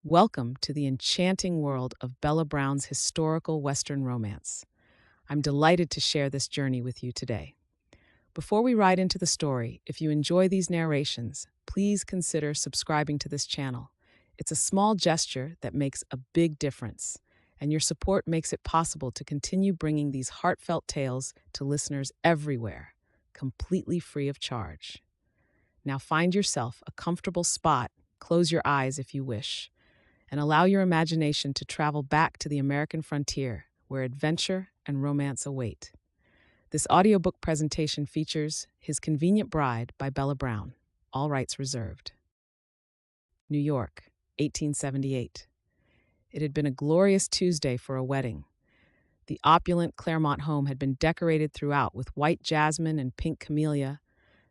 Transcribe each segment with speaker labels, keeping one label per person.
Speaker 1: Welcome to the enchanting world of Bella Brown's historical Western romance. I'm delighted to share this journey with you today. Before we ride into the story, if you enjoy these narrations, please consider subscribing to this channel. It's a small gesture that makes a big difference, and your support makes it possible to continue bringing these heartfelt tales to listeners everywhere, completely free of charge. Now find yourself a comfortable spot, close your eyes if you wish, and allow your imagination to travel back to the American frontier, where adventure and romance await. This audiobook presentation features His Convenient Bride by Bella Brown, all rights reserved. New York, 1878. It had been a glorious Tuesday for a wedding. The opulent Clairmont home had been decorated throughout with white jasmine and pink camellia,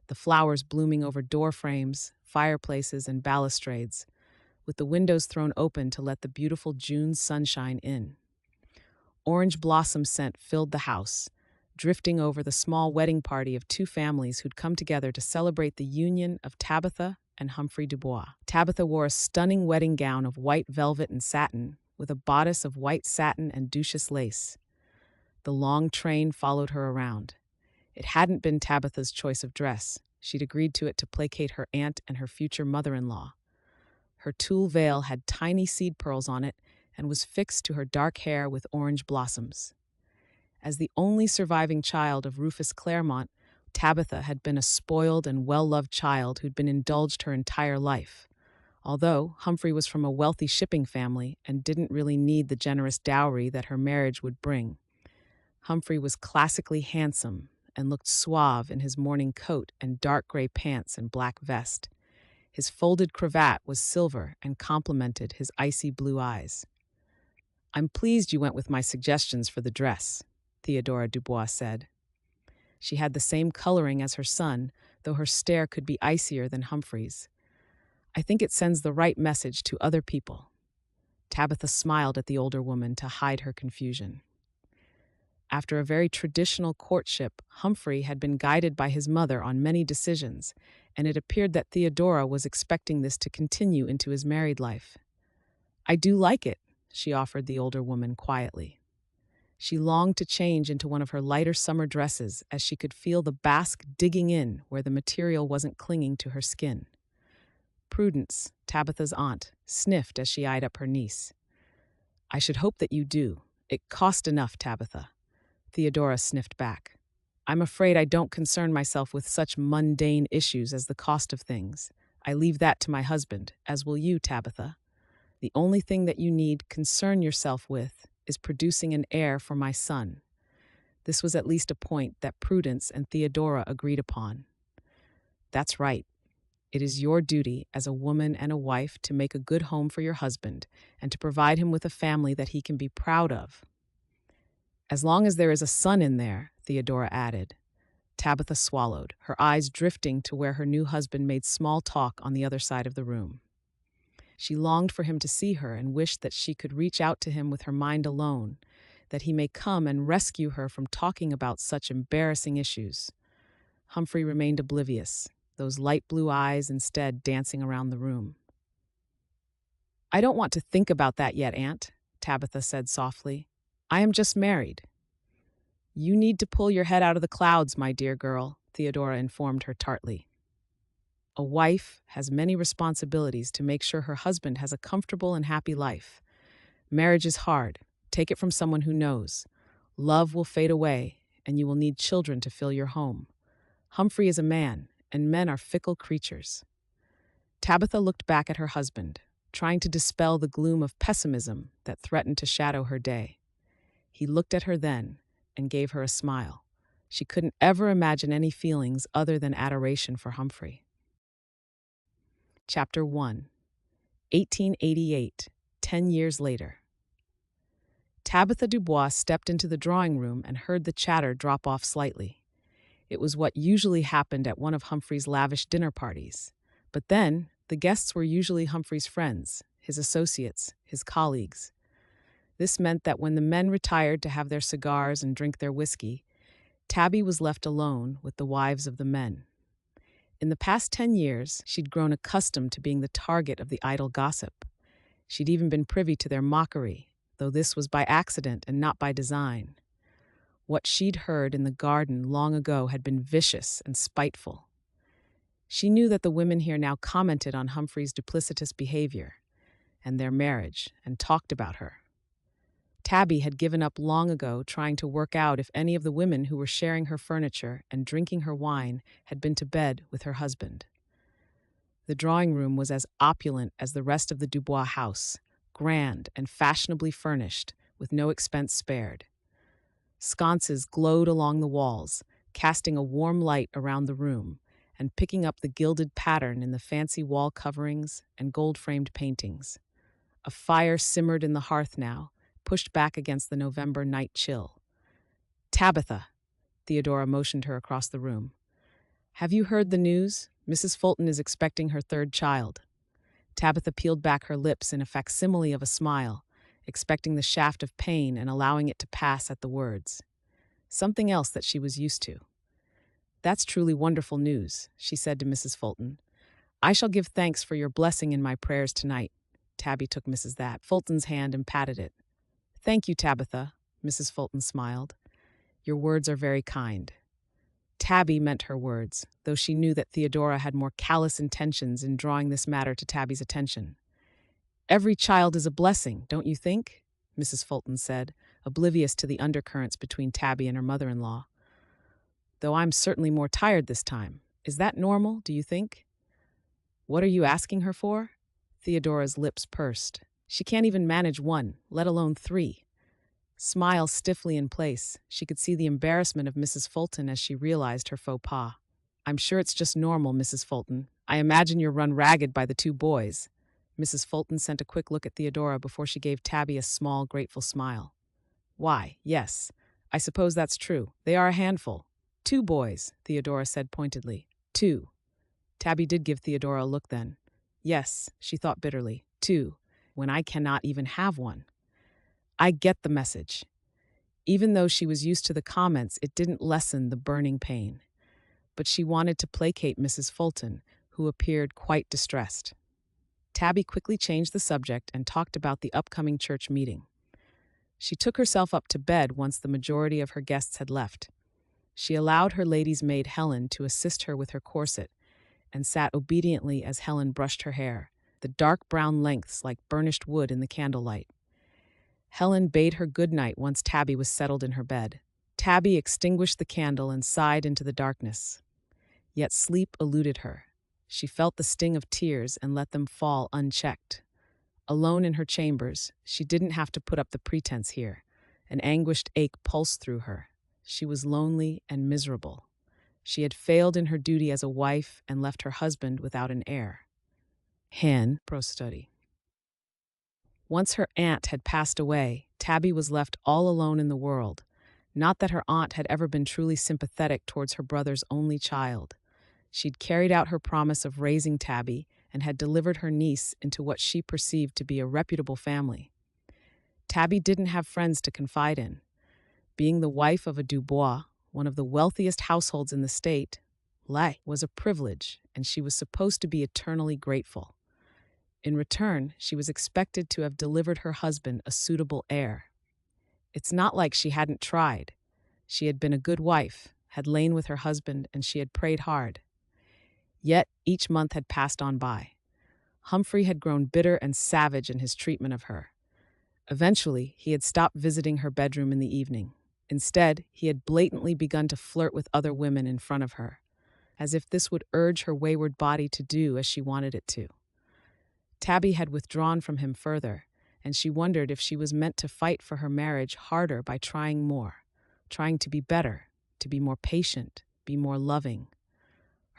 Speaker 1: the flowers blooming over door frames, fireplaces, and balustrades, with the windows thrown open to let the beautiful June sunshine in. Orange blossom scent filled the house, drifting over the small wedding party of two families who'd come together to celebrate the union of Tabitha and Humphrey Dubois. Tabitha wore a stunning wedding gown of white velvet and satin, with a bodice of white satin and duchesse lace. The long train followed her around. It hadn't been Tabitha's choice of dress. She'd agreed to it to placate her aunt and her future mother-in-law. Her tulle veil had tiny seed pearls on it and was fixed to her dark hair with orange blossoms. As the only surviving child of Rufus Clairmont, Tabitha had been a spoiled and well-loved child who'd been indulged her entire life. Although Humphrey was from a wealthy shipping family and didn't really need the generous dowry that her marriage would bring. Humphrey was classically handsome and looked suave in his morning coat and dark gray pants and black vest. His folded cravat was silver and complemented his icy blue eyes. "I'm pleased you went with my suggestions for the dress," Theodora Dubois said. She had the same coloring as her son, though her stare could be icier than Humphrey's. "I think it sends the right message to other people." Tabitha smiled at the older woman to hide her confusion. After a very traditional courtship, Humphrey had been guided by his mother on many decisions, and it appeared that Theodora was expecting this to continue into his married life. "I do like it," she offered the older woman quietly. She longed to change into one of her lighter summer dresses as she could feel the basque digging in where the material wasn't clinging to her skin. Prudence, Tabitha's aunt, sniffed as she eyed up her niece. "I should hope that you do. It cost enough, Tabitha." Theodora sniffed back. "I'm afraid I don't concern myself with such mundane issues as the cost of things. I leave that to my husband, as will you, Tabitha. The only thing that you need concern yourself with is producing an heir for my son." This was at least a point that Prudence and Theodora agreed upon. "That's right. It is your duty as a woman and a wife to make a good home for your husband and to provide him with a family that he can be proud of." "As long as there is a son in there," Theodora added. Tabitha swallowed, her eyes drifting to where her new husband made small talk on the other side of the room. She longed for him to see her and wished that she could reach out to him with her mind alone, that he may come and rescue her from talking about such embarrassing issues. Humphrey remained oblivious, those light blue eyes instead dancing around the room. "I don't want to think about that yet, Aunt," Tabitha said softly. "I am just married." "You need to pull your head out of the clouds, my dear girl," Theodora informed her tartly. "A wife has many responsibilities to make sure her husband has a comfortable and happy life. Marriage is hard. Take it from someone who knows. Love will fade away, and you will need children to fill your home. Humphrey is a man, and men are fickle creatures." Tabitha looked back at her husband, trying to dispel the gloom of pessimism that threatened to shadow her day. He looked at her then and gave her a smile. She couldn't ever imagine any feelings other than adoration for Humphrey. Chapter 1. 1888, 10 years later. Tabitha Dubois stepped into the drawing room and heard the chatter drop off slightly. It was what usually happened at one of Humphrey's lavish dinner parties. But then, the guests were usually Humphrey's friends, his associates, his colleagues. This meant that when the men retired to have their cigars and drink their whiskey, Tabby was left alone with the wives of the men. In the past 10 years, she'd grown accustomed to being the target of the idle gossip. She'd even been privy to their mockery, though this was by accident and not by design. What she'd heard in the garden long ago had been vicious and spiteful. She knew that the women here now commented on Humphrey's duplicitous behavior and their marriage and talked about her. Tabby had given up long ago trying to work out if any of the women who were sharing her furniture and drinking her wine had been to bed with her husband. The drawing room was as opulent as the rest of the Dubois house, grand and fashionably furnished, with no expense spared. Sconces glowed along the walls, casting a warm light around the room and picking up the gilded pattern in the fancy wall coverings and gold-framed paintings. A fire simmered in the hearth now, pushed back against the November night chill. "Tabitha," Theodora motioned her across the room. "Have you heard the news? Mrs. Fulton is expecting her third child." Tabitha peeled back her lips in a facsimile of a smile, expecting the shaft of pain and allowing it to pass at the words. Something else that she was used to. "That's truly wonderful news," she said to Mrs. Fulton. "I shall give thanks for your blessing in my prayers tonight." Tabby took Mrs. Fulton's hand and patted it. "Thank you, Tabitha," Mrs. Fulton smiled. "Your words are very kind." Tabby meant her words, though she knew that Theodora had more callous intentions in drawing this matter to Tabby's attention. "Every child is a blessing, don't you think?" Mrs. Fulton said, oblivious to the undercurrents between Tabby and her mother-in-law. "Though I'm certainly more tired this time. Is that normal, do you think?" "What are you asking her for?" Theodora's lips pursed. "She can't even manage one, let alone 3. Smile stiffly in place, she could see the embarrassment of Mrs. Fulton as she realized her faux pas. "I'm sure it's just normal, Mrs. Fulton. I imagine you're run ragged by the 2 boys." Mrs. Fulton sent a quick look at Theodora before she gave Tabby a small, grateful smile. "Why, yes, I suppose that's true. They are a handful." 2 boys, Theodora said pointedly. 2. Tabby did give Theodora a look then. Yes, she thought bitterly. 2, when I cannot even have one. I get the message. Even though she was used to the comments, it didn't lessen the burning pain. But she wanted to placate Mrs. Fulton, who appeared quite distressed. Tabby quickly changed the subject and talked about the upcoming church meeting. She took herself up to bed once the majority of her guests had left. She allowed her lady's maid Helen to assist her with her corset and sat obediently as Helen brushed her hair, the dark brown lengths like burnished wood in the candlelight. Helen bade her good night once Tabby was settled in her bed. Tabby extinguished the candle and sighed into the darkness. Yet sleep eluded her. She felt the sting of tears and let them fall unchecked. Alone in her chambers, she didn't have to put up the pretense here. An anguished ache pulsed through her. She was lonely and miserable. She had failed in her duty as a wife and left her husband without an heir. Hen pro study. Once her aunt had passed away, Tabby was left all alone in the world. Not that her aunt had ever been truly sympathetic towards her brother's only child. She'd carried out her promise of raising Tabby and had delivered her niece into what she perceived to be a reputable family. Tabby didn't have friends to confide in. Being the wife of a Dubois, one of the wealthiest households in the state, was a privilege, and she was supposed to be eternally grateful. In return, she was expected to have delivered her husband a suitable heir. It's not like she hadn't tried. She had been a good wife, had lain with her husband, and she had prayed hard. Yet each month had passed on by. Humphrey had grown bitter and savage in his treatment of her. Eventually, he had stopped visiting her bedroom in the evening. Instead, he had blatantly begun to flirt with other women in front of her, as if this would urge her wayward body to do as she wanted it to. Tabby had withdrawn from him further, and she wondered if she was meant to fight for her marriage harder by trying more, trying to be better, to be more patient, be more loving.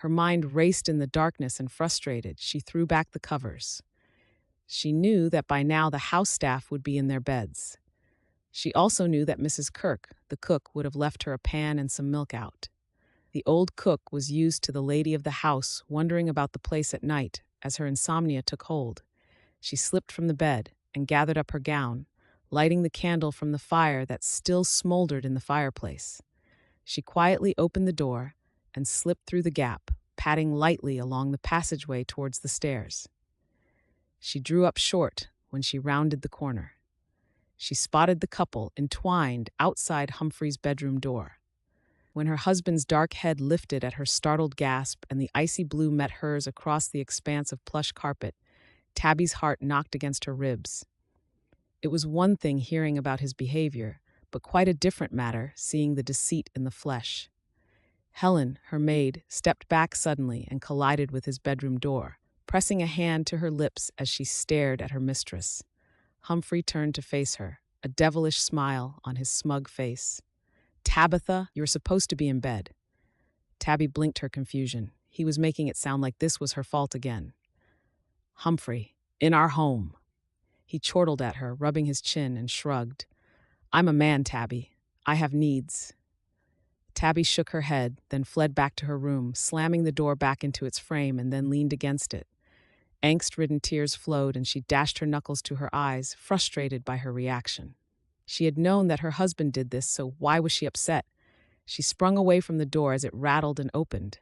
Speaker 1: Her mind raced in the darkness, and frustrated, she threw back the covers. She knew that by now the house staff would be in their beds. She also knew that Mrs. Kirk, the cook, would have left her a pan and some milk out. The old cook was used to the lady of the house wandering about the place at night as her insomnia took hold. She slipped from the bed and gathered up her gown, lighting the candle from the fire that still smoldered in the fireplace. She quietly opened the door and slipped through the gap, padding lightly along the passageway towards the stairs. She drew up short, when she rounded the corner. She spotted the couple entwined outside Humphrey's bedroom door. When her husband's dark head lifted at her startled gasp and the icy blue met hers across the expanse of plush carpet, Tabby's heart knocked against her ribs. It was one thing hearing about his behavior, but quite a different matter seeing the deceit in the flesh. Helen, her maid, stepped back suddenly and collided with his bedroom door, pressing a hand to her lips as she stared at her mistress. Humphrey turned to face her, a devilish smile on his smug face. "Tabitha, you're supposed to be in bed." Tabby blinked her confusion. He was making it sound like this was her fault again. "Humphrey, in our home." He chortled at her, rubbing his chin, and shrugged. "I'm a man, Tabby. I have needs." Tabby shook her head, then fled back to her room, slamming the door back into its frame and then leaned against it. Angst-ridden tears flowed and she dashed her knuckles to her eyes, frustrated by her reaction. She had known that her husband did this, so why was she upset? She sprung away from the door as it rattled and opened.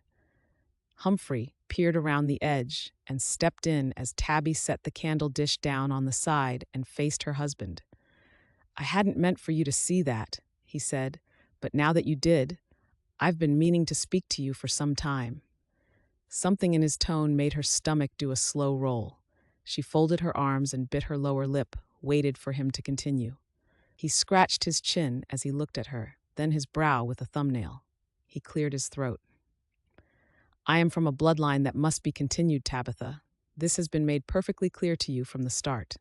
Speaker 1: Humphrey peered around the edge and stepped in as Tabby set the candle dish down on the side and faced her husband. "I hadn't meant for you to see that," he said, "but now that you did, I've been meaning to speak to you for some time." Something in his tone made her stomach do a slow roll. She folded her arms and bit her lower lip, waited for him to continue. He scratched his chin as he looked at her, then his brow with a thumbnail. He cleared his throat. "I am from a bloodline that must be continued, Tabitha. This has been made perfectly clear to you from the start."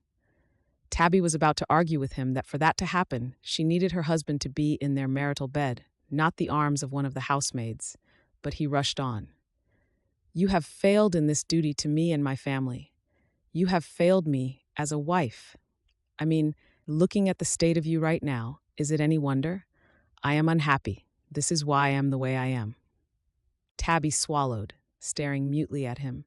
Speaker 1: Tabby was about to argue with him that for that to happen, she needed her husband to be in their marital bed, not the arms of one of the housemaids, but he rushed on. "You have failed in this duty to me and my family. You have failed me as a wife. I mean, looking at the state of you right now, is it any wonder? I am unhappy. This is why I am the way I am." Tabby swallowed, staring mutely at him.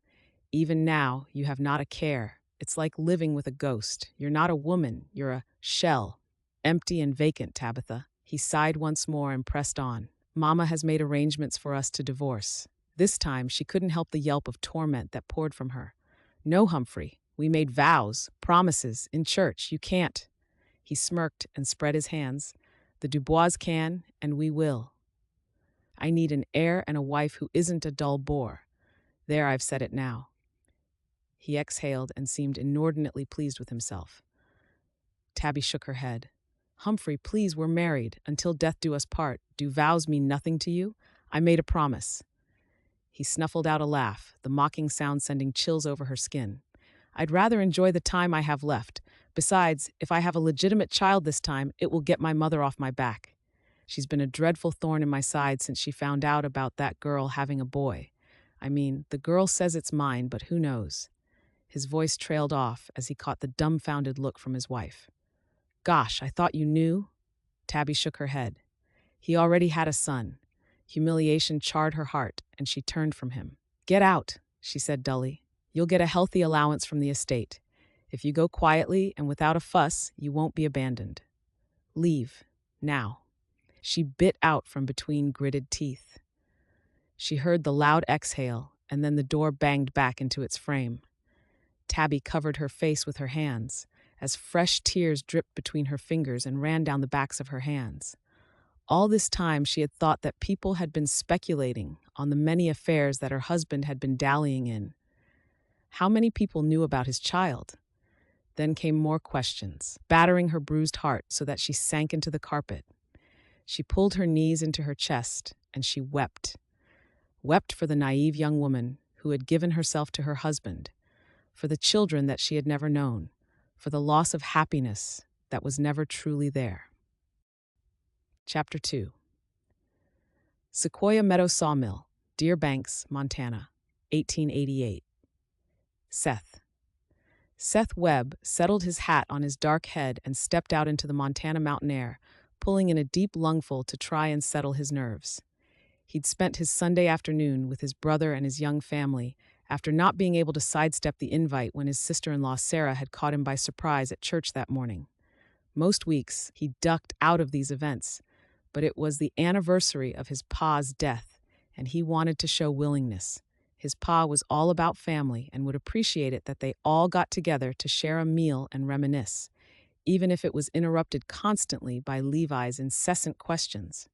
Speaker 1: "Even now, you have not a care. It's like living with a ghost. You're not a woman, you're a shell. Empty and vacant, Tabitha." He sighed once more and pressed on. "Mama has made arrangements for us to divorce." This time, she couldn't help the yelp of torment that poured from her. "No, Humphrey, we made vows, promises, in church. You can't." He smirked and spread his hands. "The Dubois can, and we will. I need an heir and a wife who isn't a dull bore. There, I've said it now." He exhaled and seemed inordinately pleased with himself. Tabby shook her head. "Humphrey, please, we're married. Until death do us part. Do vows mean nothing to you? I made a promise." He snuffled out a laugh, the mocking sound sending chills over her skin. "I'd rather enjoy the time I have left. Besides, if I have a legitimate child this time, it will get my mother off my back. She's been a dreadful thorn in my side since she found out about that girl having a boy. I mean, the girl says it's mine, but who knows?" His voice trailed off as he caught the dumbfounded look from his wife. "Gosh, I thought you knew?" Tabby shook her head. He already had a son. Humiliation charred her heart, and she turned from him. "Get out," she said dully. "You'll get a healthy allowance from the estate. If you go quietly and without a fuss, you won't be abandoned. Leave, now." She bit out from between gritted teeth. She heard the loud exhale, and then the door banged back into its frame. Tabby covered her face with her hands, as fresh tears dripped between her fingers and ran down the backs of her hands. All this time she had thought that people had been speculating on the many affairs that her husband had been dallying in. How many people knew about his child? Then came more questions, battering her bruised heart so that she sank into the carpet. She pulled her knees into her chest, and she wept. Wept for the naive young woman who had given herself to her husband, for the children that she had never known, for the loss of happiness that was never truly there. Chapter 2. Sequoia Meadow Sawmill, Deer Banks, Montana, 1888. Seth. Seth Webb settled his hat on his dark head and stepped out into the Montana mountain air, pulling in a deep lungful to try and settle his nerves. He'd spent his Sunday afternoon with his brother and his young family after not being able to sidestep the invite when his sister-in-law Sarah had caught him by surprise at church that morning. Most weeks, he ducked out of these events, but it was the anniversary of his pa's death, and he wanted to show willingness. His pa was all about family and would appreciate it that they all got together to share a meal and reminisce, even if it was interrupted constantly by Levi's incessant questions.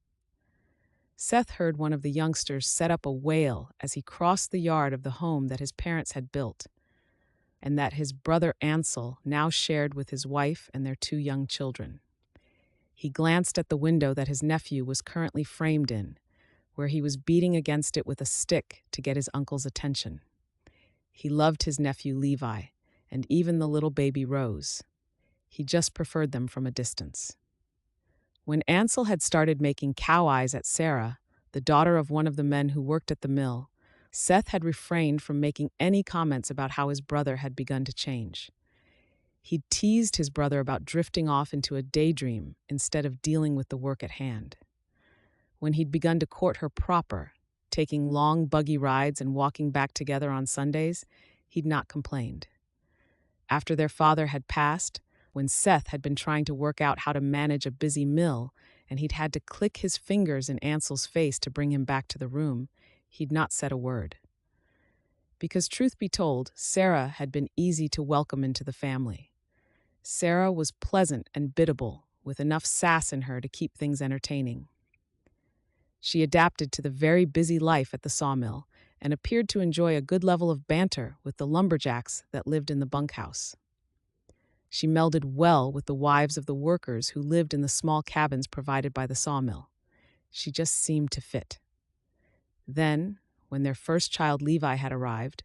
Speaker 1: Seth heard one of the youngsters set up a wail as he crossed the yard of the home that his parents had built, and that his brother Ansel now shared with his wife and their 2 young children. He glanced at the window that his nephew was currently framed in, where he was beating against it with a stick to get his uncle's attention. He loved his nephew Levi, and even the little baby Rose. He just preferred them from a distance. When Ansel had started making cow eyes at Sarah, the daughter of one of the men who worked at the mill, Seth had refrained from making any comments about how his brother had begun to change. He'd teased his brother about drifting off into a daydream instead of dealing with the work at hand. When he'd begun to court her proper, taking long buggy rides and walking back together on Sundays, he'd not complained. After their father had passed, when Seth had been trying to work out how to manage a busy mill and he'd had to click his fingers in Ansel's face to bring him back to the room, he'd not said a word. Because truth be told, Sarah had been easy to welcome into the family. Sarah was pleasant and biddable, with enough sass in her to keep things entertaining. She adapted to the very busy life at the sawmill and appeared to enjoy a good level of banter with the lumberjacks that lived in the bunkhouse. She melded well with the wives of the workers who lived in the small cabins provided by the sawmill. She just seemed to fit. Then, when their first child Levi had arrived,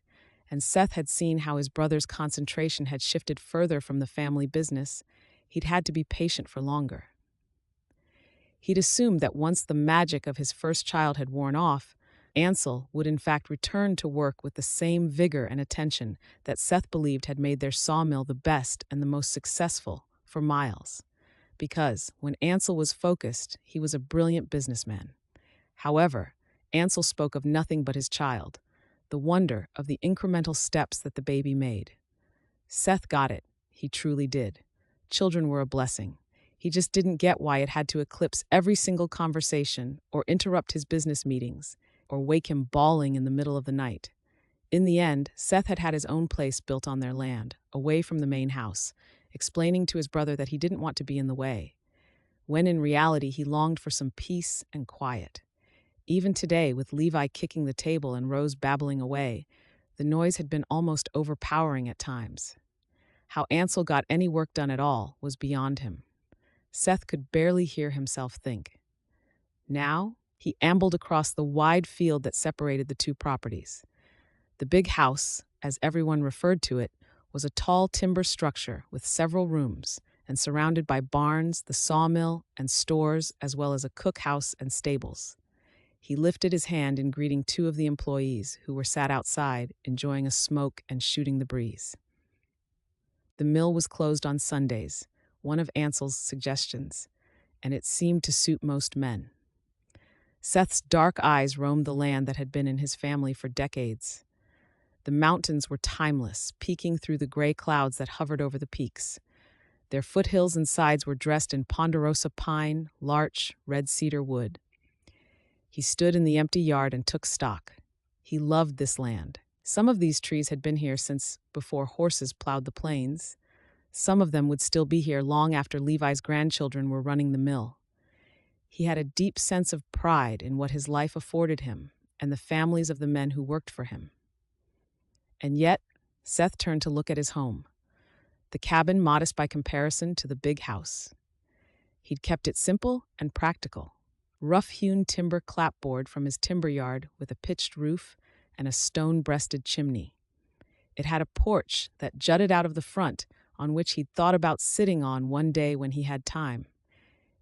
Speaker 1: and Seth had seen how his brother's concentration had shifted further from the family business, he'd had to be patient for longer. He'd assumed that once the magic of his first child had worn off, Ansel would in fact return to work with the same vigor and attention that Seth believed had made their sawmill the best and the most successful for miles. Because when Ansel was focused, he was a brilliant businessman. However, Ansel spoke of nothing but his child, the wonder of the incremental steps that the baby made. Seth got it. He truly did. Children were a blessing. He just didn't get why it had to eclipse every single conversation or interrupt his business meetings or wake him bawling in the middle of the night. In the end, Seth had had his own place built on their land, away from the main house, explaining to his brother that he didn't want to be in the way, when in reality he longed for some peace and quiet. Even today, with Levi kicking the table and Rose babbling away, the noise had been almost overpowering at times. How Ansel got any work done at all was beyond him. Seth could barely hear himself think. Now, he ambled across the wide field that separated the 2 properties. The big house, as everyone referred to it, was a tall timber structure with several rooms and surrounded by barns, the sawmill, and stores, as well as a cookhouse and stables. He lifted his hand in greeting 2 of the employees who were sat outside, enjoying a smoke and shooting the breeze. The mill was closed on Sundays, one of Ansel's suggestions, and it seemed to suit most men. Seth's dark eyes roamed the land that had been in his family for decades. The mountains were timeless, peeking through the gray clouds that hovered over the peaks. Their foothills and sides were dressed in ponderosa pine, larch, red cedar wood. He stood in the empty yard and took stock. He loved this land. Some of these trees had been here since before horses plowed the plains. Some of them would still be here long after Levi's grandchildren were running the mill. He had a deep sense of pride in what his life afforded him and the families of the men who worked for him. And yet, Seth turned to look at his home, the cabin modest by comparison to the big house. He'd kept it simple and practical. Rough-hewn timber clapboard from his timber yard with a pitched roof and a stone-breasted chimney. It had a porch that jutted out of the front on which he'd thought about sitting on one day when he had time.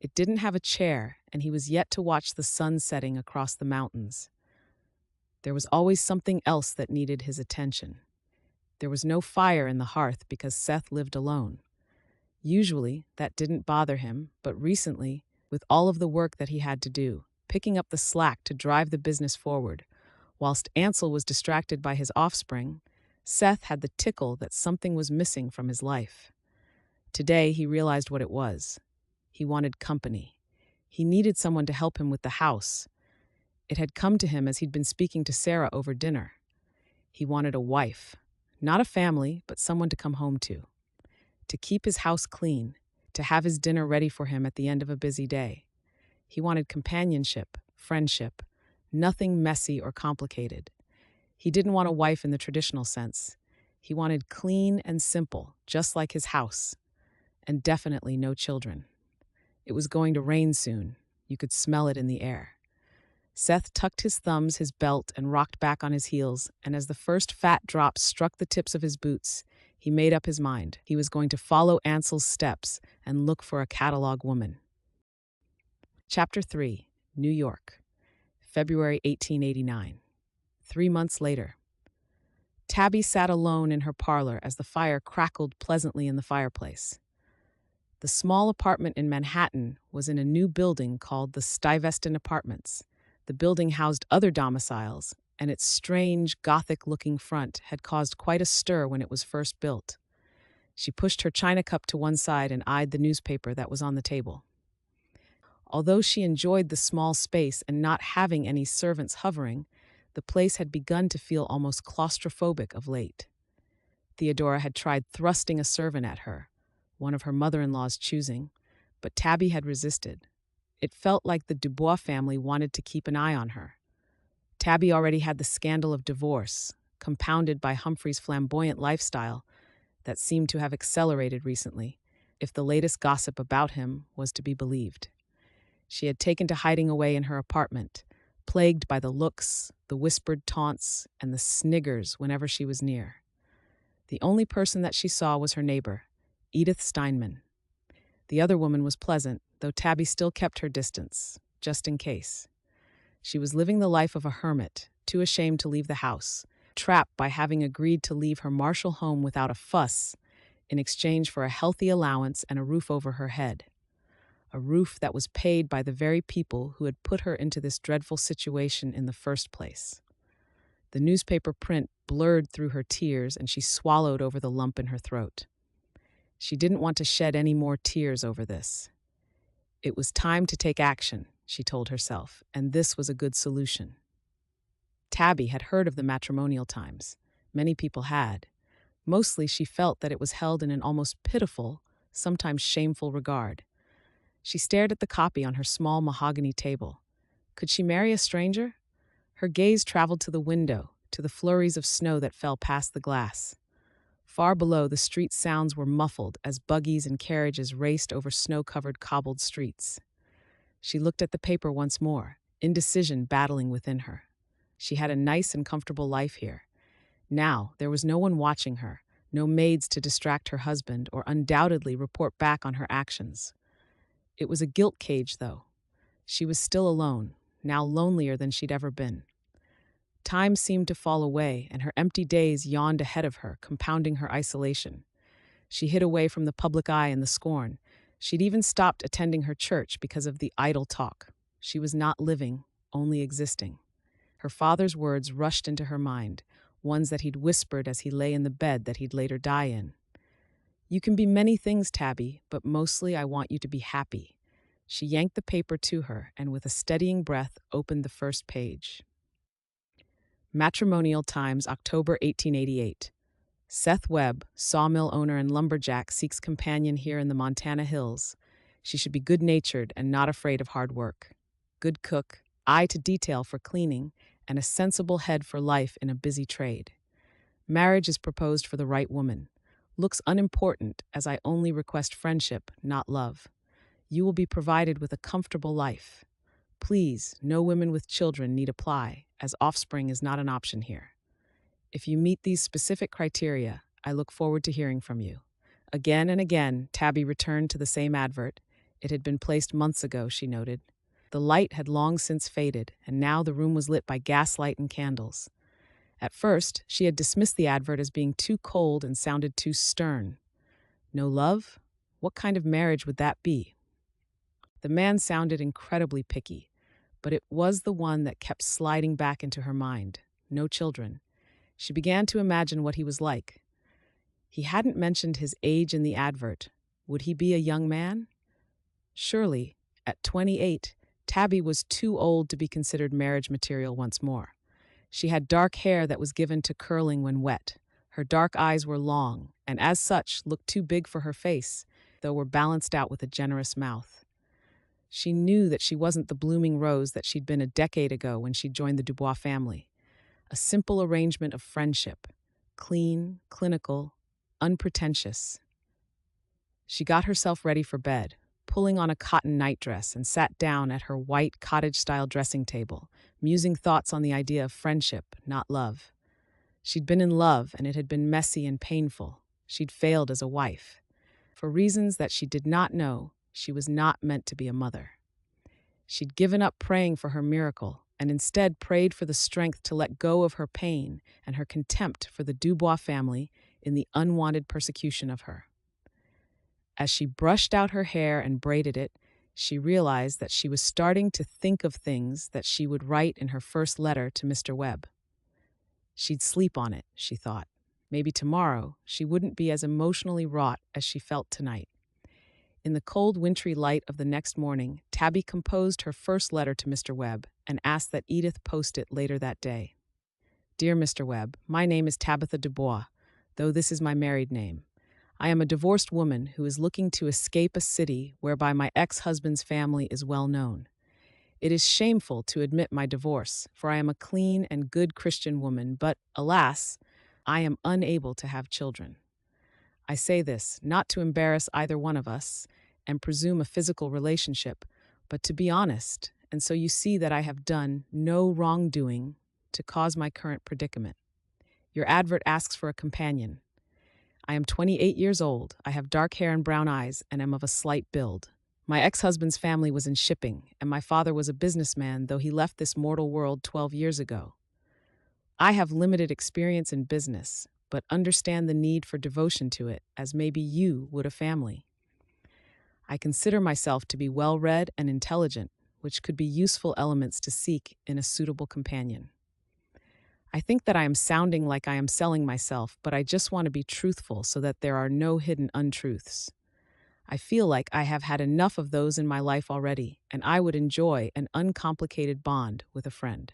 Speaker 1: It didn't have a chair, and he was yet to watch the sun setting across the mountains. There was always something else that needed his attention. There was no fire in the hearth because Seth lived alone. Usually, that didn't bother him, but recently, with all of the work that he had to do, picking up the slack to drive the business forward, whilst Ansel was distracted by his offspring, Seth had the tickle that something was missing from his life. Today, he realized what it was. He wanted company. He needed someone to help him with the house. It had come to him as he'd been speaking to Sarah over dinner. He wanted a wife, not a family, but someone to come home to keep his house clean, to have his dinner ready for him at the end of a busy day. He wanted companionship, friendship, nothing messy or complicated. He didn't want a wife in the traditional sense. He wanted clean and simple, just like his house, and definitely no children. It was going to rain soon. You could smell it in the air. Seth tucked his thumbs, his belt, and rocked back on his heels, and as the first fat drops struck the tips of his boots, he made up his mind. He was going to follow Ansel's steps and look for a catalog woman. Chapter 3, New York, February 1889. 3 months later. Tabby sat alone in her parlor as the fire crackled pleasantly in the fireplace. The small apartment in Manhattan was in a new building called the Stuyvesant Apartments. The building housed other domiciles, and its strange, Gothic-looking front had caused quite a stir when it was first built. She pushed her china cup to one side and eyed the newspaper that was on the table. Although she enjoyed the small space and not having any servants hovering, the place had begun to feel almost claustrophobic of late. Theodora had tried thrusting a servant at her, one of her mother-in-law's choosing, but Tabby had resisted. It felt like the Dubois family wanted to keep an eye on her. Tabby already had the scandal of divorce, compounded by Humphrey's flamboyant lifestyle that seemed to have accelerated recently, if the latest gossip about him was to be believed. She had taken to hiding away in her apartment, plagued by the looks, the whispered taunts, and the sniggers whenever she was near. The only person that she saw was her neighbor, Edith Steinman. The other woman was pleasant, though Tabby still kept her distance, just in case. She was living the life of a hermit, too ashamed to leave the house, trapped by having agreed to leave her Marshall home without a fuss in exchange for a healthy allowance and a roof over her head. A roof that was paid by the very people who had put her into this dreadful situation in the first place. The newspaper print blurred through her tears, and she swallowed over the lump in her throat. She didn't want to shed any more tears over this. It was time to take action, she told herself, and this was a good solution. Tabby had heard of the Matrimonial Times. Many people had. Mostly she felt that it was held in an almost pitiful, sometimes shameful regard. She stared at the copy on her small mahogany table. Could she marry a stranger? Her gaze traveled to the window, to the flurries of snow that fell past the glass. Far below, the street sounds were muffled as buggies and carriages raced over snow-covered cobbled streets. She looked at the paper once more, indecision battling within her. She had a nice and comfortable life here. Now, there was no one watching her, no maids to distract her husband or undoubtedly report back on her actions. It was a guilt cage, though. She was still alone, now lonelier than she'd ever been. Time seemed to fall away, and her empty days yawned ahead of her, compounding her isolation. She hid away from the public eye and the scorn. She'd even stopped attending her church because of the idle talk. She was not living, only existing. Her father's words rushed into her mind, ones that he'd whispered as he lay in the bed that he'd later die in. "You can be many things, Tabby, but mostly I want you to be happy." She yanked the paper to her and with a steadying breath opened the first page. Matrimonial Times, October 1888. Seth Webb, sawmill owner and lumberjack, seeks companion here in the Montana hills. She should be good-natured and not afraid of hard work. Good cook, eye to detail for cleaning, and a sensible head for life in a busy trade. Marriage is proposed for the right woman. Looks unimportant, as I only request friendship, not love. You will be provided with a comfortable life. Please, no women with children need apply, as offspring is not an option here. If you meet these specific criteria, I look forward to hearing from you. Again and again, Tabby returned to the same advert. It had been placed months ago, she noted. The light had long since faded, and now the room was lit by gaslight and candles. At first, she had dismissed the advert as being too cold and sounded too stern. No love? What kind of marriage would that be? The man sounded incredibly picky, but it was the one that kept sliding back into her mind. No children. She began to imagine what he was like. He hadn't mentioned his age in the advert. Would he be a young man? Surely, at 28, Tabby was too old to be considered marriage material once more. She had dark hair that was given to curling when wet. Her dark eyes were long, and as such looked too big for her face, though were balanced out with a generous mouth. She knew that she wasn't the blooming rose that she'd been a decade ago when she joined the Dubois family. A simple arrangement of friendship, clean, clinical, unpretentious. She got herself ready for bed, pulling on a cotton nightdress, and sat down at her white cottage-style dressing table, musing thoughts on the idea of friendship, not love. She'd been in love, and it had been messy and painful. She'd failed as a wife. For reasons that she did not know, she was not meant to be a mother. She'd given up praying for her miracle, and instead prayed for the strength to let go of her pain and her contempt for the Dubois family in the unwanted persecution of her. As she brushed out her hair and braided it, she realized that she was starting to think of things that she would write in her first letter to Mr. Webb. She'd sleep on it, she thought. Maybe tomorrow she wouldn't be as emotionally wrought as she felt tonight. In the cold, wintry light of the next morning, Tabby composed her first letter to Mr. Webb and asked that Edith post it later that day. Dear Mr. Webb, my name is Tabitha Dubois, though this is my married name. I am a divorced woman who is looking to escape a city whereby my ex-husband's family is well known. It is shameful to admit my divorce, for I am a clean and good Christian woman, but, alas, I am unable to have children. I say this not to embarrass either one of us and presume a physical relationship, but to be honest, and so you see that I have done no wrongdoing to cause my current predicament. Your advert asks for a companion. I am 28 years old, I have dark hair and brown eyes, and am of a slight build. My ex-husband's family was in shipping, and my father was a businessman, though he left this mortal world 12 years ago. I have limited experience in business, but understand the need for devotion to it, as maybe you would a family. I consider myself to be well-read and intelligent, which could be useful elements to seek in a suitable companion. I think that I am sounding like I am selling myself, but I just want to be truthful so that there are no hidden untruths. I feel like I have had enough of those in my life already, and I would enjoy an uncomplicated bond with a friend.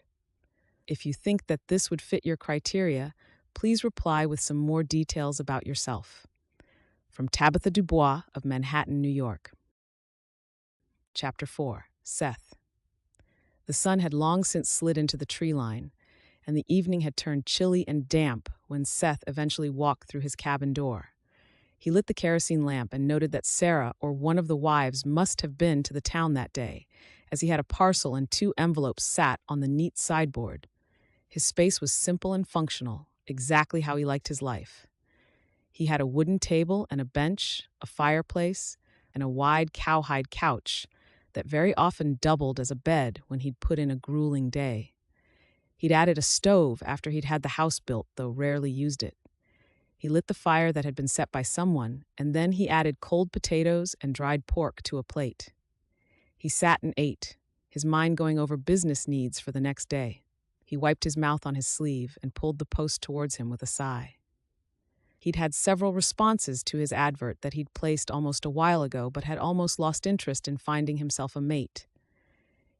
Speaker 1: If you think that this would fit your criteria, please reply with some more details about yourself. From Tabitha Dubois of Manhattan, New York. Chapter 4. Seth. The sun had long since slid into the tree line, and the evening had turned chilly and damp when Seth eventually walked through his cabin door. He lit the kerosene lamp and noted that Sarah, or one of the wives, must have been to the town that day, as he had a parcel and 2 envelopes sat on the neat sideboard. His space was simple and functional, exactly how he liked his life. He had a wooden table and a bench, a fireplace, and a wide cowhide couch that very often doubled as a bed when he'd put in a grueling day. He'd added a stove after he'd had the house built, though rarely used it. He lit the fire that had been set by someone, and then he added cold potatoes and dried pork to a plate. He sat and ate, his mind going over business needs for the next day. He wiped his mouth on his sleeve and pulled the post towards him with a sigh. He'd had several responses to his advert that he'd placed almost a while ago, but had almost lost interest in finding himself a mate.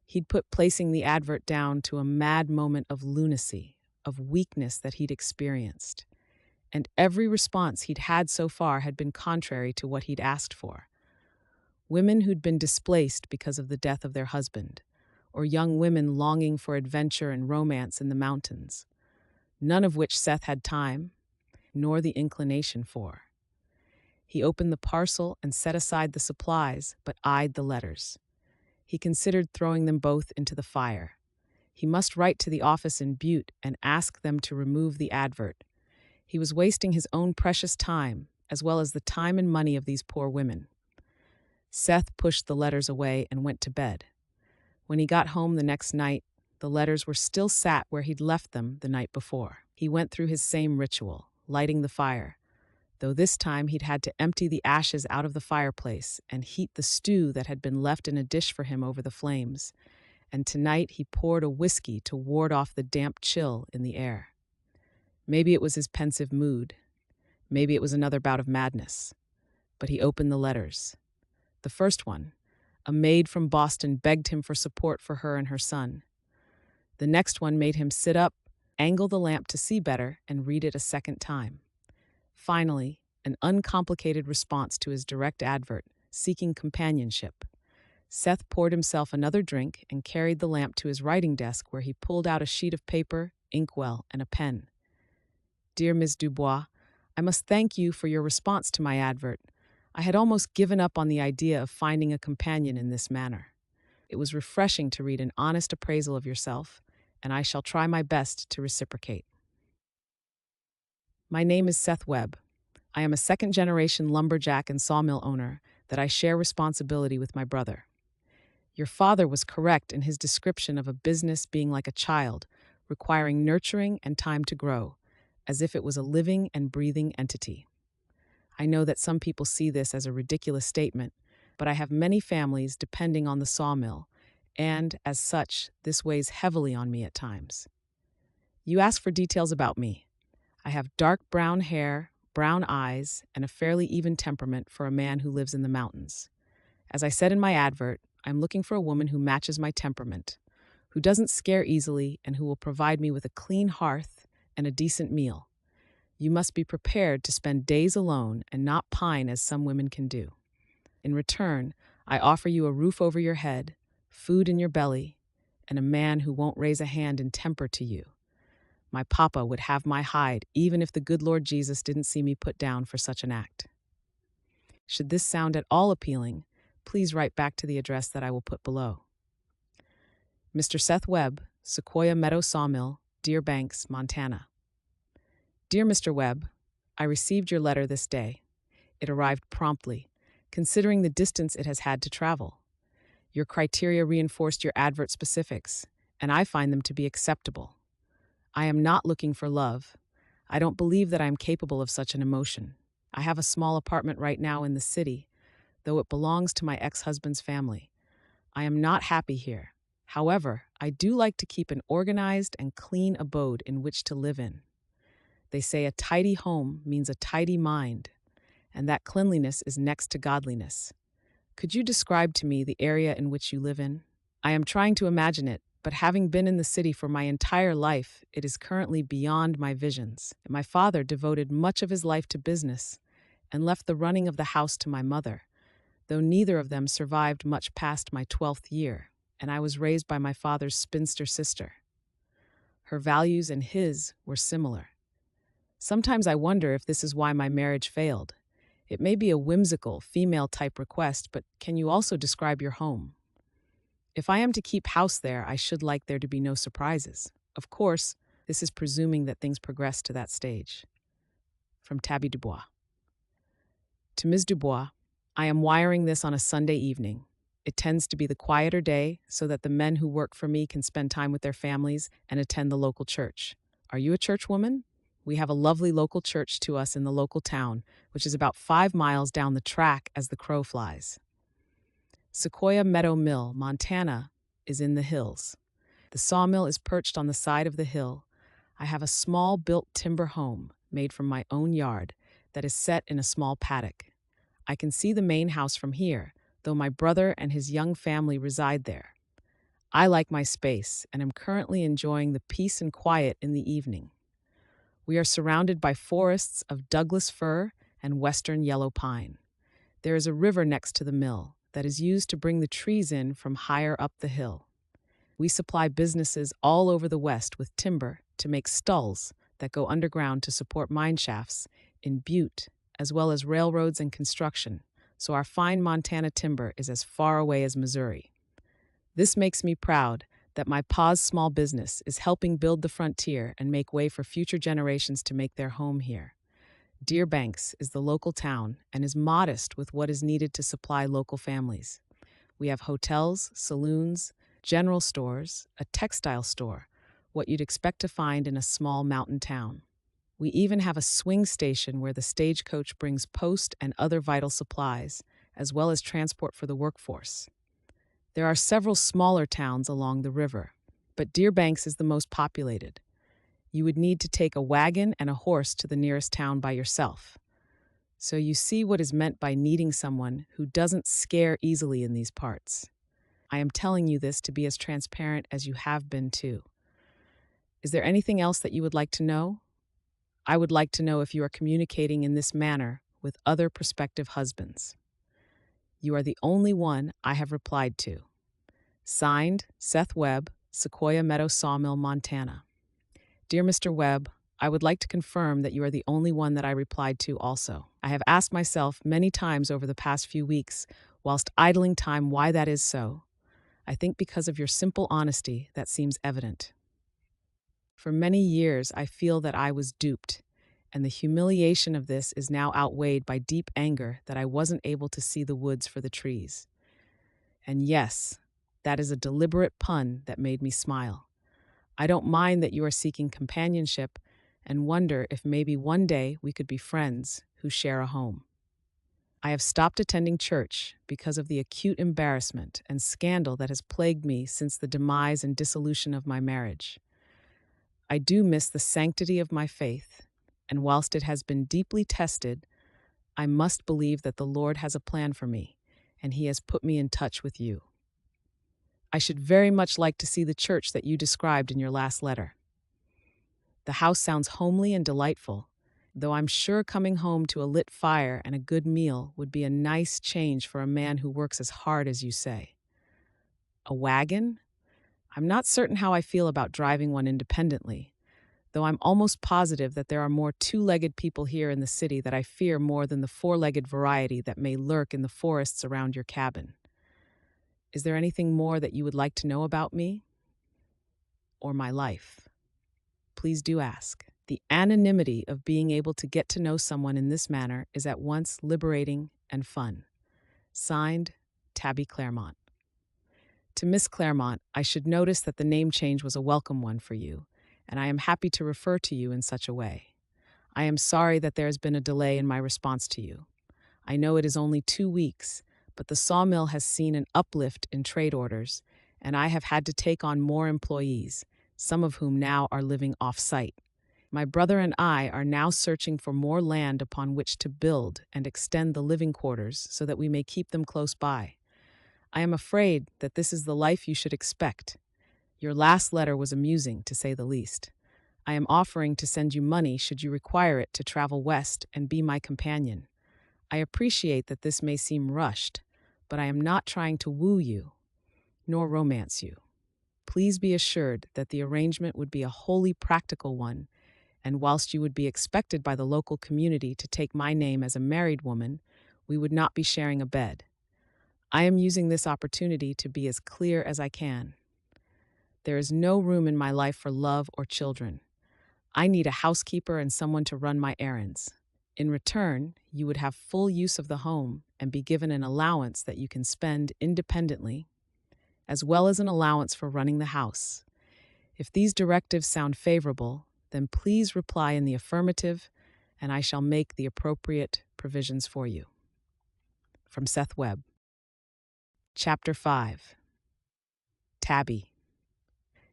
Speaker 1: He'd put placing the advert down to a mad moment of lunacy, of weakness that he'd experienced. And every response he'd had so far had been contrary to what he'd asked for. Women who'd been displaced because of the death of their husband, or young women longing for adventure and romance in the mountains, none of which Seth had time, nor the inclination for. He opened the parcel and set aside the supplies, but eyed the letters. He considered throwing them both into the fire. He must write to the office in Butte and ask them to remove the advert. He was wasting his own precious time, as well as the time and money of these poor women. Seth pushed the letters away and went to bed. When he got home the next night, the letters were still sat where he'd left them the night before. He went through his same ritual, lighting the fire, though this time he'd had to empty the ashes out of the fireplace and heat the stew that had been left in a dish for him over the flames, and tonight he poured a whiskey to ward off the damp chill in the air. Maybe it was his pensive mood. Maybe it was another bout of madness. But he opened the letters. The first one, a maid from Boston, begged him for support for her and her son. The next one made him sit up angle the lamp to see better, and read it a second time. Finally, an uncomplicated response to his direct advert, seeking companionship. Seth poured himself another drink and carried the lamp to his writing desk, where he pulled out a sheet of paper, inkwell, and a pen. Dear Ms. Dubois, I must thank you for your response to my advert. I had almost given up on the idea of finding a companion in this manner. It was refreshing to read an honest appraisal of yourself, and I shall try my best to reciprocate. My name is Seth Webb. I am a second-generation lumberjack and sawmill owner that I share responsibility with my brother. Your father was correct in his description of a business being like a child, requiring nurturing and time to grow, as if it was a living and breathing entity. I know that some people see this as a ridiculous statement, but I have many families depending on the sawmill, and, as such, this weighs heavily on me at times. You ask for details about me. I have dark brown hair, brown eyes, and a fairly even temperament for a man who lives in the mountains. As I said in my advert, I'm looking for a woman who matches my temperament, who doesn't scare easily, and who will provide me with a clean hearth and a decent meal. You must be prepared to spend days alone and not pine as some women can do. In return, I offer you a roof over your head, food in your belly, and a man who won't raise a hand in temper to you. My papa would have my hide, even if the good Lord Jesus didn't see me put down for such an act. Should this sound at all appealing, please write back to the address that I will put below. Mr. Seth Webb, Sequoia Meadow Sawmill, Deer Banks, Montana. Dear Mr. Webb, I received your letter this day. It arrived promptly, considering the distance it has had to travel. Your criteria reinforced your advert specifics, and I find them to be acceptable. I am not looking for love. I don't believe that I am capable of such an emotion. I have a small apartment right now in the city, though it belongs to my ex-husband's family. I am not happy here. However, I do like to keep an organized and clean abode in which to live in. They say a tidy home means a tidy mind, and that cleanliness is next to godliness. Could you describe to me the area in which you live in? I am trying to imagine it, but having been in the city for my entire life, it is currently beyond my visions. My father devoted much of his life to business and left the running of the house to my mother, though neither of them survived much past my 12th year, and I was raised by my father's spinster sister. Her values and his were similar. Sometimes I wonder if this is why my marriage failed. It may be a whimsical, female-type request, but can you also describe your home? If I am to keep house there, I should like there to be no surprises. Of course, this is presuming that things progress to that stage. From Tabby Dubois. To Ms. Dubois, I am wiring this on a Sunday evening. It tends to be the quieter day so that the men who work for me can spend time with their families and attend the local church. Are you a church woman? We have a lovely local church to us in the local town, which is about 5 miles down the track as the crow flies. Sequoia Meadow Mill, Montana, is in the hills. The sawmill is perched on the side of the hill. I have a small built timber home made from my own yard that is set in a small paddock. I can see the main house from here, though my brother and his young family reside there. I like my space and am currently enjoying the peace and quiet in the evening. We are surrounded by forests of Douglas fir and western yellow pine. There is a river next to the mill that is used to bring the trees in from higher up the hill. We supply businesses all over the West with timber to make stalls that go underground to support mine shafts in Butte, as well as railroads and construction, so our fine Montana timber is as far away as Missouri. This makes me proud that my pa's small business is helping build the frontier and make way for future generations to make their home here. Deer Banks is the local town and is modest with what is needed to supply local families. We have hotels, saloons, general stores, a textile store, what you'd expect to find in a small mountain town. We even have a swing station where the stagecoach brings post and other vital supplies, as well as transport for the workforce. There are several smaller towns along the river, but Deer Banks is the most populated. You would need to take a wagon and a horse to the nearest town by yourself. So you see what is meant by needing someone who doesn't scare easily in these parts. I am telling you this to be as transparent as you have been too. Is there anything else that you would like to know? I would like to know if you are communicating in this manner with other prospective husbands. You are the only one I have replied to. Signed, Seth Webb, Sequoia Meadow Sawmill, Montana. Dear Mr. Webb, I would like to confirm that you are the only one that I replied to also. I have asked myself many times over the past few weeks, whilst idling time, why that is so. I think because of your simple honesty, that seems evident. For many years, I feel that I was duped, and the humiliation of this is now outweighed by deep anger that I wasn't able to see the woods for the trees. And yes, that is a deliberate pun that made me smile. I don't mind that you are seeking companionship and wonder if maybe one day we could be friends who share a home. I have stopped attending church because of the acute embarrassment and scandal that has plagued me since the demise and dissolution of my marriage. I do miss the sanctity of my faith, and whilst it has been deeply tested, I must believe that the Lord has a plan for me, and He has put me in touch with you. I should very much like to see the church that you described in your last letter. The house sounds homely and delightful, though I'm sure coming home to a lit fire and a good meal would be a nice change for a man who works as hard as you say. A wagon? I'm not certain how I feel about driving one independently, though I'm almost positive that there are more two-legged people here in the city that I fear more than the four-legged variety that may lurk in the forests around your cabin. Is there anything more that you would like to know about me or my life? Please do ask. The anonymity of being able to get to know someone in this manner is at once liberating and fun. Signed, Tabby Clairmont. To Miss Clairmont, I should notice that the name change was a welcome one for you, and I am happy to refer to you in such a way. I am sorry that there has been a delay in my response to you. I know it is only 2 weeks, but the sawmill has seen an uplift in trade orders, and I have had to take on more employees, some of whom now are living off-site. My brother and I are now searching for more land upon which to build and extend the living quarters so that we may keep them close by. I am afraid that this is the life you should expect. Your last letter was amusing, to say the least. I am offering to send you money should you require it to travel west and be my companion. I appreciate that this may seem rushed, but I am not trying to woo you, nor romance you. Please be assured that the arrangement would be a wholly practical one, and whilst you would be expected by the local community to take my name as a married woman, we would not be sharing a bed. I am using this opportunity to be as clear as I can. There is no room in my life for love or children. I need a housekeeper and someone to run my errands. In return, you would have full use of the home and be given an allowance that you can spend independently, as well as an allowance for running the house. If these directives sound favorable, then please reply in the affirmative, and I shall make the appropriate provisions for you. From Seth Webb. Chapter 5. Tabby.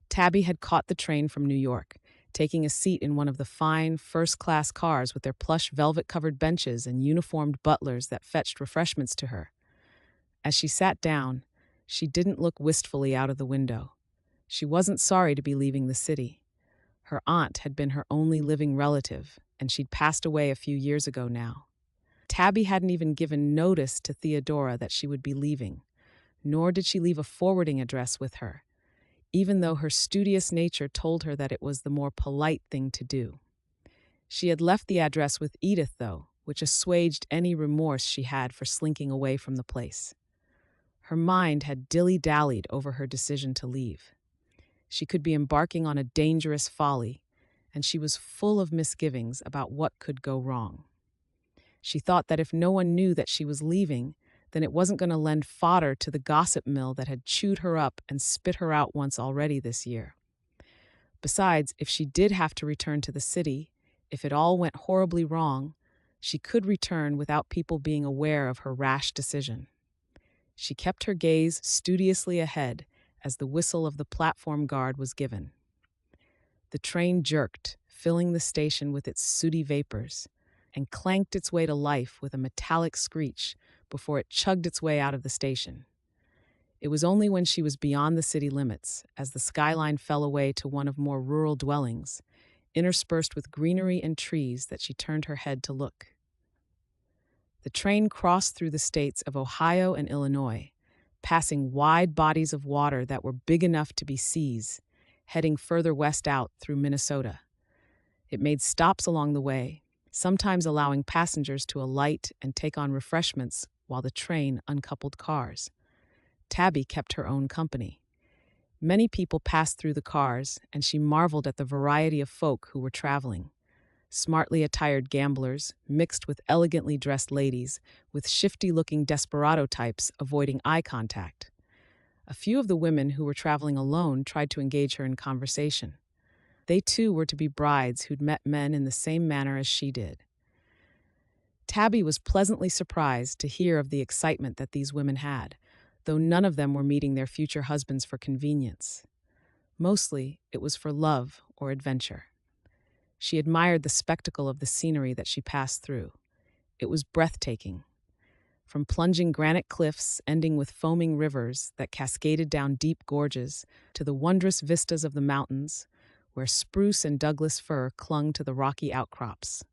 Speaker 1: Tabby had caught the train from New York, taking a seat in one of the fine, first-class cars with their plush velvet-covered benches and uniformed butlers that fetched refreshments to her. As she sat down, she didn't look wistfully out of the window. She wasn't sorry to be leaving the city. Her aunt had been her only living relative, and she'd passed away a few years ago now. Tabby hadn't even given notice to Theodora that she would be leaving, nor did she leave a forwarding address with her, even though her studious nature told her that it was the more polite thing to do. She had left the address with Edith, though, which assuaged any remorse she had for slinking away from the place. Her mind had dilly-dallied over her decision to leave. She could be embarking on a dangerous folly, and she was full of misgivings about what could go wrong. She thought that if no one knew that she was leaving, then it wasn't going to lend fodder to the gossip mill that had chewed her up and spit her out once already this year. Besides, if she did have to return to the city, if it all went horribly wrong, she could return without people being aware of her rash decision. She kept her gaze studiously ahead as the whistle of the platform guard was given. The train jerked, filling the station with its sooty vapors, and clanked its way to life with a metallic screech before it chugged its way out of the station. It was only when she was beyond the city limits, as the skyline fell away to one of more rural dwellings, interspersed with greenery and trees, that she turned her head to look. The train crossed through the states of Ohio and Illinois, passing wide bodies of water that were big enough to be seas, heading further west out through Minnesota. It made stops along the way, sometimes allowing passengers to alight and take on refreshments while the train uncoupled cars. Tabby kept her own company. Many people passed through the cars, and she marveled at the variety of folk who were traveling. Smartly attired gamblers, mixed with elegantly dressed ladies, with shifty-looking desperado types avoiding eye contact. A few of the women who were traveling alone tried to engage her in conversation. They too were to be brides who'd met men in the same manner as she did. Tabby was pleasantly surprised to hear of the excitement that these women had, though none of them were meeting their future husbands for convenience. Mostly, it was for love or adventure. She admired the spectacle of the scenery that she passed through. It was breathtaking. From plunging granite cliffs ending with foaming rivers that cascaded down deep gorges, to the wondrous vistas of the mountains, where spruce and Douglas fir clung to the rocky outcrops.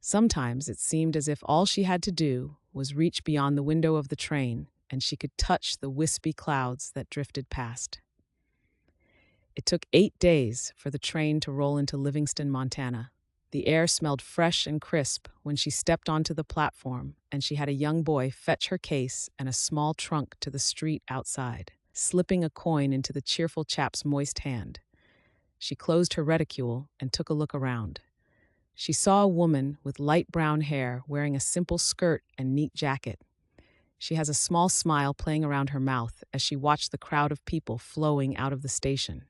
Speaker 1: Sometimes it seemed as if all she had to do was reach beyond the window of the train, and she could touch the wispy clouds that drifted past. It took 8 days for the train to roll into Livingston, Montana. The air smelled fresh and crisp when she stepped onto the platform, and she had a young boy fetch her case and a small trunk to the street outside, slipping a coin into the cheerful chap's moist hand. She closed her reticule and took a look around. She saw a woman with light brown hair wearing a simple skirt and neat jacket. She has a small smile playing around her mouth as she watched the crowd of people flowing out of the station.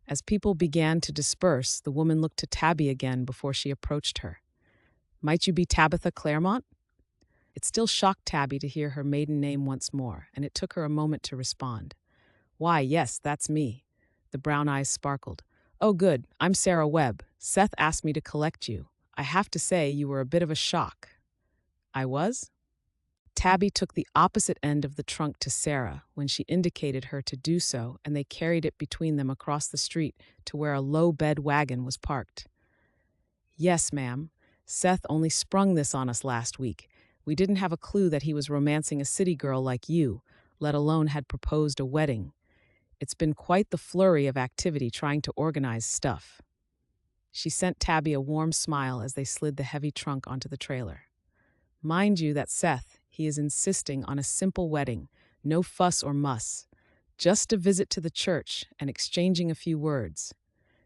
Speaker 1: As people began to disperse, the woman looked to Tabby again before she approached her. "Might you be Tabitha Clairmont?" It still shocked Tabby to hear her maiden name once more, and it took her a moment to respond. "Why, yes, that's me." The brown eyes sparkled. "Oh, good. I'm Sarah Webb. Seth asked me to collect you. I have to say you were a bit of a shock." "I was?" Tabby took the opposite end of the trunk to Sarah when she indicated her to do so, and they carried it between them across the street to where a low bed wagon was parked. "Yes, ma'am. Seth only sprung this on us last week. We didn't have a clue that he was romancing a city girl like you, let alone had proposed a wedding. It's been quite the flurry of activity trying to organize stuff." She sent Tabby a warm smile as they slid the heavy trunk onto the trailer. "Mind you that Seth, he is insisting on a simple wedding, no fuss or muss. Just a visit to the church and exchanging a few words.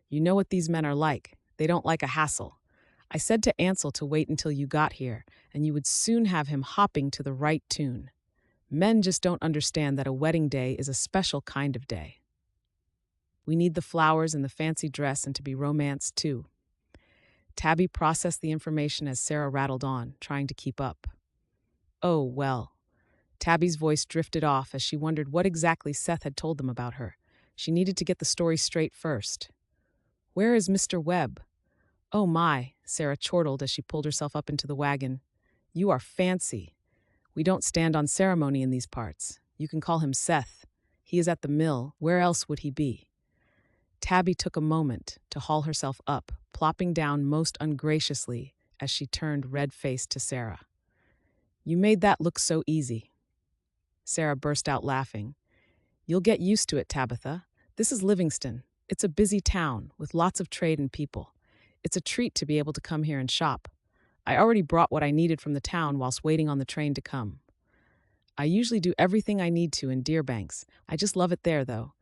Speaker 1: You know what these men are like. They don't like a hassle. I said to Ansel to wait until you got here, and you would soon have him hopping to the right tune. Men just don't understand that a wedding day is a special kind of day. We need the flowers and the fancy dress and to be romanced too." Tabby processed the information as Sarah rattled on, trying to keep up. "Oh, well." Tabby's voice drifted off as she wondered what exactly Seth had told them about her. She needed to get the story straight first. "Where is Mr. Webb?" "Oh my," Sarah chortled as she pulled herself up into the wagon. "You are fancy. We don't stand on ceremony in these parts. You can call him Seth. He is at the mill. Where else would he be?" Tabby took a moment to haul herself up, plopping down most ungraciously as she turned red-faced to Sarah. "You made that look so easy." Sarah burst out laughing. "You'll get used to it, Tabitha. This is Livingston. It's a busy town with lots of trade and people. It's a treat to be able to come here and shop. I already brought what I needed from the town whilst waiting on the train to come. I usually do everything I need to in Deerbanks. I just love it there, though.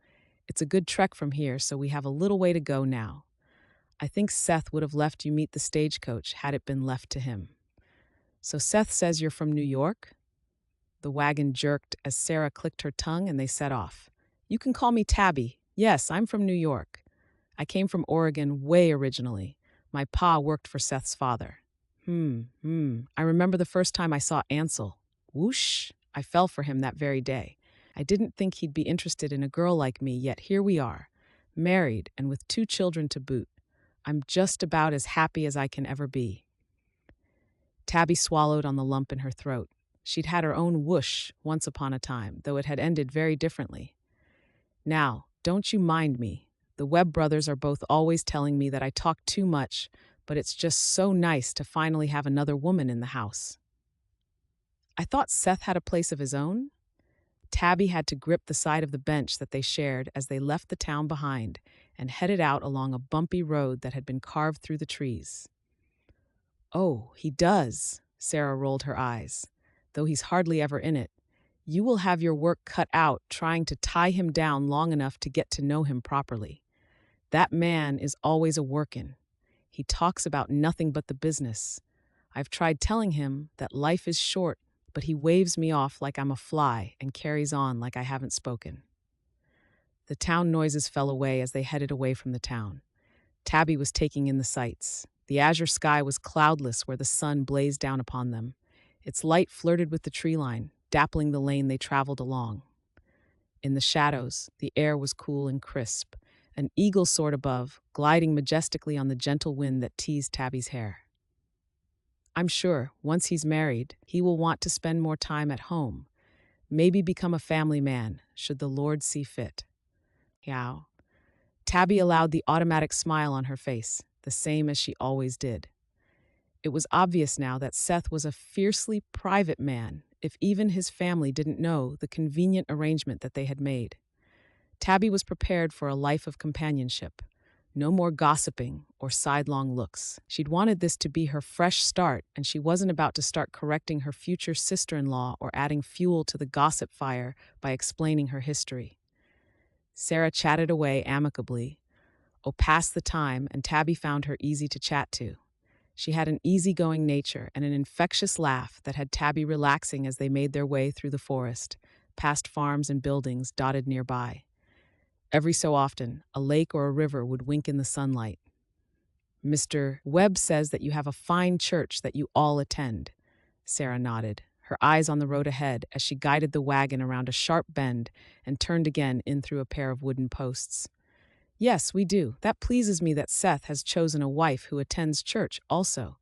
Speaker 1: It's a good trek from here, so we have a little way to go now. I think Seth would have left you meet the stagecoach had it been left to him." "So Seth says you're from New York?" The wagon jerked as Sarah clicked her tongue and they set off. "You can call me Tabby. Yes, I'm from New York. I came from Oregon way originally. My pa worked for Seth's father." I remember the first time I saw Ansel. Whoosh! I fell for him that very day. I didn't think he'd be interested in a girl like me, yet here we are, married and with 2 children to boot. I'm just about as happy as I can ever be." Tabby swallowed on the lump in her throat. She'd had her own whoosh once upon a time, though it had ended very differently. Now, don't you mind me. The Webb brothers are both always telling me that I talk too much, but it's just so nice to finally have another woman in the house. I thought Seth had a place of his own? Tabby had to grip the side of the bench that they shared as they left the town behind and headed out along a bumpy road that had been carved through the trees. Oh, he does, Sarah rolled her eyes, though he's hardly ever in it. You will have your work cut out trying to tie him down long enough to get to know him properly. That man is always a-workin'. He talks about nothing but the business. I've tried telling him that life is short, but he waves me off like I'm a fly and carries on like I haven't spoken. The town noises fell away as they headed away from the town. Tabby was taking in the sights. The azure sky was cloudless where the sun blazed down upon them. Its light flirted with the tree line, dappling the lane they traveled along. In the shadows, the air was cool and crisp. An eagle soared above, gliding majestically on the gentle wind that teased Tabby's hair. I'm sure, once he's married, he will want to spend more time at home, maybe become a family man, should the Lord see fit. Yow. Tabby allowed the automatic smile on her face, the same as she always did. It was obvious now that Seth was a fiercely private man, if even his family didn't know the convenient arrangement that they had made. Tabby was prepared for a life of companionship. No more gossiping or sidelong looks. She'd wanted this to be her fresh start, and she wasn't about to start correcting her future sister-in-law or adding fuel to the gossip fire by explaining her history. Sarah chatted away amicably. Passed the time, and Tabby found her easy to chat to. She had an easygoing nature and an infectious laugh that had Tabby relaxing as they made their way through the forest, past farms and buildings dotted nearby. Every so often, a lake or a river would wink in the sunlight. Mr. Webb says that you have a fine church that you all attend. Sarah nodded, her eyes on the road ahead as she guided the wagon around a sharp bend and turned again in through a pair of wooden posts. Yes, we do. That pleases me that Seth has chosen a wife who attends church also.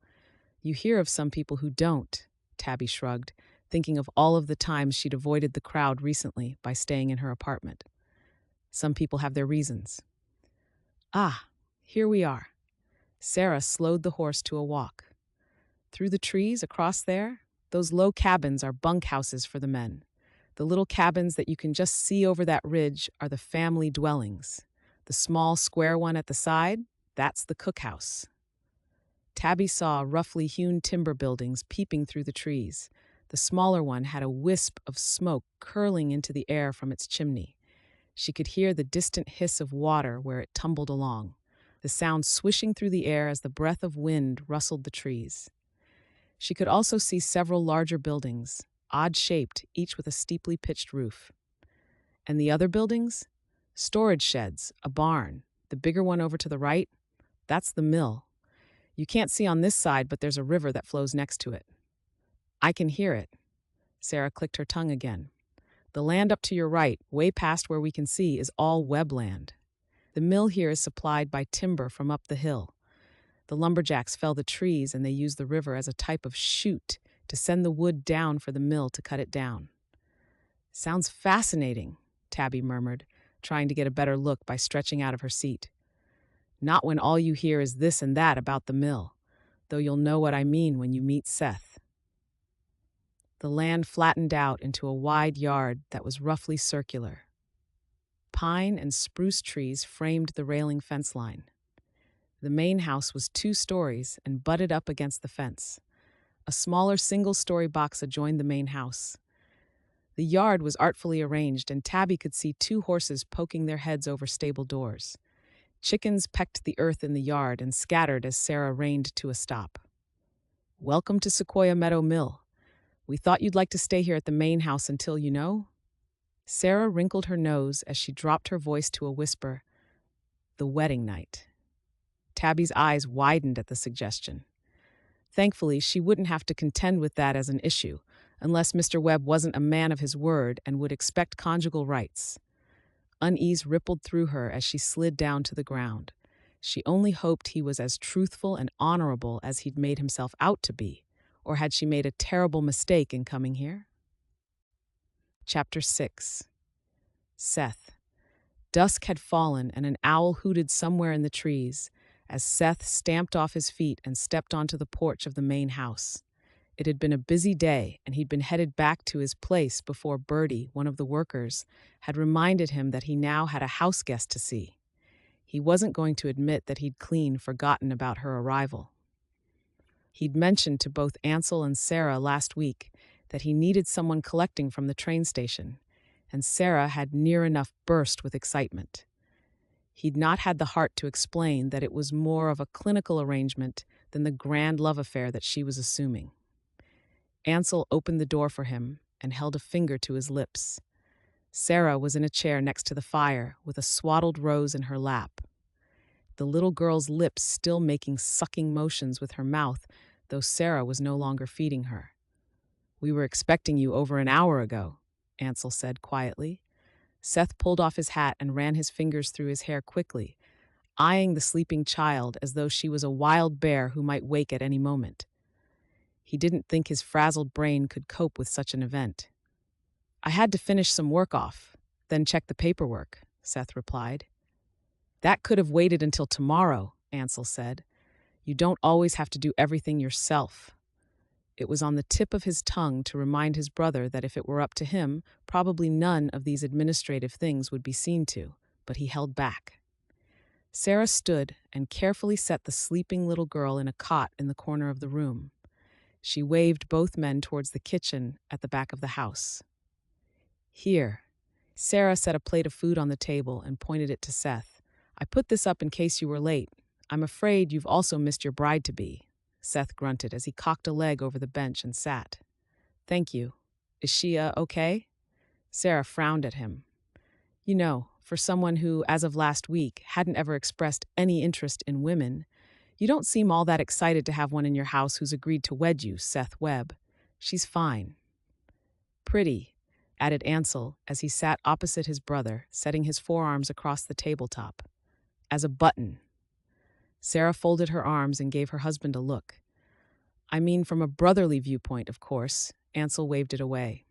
Speaker 1: You hear of some people who don't, Tabby shrugged, thinking of all of the times she'd avoided the crowd recently by staying in her apartment. Some people have their reasons. Ah, here we are. Sarah slowed the horse to a walk. Through the trees across there, those low cabins are bunkhouses for the men. The little cabins that you can just see over that ridge are the family dwellings. The small square one at the side, that's the cookhouse. Tabby saw roughly hewn timber buildings peeping through the trees. The smaller one had a wisp of smoke curling into the air from its chimney. She could hear the distant hiss of water where it tumbled along, the sound swishing through the air as the breath of wind rustled the trees. She could also see several larger buildings, odd-shaped, each with a steeply pitched roof. And the other buildings? Storage sheds, a barn. The bigger one over to the right? That's the mill. You can't see on this side, but there's a river that flows next to it. I can hear it. Sarah clicked her tongue again. The land up to your right, way past where we can see, is all Webb land. The mill here is supplied by timber from up the hill. The lumberjacks fell the trees and they use the river as a type of chute to send the wood down for the mill to cut it down. Sounds fascinating, Tabby murmured, trying to get a better look by stretching out of her seat. Not when all you hear is this and that about the mill, though you'll know what I mean when you meet Seth. The land flattened out into a wide yard that was roughly circular. Pine and spruce trees framed the railing fence line. The main house was 2 stories and butted up against the fence. A smaller single-story box adjoined the main house. The yard was artfully arranged, and Tabby could see 2 horses poking their heads over stable doors. Chickens pecked the earth in the yard and scattered as Sarah reined to a stop. Welcome to Sequoia Meadow Mill. We thought you'd like to stay here at the main house until, you know. Sarah wrinkled her nose as she dropped her voice to a whisper. The wedding night. Tabby's eyes widened at the suggestion. Thankfully, she wouldn't have to contend with that as an issue, unless Mr. Webb wasn't a man of his word and would expect conjugal rights. Unease rippled through her as she slid down to the ground. She only hoped he was as truthful and honorable as he'd made himself out to be, Or had she made a terrible mistake in coming here? Chapter 6. Seth. Dusk had fallen and an owl hooted somewhere in the trees as Seth stamped off his feet and stepped onto the porch of the main house. It had been a busy day, and he'd been headed back to his place before Bertie, one of the workers, had reminded him that he now had a house guest to see. He wasn't going to admit that he'd clean forgotten about her arrival. He'd mentioned to both Ansel and Sarah last week that he needed someone collecting from the train station, and Sarah had near enough burst with excitement. He'd not had the heart to explain that it was more of a clinical arrangement than the grand love affair that she was assuming. Ansel opened the door for him and held a finger to his lips. Sarah was in a chair next to the fire with a swaddled rose in her lap. The little girl's lips still making sucking motions with her mouth, though Sarah was no longer feeding her. "We were expecting you over an hour ago," Ansel said quietly. Seth pulled off his hat and ran his fingers through his hair quickly, eyeing the sleeping child as though she was a wild bear who might wake at any moment. He didn't think his frazzled brain could cope with such an event. "I had to finish some work off, then check the paperwork," Seth replied. "That could have waited until tomorrow," Ansel said. "You don't always have to do everything yourself." It was on the tip of his tongue to remind his brother that if it were up to him, probably none of these administrative things would be seen to, but he held back. Sarah stood and carefully set the sleeping little girl in a cot in the corner of the room. She waved both men towards the kitchen at the back of the house. "Here." Sarah set a plate of food on the table and pointed it to Seth. "I put this up in case you were late. I'm afraid you've also missed your bride-to-be." Seth grunted as he cocked a leg over the bench and sat. "Thank you. Is she, okay?" Sarah frowned at him. "You know, for someone who, as of last week, hadn't ever expressed any interest in women, you don't seem all that excited to have one in your house who's agreed to wed you, Seth Webb. She's fine." "Pretty," added Ansel as he sat opposite his brother, setting his forearms across the tabletop. "As a button." Sarah folded her arms and gave her husband a look. "I mean, from a brotherly viewpoint, of course." Ansel waved it away.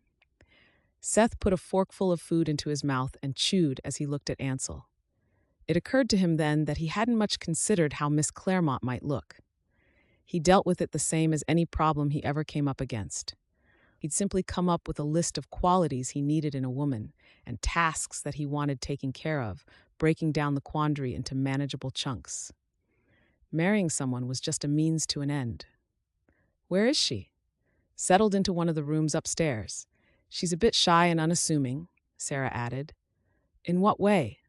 Speaker 1: Seth put a forkful of food into his mouth and chewed as he looked at Ansel. It occurred to him then that he hadn't much considered how Miss Clairmont might look. He dealt with it the same as any problem he ever came up against. He'd simply come up with a list of qualities he needed in a woman and tasks that he wanted taken care of, breaking down the quandary into manageable chunks. Marrying someone was just a means to an end. "Where is she?" "Settled into one of the rooms upstairs. She's a bit shy and unassuming," Sarah added. "In what way?"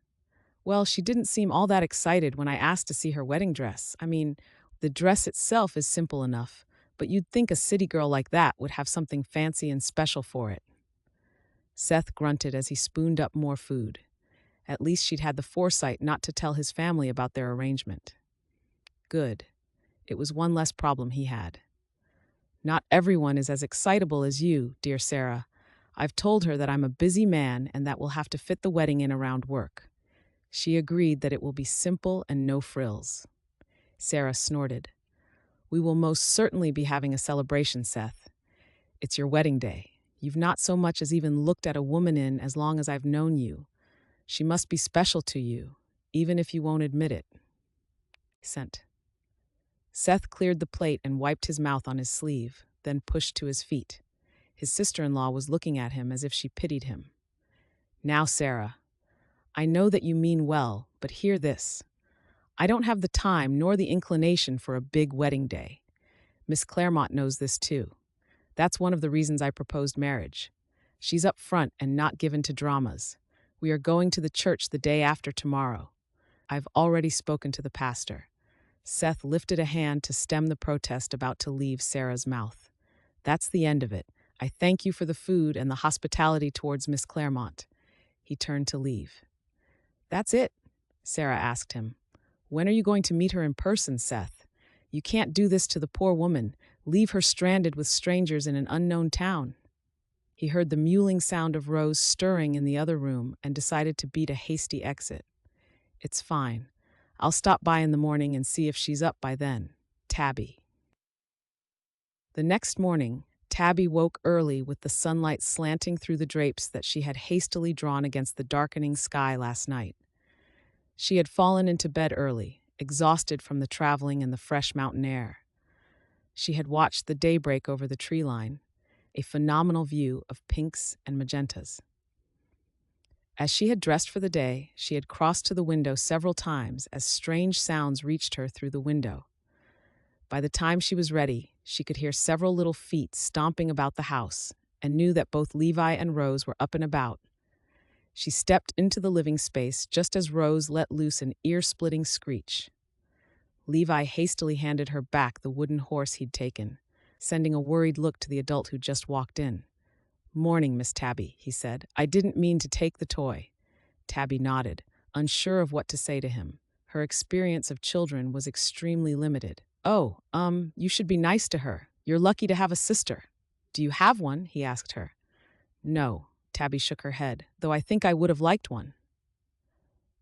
Speaker 1: "Well, she didn't seem all that excited when I asked to see her wedding dress. I mean, the dress itself is simple enough, but you'd think a city girl like that would have something fancy and special for it." Seth grunted as he spooned up more food. At least she'd had the foresight not to tell his family about their arrangement. Good. It was one less problem he had. "Not everyone is as excitable as you, dear Sarah. I've told her that I'm a busy man and that we'll have to fit the wedding in around work." She agreed that it will be simple and no frills. Sarah snorted. "We will most certainly be having a celebration, Seth. It's your wedding day. You've not so much as even looked at a woman in as long as I've known you. She must be special to you, even if you won't admit it." Sent. Seth cleared the plate and wiped his mouth on his sleeve, then pushed to his feet. His sister-in-law was looking at him as if she pitied him. "Now, Sarah, I know that you mean well, but hear this. I don't have the time nor the inclination for a big wedding day. Miss Clairmont knows this too. That's one of the reasons I proposed marriage. She's up front and not given to dramas. We are going to the church the day after tomorrow. I've already spoken to the pastor." Seth lifted a hand to stem the protest about to leave Sarah's mouth. "That's the end of it. I thank you for the food and the hospitality towards Miss Clairmont." He turned to leave. "That's it?" Sarah asked him. "When are you going to meet her in person, Seth? You can't do this to the poor woman, leave her stranded with strangers in an unknown town." He heard the mewling sound of Rose stirring in the other room and decided to beat a hasty exit. "It's fine. I'll stop by in the morning and see if she's up by then. Tabby." The next morning, Tabby woke early with the sunlight slanting through the drapes that she had hastily drawn against the darkening sky last night. She had fallen into bed early, exhausted from the traveling and the fresh mountain air. She had watched the daybreak over the tree line, a phenomenal view of pinks and magentas. As she had dressed for the day, she had crossed to the window several times as strange sounds reached her through the window. By the time she was ready, she could hear several little feet stomping about the house and knew that both Levi and Rose were up and about. She stepped into the living space just as Rose let loose an ear-splitting screech. Levi hastily handed her back the wooden horse he'd taken, sending a worried look to the adult who'd just walked in. "Morning, Miss Tabby," he said. "I didn't mean to take the toy." Tabby nodded, unsure of what to say to him. Her experience of children was extremely limited. "Oh, you should be nice to her. You're lucky to have a sister." "Do you have one?" he asked her. "No," Tabby shook her head, "though I think I would have liked one."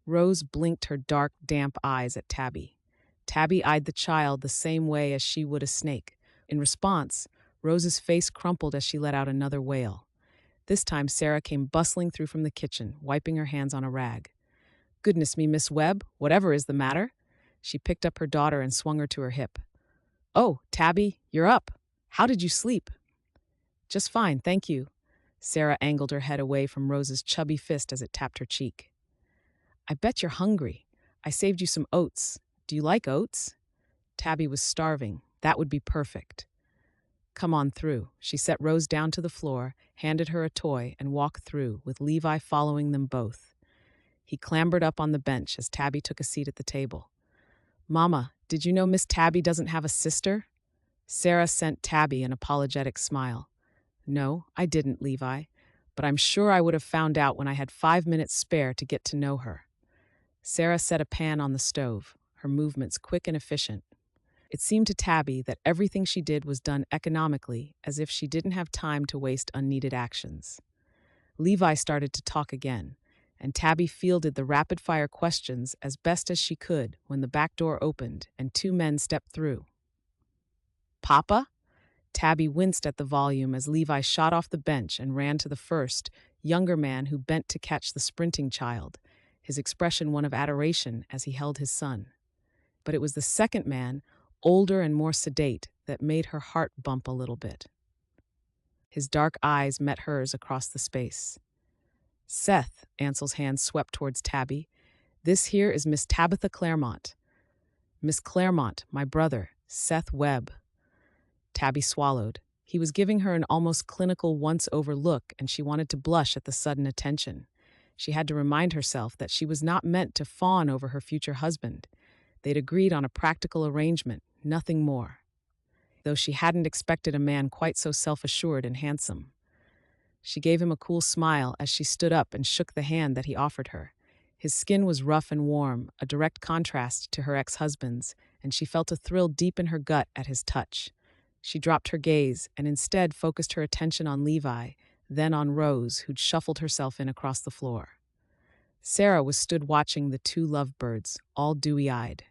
Speaker 1: Rose blinked her dark, damp eyes at Tabby. Tabby eyed the child the same way as she would a snake. In response, Rose's face crumpled as she let out another wail. This time Sarah came bustling through from the kitchen, wiping her hands on a rag. "Goodness me, Miss Webb, whatever is the matter?" She picked up her daughter and swung her to her hip. "Oh, Tabby, you're up. How did you sleep?" "Just fine, thank you." Sarah angled her head away from Rose's chubby fist as it tapped her cheek. "I bet you're hungry. I saved you some oats. Do you like oats?" Tabby was starving. That would be perfect. "Come on through." She set Rose down to the floor, handed her a toy, and walked through, with Levi following them both. He clambered up on the bench as Tabby took a seat at the table. "Mama, did you know Miss Tabby doesn't have a sister?" Sarah sent Tabby an apologetic smile. "No, I didn't, Levi, but I'm sure I would have found out when I had 5 minutes spare to get to know her." Sarah set a pan on the stove, her movements quick and efficient. It seemed to Tabby that everything she did was done economically, as if she didn't have time to waste unneeded actions. Levi started to talk again, and Tabby fielded the rapid-fire questions as best as she could when the back door opened and 2 men stepped through. "Papa?" Tabby winced at the volume as Levi shot off the bench and ran to the first, younger man who bent to catch the sprinting child, his expression one of adoration as he held his son. But it was the second man, older and more sedate, that made her heart bump a little bit. His dark eyes met hers across the space. "Seth," Ansel's hand swept towards Tabby. "This here is Miss Tabitha Clairmont." "Miss Clairmont, my brother, Seth Webb." Tabby swallowed. He was giving her an almost clinical once-over look, and she wanted to blush at the sudden attention. She had to remind herself that she was not meant to fawn over her future husband. They'd agreed on a practical arrangement, nothing more. Though she hadn't expected a man quite so self-assured and handsome. She gave him a cool smile as she stood up and shook the hand that he offered her. His skin was rough and warm, a direct contrast to her ex-husband's, and she felt a thrill deep in her gut at his touch. She dropped her gaze and instead focused her attention on Levi, then on Rose, who'd shuffled herself in across the floor. Sarah was stood watching the 2 lovebirds, all dewy-eyed.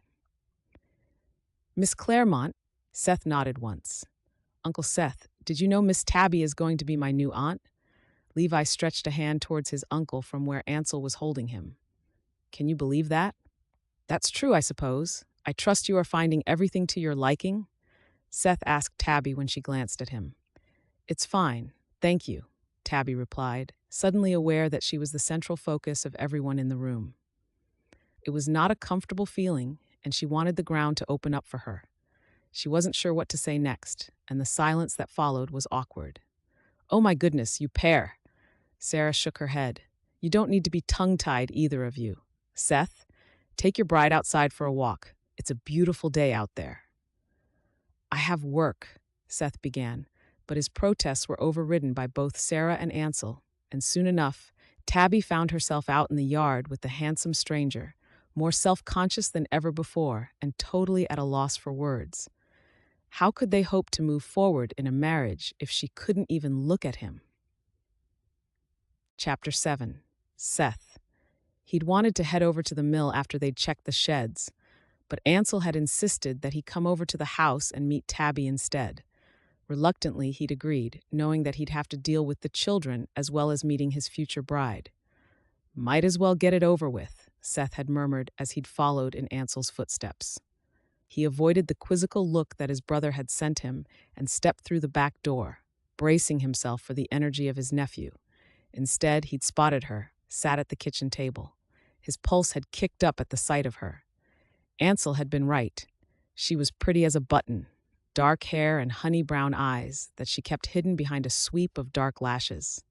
Speaker 1: "Miss Clairmont?" Seth nodded once. "Uncle Seth, did you know Miss Tabby is going to be my new aunt?" Levi stretched a hand towards his uncle from where Ansel was holding him. "Can you believe that?" "That's true, I suppose. I trust you are finding everything to your liking?" Seth asked Tabby when she glanced at him. "It's fine, thank you," Tabby replied, suddenly aware that she was the central focus of everyone in the room. It was not a comfortable feeling, and she wanted the ground to open up for her. She wasn't sure what to say next, and the silence that followed was awkward. "Oh my goodness, you pair!" Sarah shook her head. "You don't need to be tongue-tied, either of you. Seth, take your bride outside for a walk. It's a beautiful day out there." "I have work," Seth began, but his protests were overridden by both Sarah and Ansel, and soon enough, Tabby found herself out in the yard with the handsome stranger, more self-conscious than ever before and totally at a loss for words. How could they hope to move forward in a marriage if she couldn't even look at him? Chapter 7. Seth. He'd wanted to head over to the mill after they'd checked the sheds, but Ansel had insisted that he come over to the house and meet Tabby instead. Reluctantly, he'd agreed, knowing that he'd have to deal with the children as well as meeting his future bride. Might as well get it over with, Seth had murmured as he'd followed in Ansel's footsteps. He avoided the quizzical look that his brother had sent him and stepped through the back door, bracing himself for the energy of his nephew. Instead, he'd spotted her, sat at the kitchen table. His pulse had kicked up at the sight of her. Ansel had been right. She was pretty as a button, dark hair and honey-brown eyes that she kept hidden behind a sweep of dark lashes.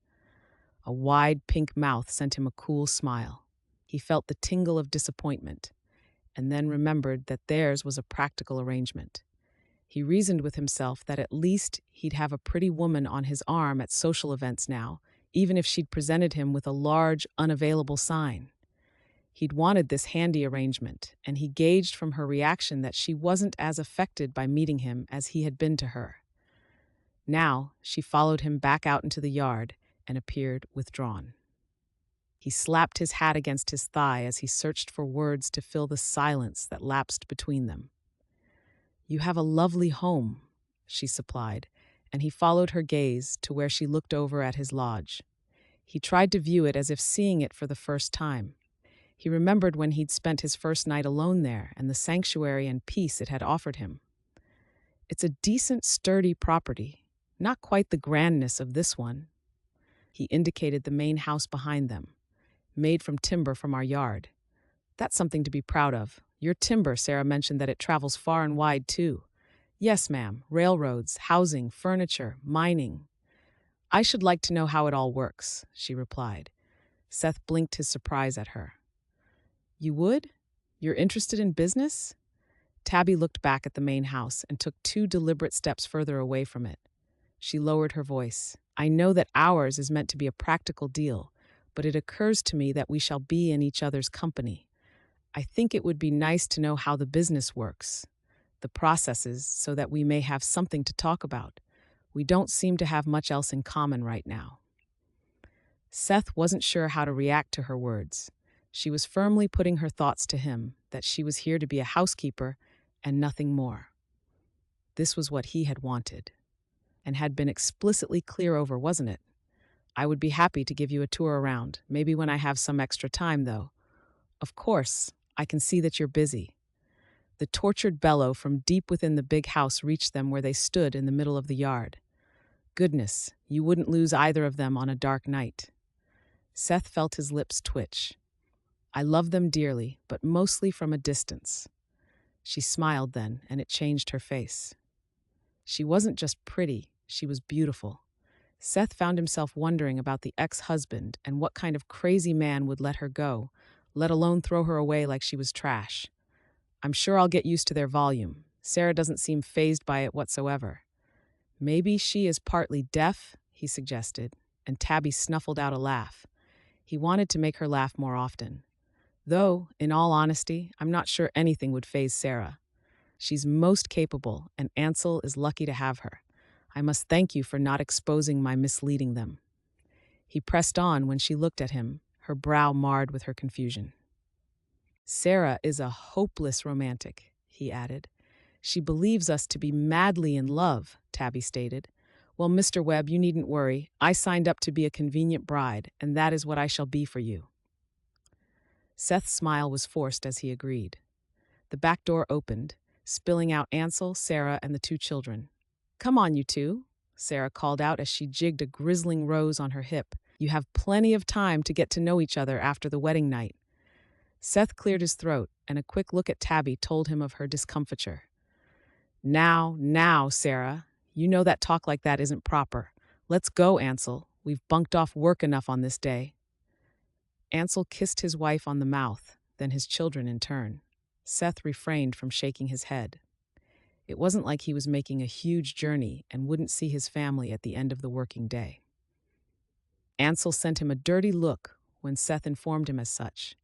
Speaker 1: A wide pink mouth sent him a cool smile. He felt the tingle of disappointment, and then remembered that theirs was a practical arrangement. He reasoned with himself that at least he'd have a pretty woman on his arm at social events now, even if she'd presented him with a large, unavailable sign. He'd wanted this handy arrangement, and he gauged from her reaction that she wasn't as affected by meeting him as he had been to her. Now, she followed him back out into the yard and appeared withdrawn. He slapped his hat against his thigh as he searched for words to fill the silence that lapsed between them. "You have a lovely home," she supplied, and he followed her gaze to where she looked over at his lodge. He tried to view it as if seeing it for the first time. He remembered when he'd spent his first night alone there and the sanctuary and peace it had offered him. "It's a decent, sturdy property, not quite the grandness of this one." He indicated the main house behind them, made from timber from our yard. "That's something to be proud of. Your timber," Sarah mentioned that it travels far and wide, too. "Yes, ma'am. Railroads, housing, furniture, mining." "I should like to know how it all works," she replied. Seth blinked his surprise at her. "You would? You're interested in business?" Tabby looked back at the main house and took 2 deliberate steps further away from it. She lowered her voice. "I know that ours is meant to be a practical deal, but it occurs to me that we shall be in each other's company. I think it would be nice to know how the business works, the processes, so that we may have something to talk about. We don't seem to have much else in common right now." Seth wasn't sure how to react to her words. She was firmly putting her thoughts to him that she was here to be a housekeeper and nothing more. This was what he had wanted, and had been explicitly clear over, wasn't it? "I would be happy to give you a tour around, maybe when I have some extra time, though. Of course, I can see that you're busy." The tortured bellow from deep within the big house reached them where they stood in the middle of the yard. Goodness, you wouldn't lose either of them on a dark night. Seth felt his lips twitch. "I love them dearly, but mostly from a distance." She smiled then, and it changed her face. She wasn't just pretty, she was beautiful. Seth found himself wondering about the ex-husband and what kind of crazy man would let her go, let alone throw her away like she was trash. "I'm sure I'll get used to their volume. Sarah doesn't seem fazed by it whatsoever." "Maybe she is partly deaf," he suggested, and Tabby snuffled out a laugh. He wanted to make her laugh more often. "Though, in all honesty, I'm not sure anything would faze Sarah. She's most capable, and Ansel is lucky to have her. I must thank you for not exposing my misleading them." He pressed on when she looked at him, her brow marred with her confusion. "Sarah is a hopeless romantic," he added. "She believes us to be madly in love," Tabby stated. "Well, Mr. Webb, you needn't worry. I signed up to be a convenient bride, and that is what I shall be for you." Seth's smile was forced as he agreed. The back door opened, spilling out Ansel, Sarah, and the 2 children. "Come on, you 2, Sarah called out as she jigged a grizzling rose on her hip. "You have plenty of time to get to know each other after the wedding night." Seth cleared his throat, and a quick look at Tabby told him of her discomfiture. Now, Sarah, you know that talk like that isn't proper. Let's go, Ansel. We've bunked off work enough on this day." Ansel kissed his wife on the mouth, then his children in turn. Seth refrained from shaking his head. It wasn't like he was making a huge journey and wouldn't see his family at the end of the working day. Ansel sent him a dirty look when Seth informed him as such.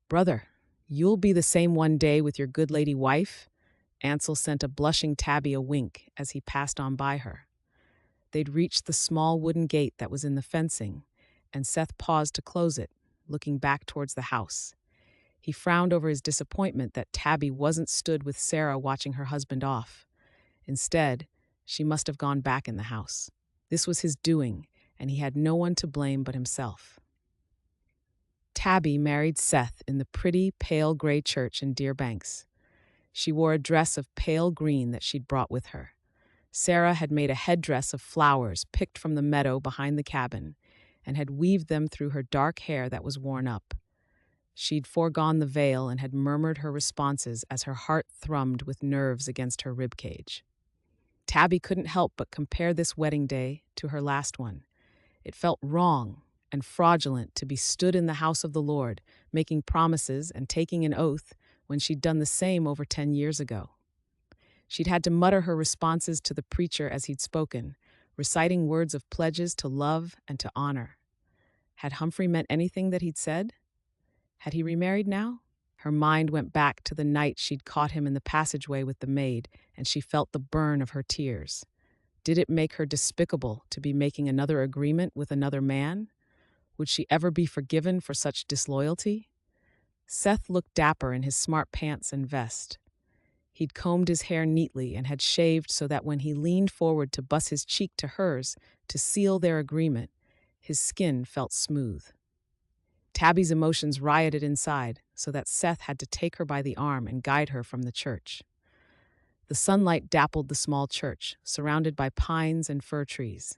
Speaker 1: "Brother, you'll be the same one day with your good lady wife?" Ansel sent a blushing Tabby a wink as he passed on by her. They'd reached the small wooden gate that was in the fencing, and Seth paused to close it, looking back towards the house. He frowned over his disappointment that Tabby wasn't stood with Sarah watching her husband off. Instead, She must have gone back in the house. This was his doing, and he had no one to blame but himself. Tabby married Seth in the pretty, pale gray church in Deer Banks. She wore a dress of pale green that she'd brought with her. Sarah had made a headdress of flowers picked from the meadow behind the cabin and had weaved them through her dark hair that was worn up. She'd foregone the veil and had murmured her responses as her heart thrummed with nerves against her ribcage. Tabby couldn't help but compare this wedding day to her last one. It felt wrong and fraudulent to be stood in the house of the Lord, making promises and taking an oath when she'd done the same over 10 years ago. She'd had to mutter her responses to the preacher as he'd spoken, reciting words of pledges to love and to honor. Had Humphrey meant anything that he'd said? Had he remarried now? Her mind went back to the night she'd caught him in the passageway with the maid, and she felt the burn of her tears. Did it make her despicable to be making another agreement with another man? Would she ever be forgiven for such disloyalty? Seth looked dapper in his smart pants and vest. He'd combed his hair neatly and had shaved so that when he leaned forward to bus his cheek to hers to seal their agreement, his skin felt smooth. Tabby's emotions rioted inside, so that Seth had to take her by the arm and guide her from the church. The sunlight dappled the small church, surrounded by pines and fir trees.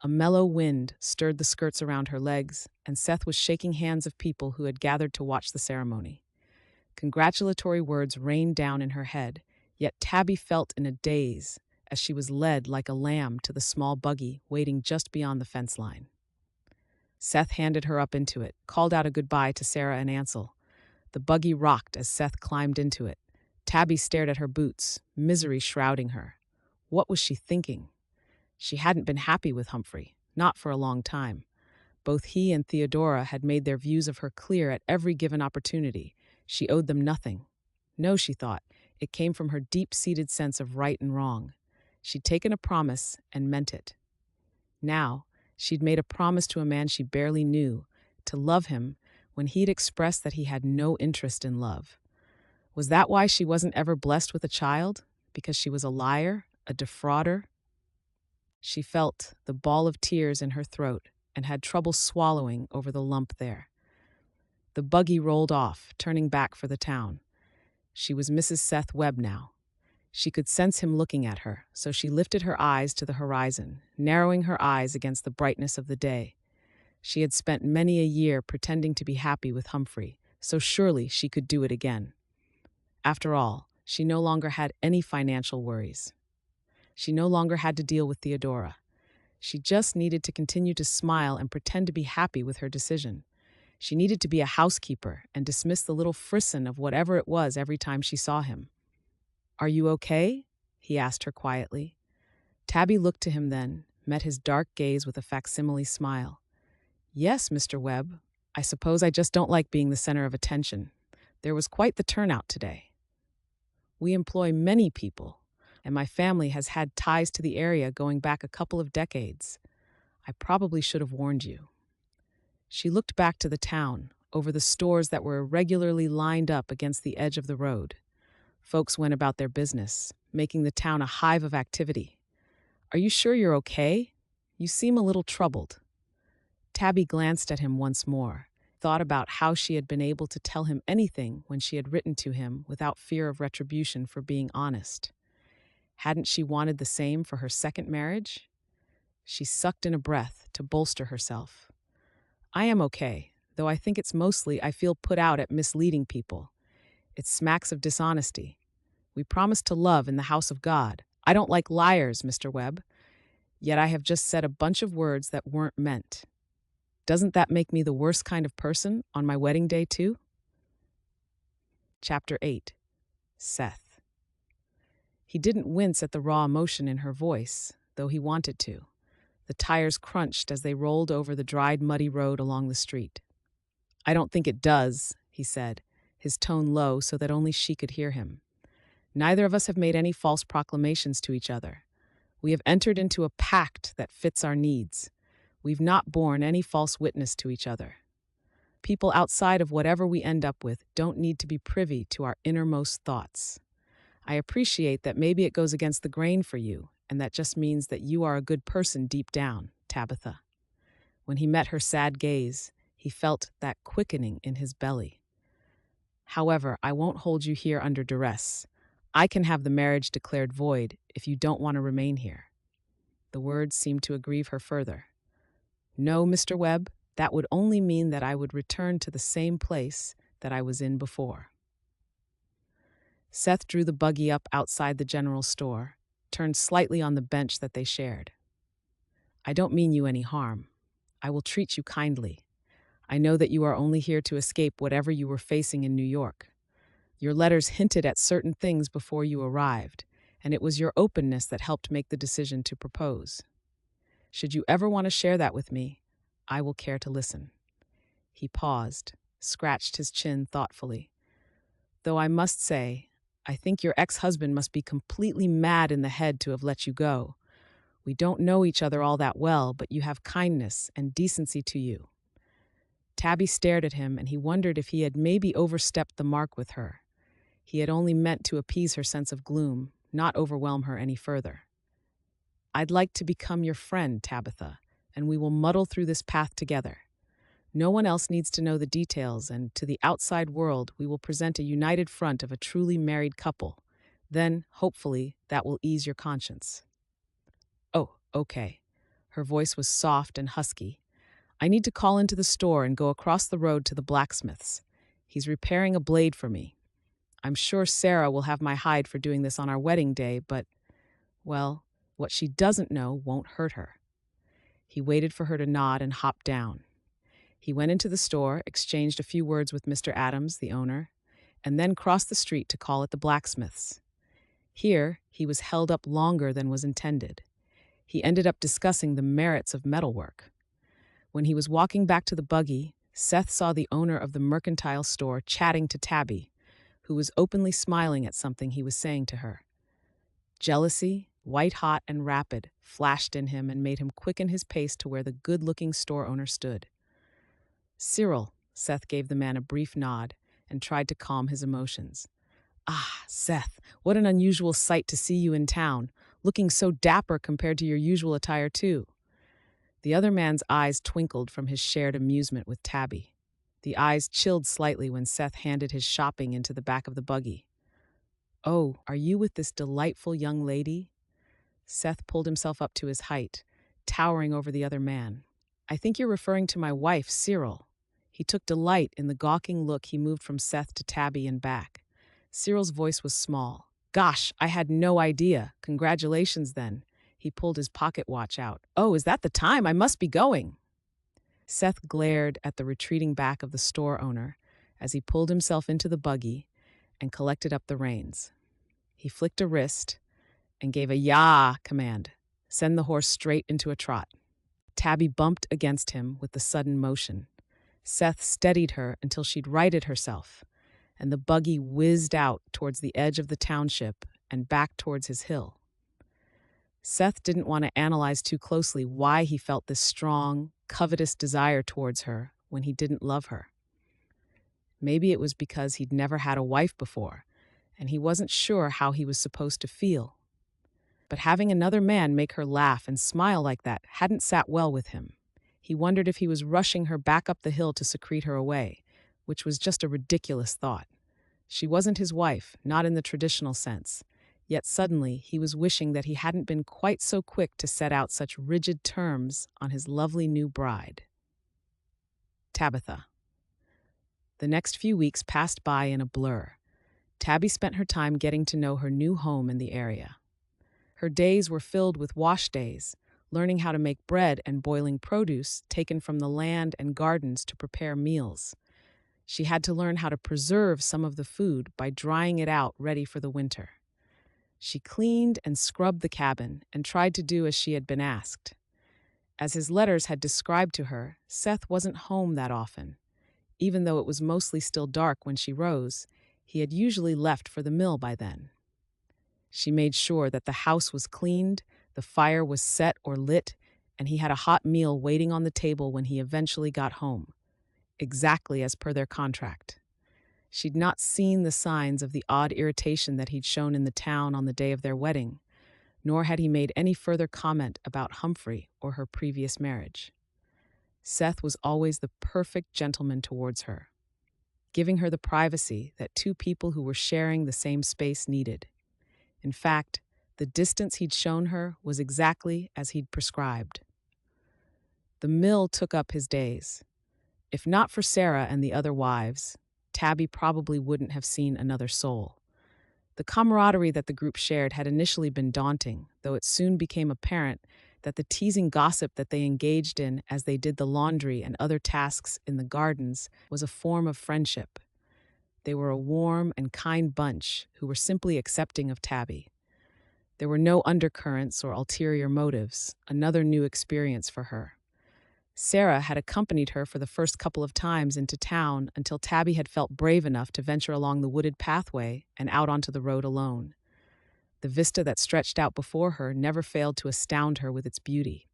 Speaker 1: A mellow wind stirred the skirts around her legs, and Seth was shaking hands of people who had gathered to watch the ceremony. Congratulatory words rained down in her head, yet Tabby felt in a daze as she was led like a lamb to the small buggy waiting just beyond the fence line. Seth handed her up into it, called out a goodbye to Sarah and Ansel. The buggy rocked as Seth climbed into it. Tabby stared at her boots, misery shrouding her. What was she thinking? She hadn't been happy with Humphrey, not for a long time. Both he and Theodora had made their views of her clear at every given opportunity. She owed them nothing. No, she thought, it came from her deep-seated sense of right and wrong. She'd taken a promise and meant it. Now, she'd made a promise to a man she barely knew, to love him when he'd expressed that he had no interest in love. Was that why she wasn't ever blessed with a child? Because she was a liar, a defrauder? She felt the ball of tears in her throat and had trouble swallowing over the lump there. The buggy rolled off, turning back for the town. She was Mrs. Seth Webb now. She could sense him looking at her, so she lifted her eyes to the horizon, narrowing her eyes against the brightness of the day. She had spent many a year pretending to be happy with Humphrey, so surely she could do it again. After all, she no longer had any financial worries. She no longer had to deal with Theodora. She just needed to continue to smile and pretend to be happy with her decision. She needed to be a housekeeper and dismiss the little frisson of whatever it was every time she saw him. "Are you okay?" he asked her quietly. Tabby looked to him then, met his dark gaze with a facsimile smile. "Yes, Mr. Webb. I suppose I just don't like being the center of attention. There was quite the turnout today. We employ many people, and my family has had ties to the area going back a couple of decades. I probably should have warned you." She looked back to the town, over the stores that were irregularly lined up against the edge of the road. Folks went about their business, making the town a hive of activity. "Are you sure you're okay? You seem a little troubled." Tabby glanced at him once more, thought about how she had been able to tell him anything when she had written to him without fear of retribution for being honest. Hadn't she wanted the same for her second marriage? She sucked in a breath to bolster herself. "I am okay, though I think it's mostly I feel put out at misleading people. It smacks of dishonesty. We promised to love in the house of God. I don't like liars, Mr. Webb. Yet I have just said a bunch of words that weren't meant. Doesn't that make me the worst kind of person on my wedding day, too?" Chapter 8. Seth. He didn't wince at the raw emotion in her voice, though he wanted to. The tires crunched as they rolled over the dried, muddy road along the street. "I don't think it does," he said, his tone low so that only she could hear him. "Neither of us have made any false proclamations to each other. We have entered into a pact that fits our needs. We've not borne any false witness to each other. People outside of whatever we end up with don't need to be privy to our innermost thoughts. I appreciate that maybe it goes against the grain for you, and that just means that you are a good person deep down, Tabitha." When he met her sad gaze, he felt that quickening in his belly. "However, I won't hold you here under duress. I can have the marriage declared void if you don't want to remain here." The words seemed to aggrieve her further. "No, Mr. Webb, that would only mean that I would return to the same place that I was in before." Seth drew the buggy up outside the general store, turned slightly on the bench that they shared. "I don't mean you any harm. I will treat you kindly. I know that you are only here to escape whatever you were facing in New York. Your letters hinted at certain things before you arrived, and it was your openness that helped make the decision to propose. Should you ever want to share that with me, I will care to listen." He paused, scratched his chin thoughtfully. "Though I must say, I think your ex-husband must be completely mad in the head to have let you go. We don't know each other all that well, but you have kindness and decency to you." Tabby stared at him, and he wondered if he had maybe overstepped the mark with her. He had only meant to appease her sense of gloom, not overwhelm her any further. "I'd like to become your friend, Tabitha, and we will muddle through this path together. No one else needs to know the details, and to the outside world we will present a united front of a truly married couple. Then, hopefully, that will ease your conscience." "Oh, okay." Her voice was soft and husky. "I need to call into the store and go across the road to the blacksmith's. He's repairing a blade for me. I'm sure Sarah will have my hide for doing this on our wedding day, but, well, what she doesn't know won't hurt her." He waited for her to nod and hopped down. He went into the store, exchanged a few words with Mr. Adams, the owner, and then crossed the street to call at the blacksmith's. Here, he was held up longer than was intended. He ended up discussing the merits of metalwork. When he was walking back to the buggy, Seth saw the owner of the mercantile store chatting to Tabby, who was openly smiling at something he was saying to her. Jealousy, white-hot and rapid, flashed in him and made him quicken his pace to where the good-looking store owner stood. "Cyril," Seth gave the man a brief nod and tried to calm his emotions. "Ah, Seth, what an unusual sight to see you in town, looking so dapper compared to your usual attire, too." The other man's eyes twinkled from his shared amusement with Tabby. The eyes chilled slightly when Seth handed his shopping into the back of the buggy. "Oh, are you with this delightful young lady?" Seth pulled himself up to his height, towering over the other man. "I think you're referring to my wife, Cyril." He took delight in the gawking look he moved from Seth to Tabby and back. Cyril's voice was small. "Gosh, I had no idea. Congratulations, then." He pulled his pocket watch out. "Oh, is that the time? I must be going." Seth glared at the retreating back of the store owner as he pulled himself into the buggy and collected up the reins. He flicked a wrist and gave a "yah" command, send the horse straight into a trot. Tabby bumped against him with the sudden motion. Seth steadied her until she'd righted herself, and the buggy whizzed out towards the edge of the township and back towards his hill. Seth didn't want to analyze too closely why he felt this strong, covetous desire towards her when he didn't love her. Maybe it was because he'd never had a wife before, and he wasn't sure how he was supposed to feel. But having another man make her laugh and smile like that hadn't sat well with him. He wondered if he was rushing her back up the hill to secrete her away, which was just a ridiculous thought. She wasn't his wife, not in the traditional sense. Yet suddenly he was wishing that he hadn't been quite so quick to set out such rigid terms on his lovely new bride. Tabitha. The next few weeks passed by in a blur. Tabby spent her time getting to know her new home in the area. Her days were filled with wash days, learning how to make bread and boiling produce taken from the land and gardens to prepare meals. She had to learn how to preserve some of the food by drying it out ready for the winter. She cleaned and scrubbed the cabin and tried to do as she had been asked. As his letters had described to her, Seth wasn't home that often. Even though it was mostly still dark when she rose, he had usually left for the mill by then. She made sure that the house was cleaned, the fire was set or lit, and he had a hot meal waiting on the table when he eventually got home, exactly as per their contract. She'd not seen the signs of the odd irritation that he'd shown in the town on the day of their wedding, nor had he made any further comment about Humphrey or her previous marriage. Seth was always the perfect gentleman towards her, giving her the privacy that two people who were sharing the same space needed. In fact, the distance he'd shown her was exactly as he'd prescribed. The mill took up his days. If not for Sarah and the other wives, Tabby probably wouldn't have seen another soul. The camaraderie that the group shared had initially been daunting, though it soon became apparent that the teasing gossip that they engaged in as they did the laundry and other tasks in the gardens was a form of friendship. They were a warm and kind bunch who were simply accepting of Tabby. There were no undercurrents or ulterior motives, another new experience for her. Sarah had accompanied her for the first couple of times into town until Tabby had felt brave enough to venture along the wooded pathway and out onto the road alone. The vista that stretched out before her never failed to astound her with its beauty.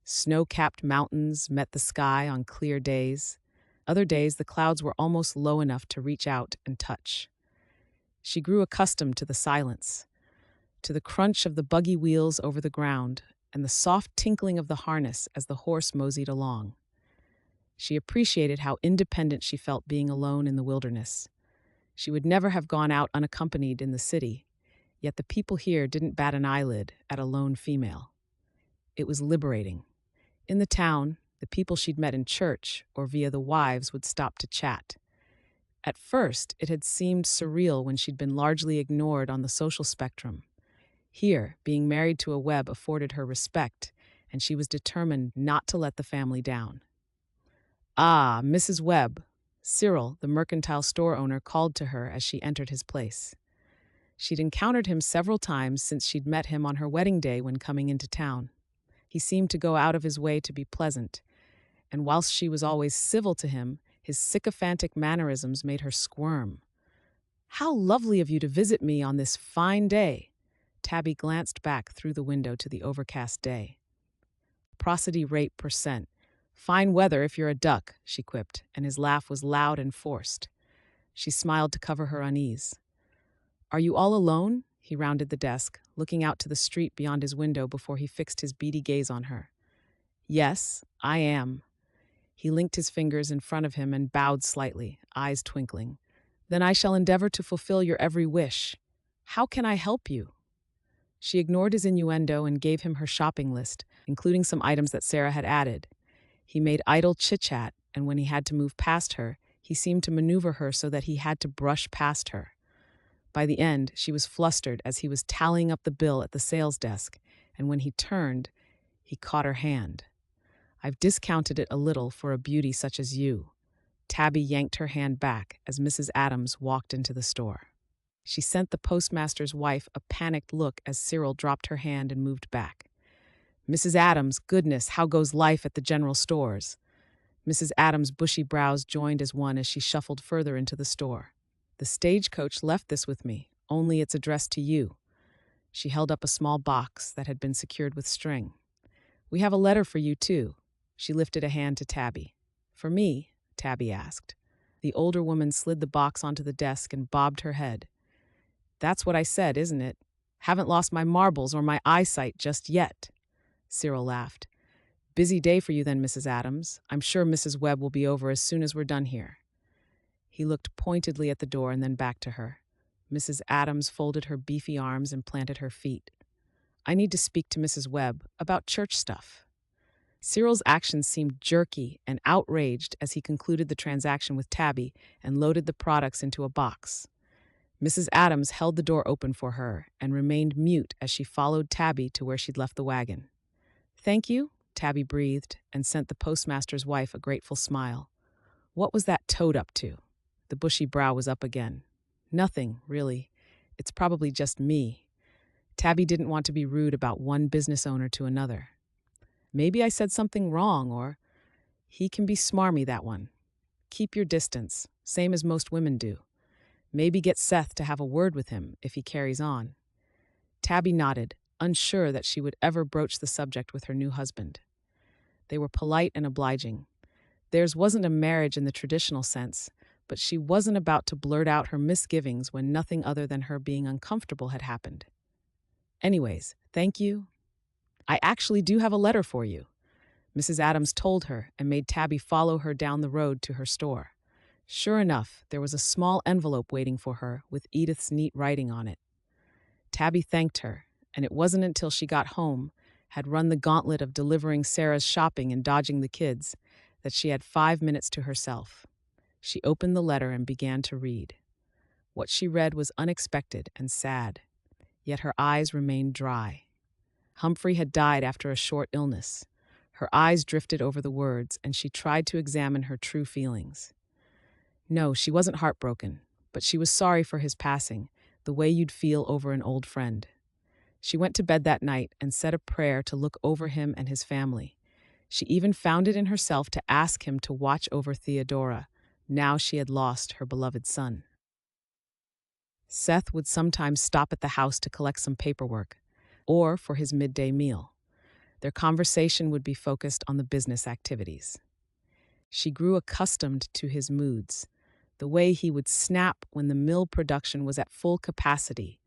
Speaker 1: Snow-capped mountains met the sky on clear days. Other days, the clouds were almost low enough to reach out and touch. She grew accustomed to the silence, to the crunch of the buggy wheels over the ground, and the soft tinkling of the harness as the horse moseyed along. She appreciated how independent she felt being alone in the wilderness. She would never have gone out unaccompanied in the city, yet the people here didn't bat an eyelid at a lone female. It was liberating. In the town, the people she'd met in church or via the wives would stop to chat. At first, it had seemed surreal when she'd been largely ignored on the social spectrum. Here, being married to a Webb afforded her respect, and she was determined not to let the family down. "Ah, Mrs. Webb," Cyril, the mercantile store owner, called to her as she entered his place. She'd encountered him several times since she'd met him on her wedding day when coming into town. He seemed to go out of his way to be pleasant, and whilst she was always civil to him, his sycophantic mannerisms made her squirm. "How lovely of you to visit me on this fine day." Tabby glanced back through the window to the overcast day. "Prosody rate %. Fine weather if you're a duck," she quipped, and his laugh was loud and forced. She smiled to cover her unease. "Are you all alone?" He rounded the desk, looking out to the street beyond his window before he fixed his beady gaze on her. "Yes, I am." He linked his fingers in front of him and bowed slightly, eyes twinkling. "Then I shall endeavor to fulfill your every wish. How can I help you?" She ignored his innuendo and gave him her shopping list, including some items that Sarah had added. He made idle chit-chat, and when he had to move past her, he seemed to maneuver her so that he had to brush past her. By the end, she was flustered as he was tallying up the bill at the sales desk, and when he turned, he caught her hand. "I've discounted it a little for a beauty such as you." Tabby yanked her hand back as Mrs. Adams walked into the store. She sent the postmaster's wife a panicked look as Cyril dropped her hand and moved back. "Mrs. Adams, goodness, how goes life at the general stores?" Mrs. Adams' bushy brows joined as one as she shuffled further into the store. "The stagecoach left this with me, only it's addressed to you." She held up a small box that had been secured with string. "We have a letter for you, too." She lifted a hand to Tabby. "For me?" Tabby asked. The older woman slid the box onto the desk and bobbed her head. "That's what I said, isn't it? Haven't lost my marbles or my eyesight just yet." Cyril laughed. "Busy day for you then, Mrs. Adams. I'm sure Mrs. Webb will be over as soon as we're done here." He looked pointedly at the door and then back to her. Mrs. Adams folded her beefy arms and planted her feet. "I need to speak to Mrs. Webb about church stuff." Cyril's actions seemed jerky and outraged as he concluded the transaction with Tabby and loaded the products into a box. Mrs. Adams held the door open for her and remained mute as she followed Tabby to where she'd left the wagon. "Thank you," Tabby breathed and sent the postmaster's wife a grateful smile. What was that toad up to? The bushy brow was up again. "Nothing, really. It's probably just me." Tabby didn't want to be rude about one business owner to another. "Maybe I said something wrong, or he can be smarmy, that one. Keep your distance, same as most women do. Maybe get Seth to have a word with him if he carries on." Tabby nodded, unsure that she would ever broach the subject with her new husband. They were polite and obliging. Theirs wasn't a marriage in the traditional sense, but she wasn't about to blurt out her misgivings when nothing other than her being uncomfortable had happened. Anyways, thank you. I actually do have a letter for you, Mrs. Adams told her and made Tabby follow her down the road to her store. Sure enough, there was a small envelope waiting for her with Edith's neat writing on it. Tabby thanked her, and it wasn't until she got home, had run the gauntlet of delivering Sarah's shopping and dodging the kids, that she had 5 minutes to herself. She opened the letter and began to read. What she read was unexpected and sad, yet her eyes remained dry. Humphrey had died after a short illness. Her eyes drifted over the words, and she tried to examine her true feelings. No, she wasn't heartbroken, but she was sorry for his passing, the way you'd feel over an old friend. She went to bed that night and said a prayer to look over him and his family. She even found it in herself to ask him to watch over Theodora, now she had lost her beloved son. Seth would sometimes stop at the house to collect some paperwork, or for his midday meal. Their conversation would be focused on the business activities. She grew accustomed to his moods, the way he would snap when the mill production was at full capacity,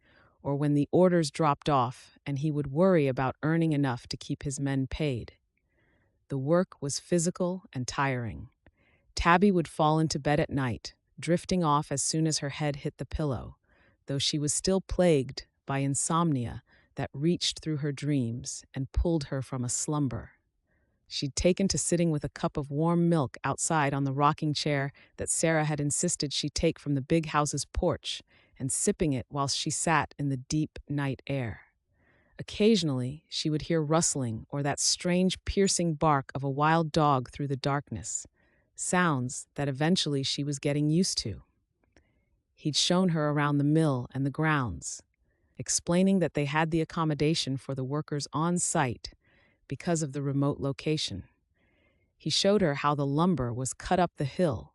Speaker 1: or when the orders dropped off and he would worry about earning enough to keep his men paid. The work was physical and tiring. Tabby would fall into bed at night, drifting off as soon as her head hit the pillow, though she was still plagued by insomnia that reached through her dreams and pulled her from a slumber. She'd taken to sitting with a cup of warm milk outside on the rocking chair that Sarah had insisted she take from the big house's porch, and sipping it while she sat in the deep night air. Occasionally, she would hear rustling or that strange piercing bark of a wild dog through the darkness, sounds that eventually she was getting used to. He'd shown her around the mill and the grounds, explaining that they had the accommodation for the workers on site because of the remote location. He showed her how the lumber was cut up the hill,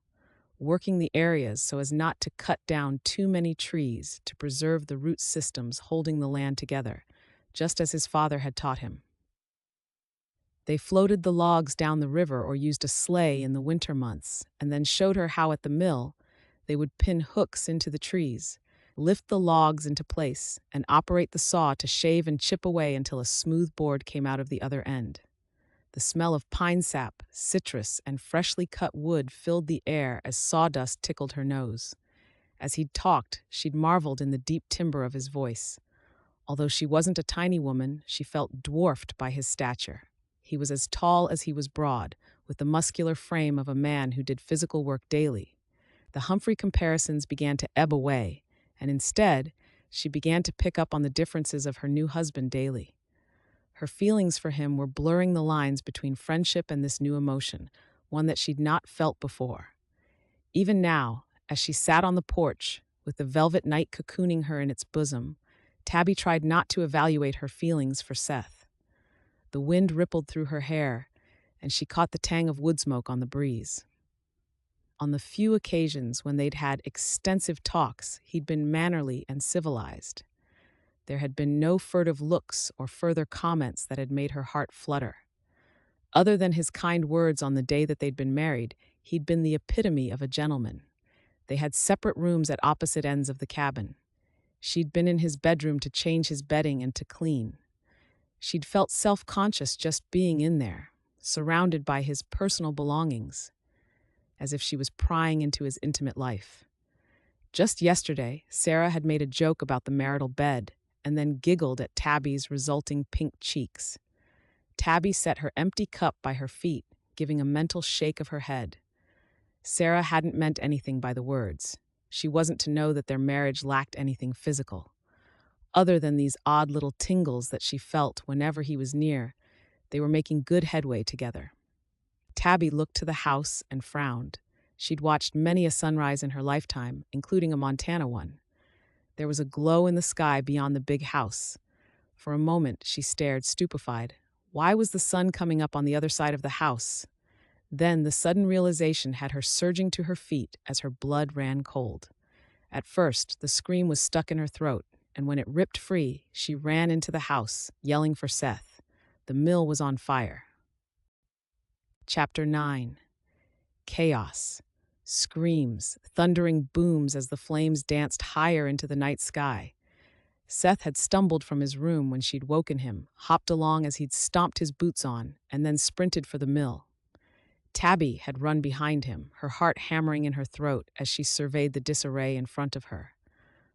Speaker 1: working the areas so as not to cut down too many trees to preserve the root systems holding the land together, just as his father had taught him. They floated the logs down the river or used a sleigh in the winter months, and then showed her how at the mill they would pin hooks into the trees, lift the logs into place, and operate the saw to shave and chip away until a smooth board came out of the other end. The smell of pine sap, citrus, and freshly cut wood filled the air as sawdust tickled her nose. As he'd talked, she'd marveled in the deep timbre of his voice. Although she wasn't a tiny woman, she felt dwarfed by his stature. He was as tall as he was broad, with the muscular frame of a man who did physical work daily. The Humphrey comparisons began to ebb away, and instead, she began to pick up on the differences of her new husband daily. Her feelings for him were blurring the lines between friendship and this new emotion, one that she'd not felt before. Even now, as she sat on the porch, with the velvet night cocooning her in its bosom, Tabby tried not to evaluate her feelings for Seth. The wind rippled through her hair, and she caught the tang of wood smoke on the breeze. On the few occasions when they'd had extensive talks, he'd been mannerly and civilized. There had been no furtive looks or further comments that had made her heart flutter. Other than his kind words on the day that they'd been married, he'd been the epitome of a gentleman. They had separate rooms at opposite ends of the cabin. She'd been in his bedroom to change his bedding and to clean. She'd felt self-conscious just being in there, surrounded by his personal belongings, as if she was prying into his intimate life. Just yesterday, Sarah had made a joke about the marital bed and then giggled at Tabby's resulting pink cheeks. Tabby set her empty cup by her feet, giving a mental shake of her head. Sarah hadn't meant anything by the words. She wasn't to know that their marriage lacked anything physical. Other than these odd little tingles that she felt whenever he was near, they were making good headway together. Tabby looked to the house and frowned. She'd watched many a sunrise in her lifetime, including a Montana one. There was a glow in the sky beyond the big house. For a moment, she stared, stupefied. Why was the sun coming up on the other side of the house? Then the sudden realization had her surging to her feet as her blood ran cold. At first, the scream was stuck in her throat, and when it ripped free, she ran into the house, yelling for Seth. The mill was on fire. Chapter 9. Chaos. Screams, thundering booms as the flames danced higher into the night sky. Seth had stumbled from his room when she'd woken him, hopped along as he'd stomped his boots on, and then sprinted for the mill. Tabby had run behind him, her heart hammering in her throat as she surveyed the disarray in front of her.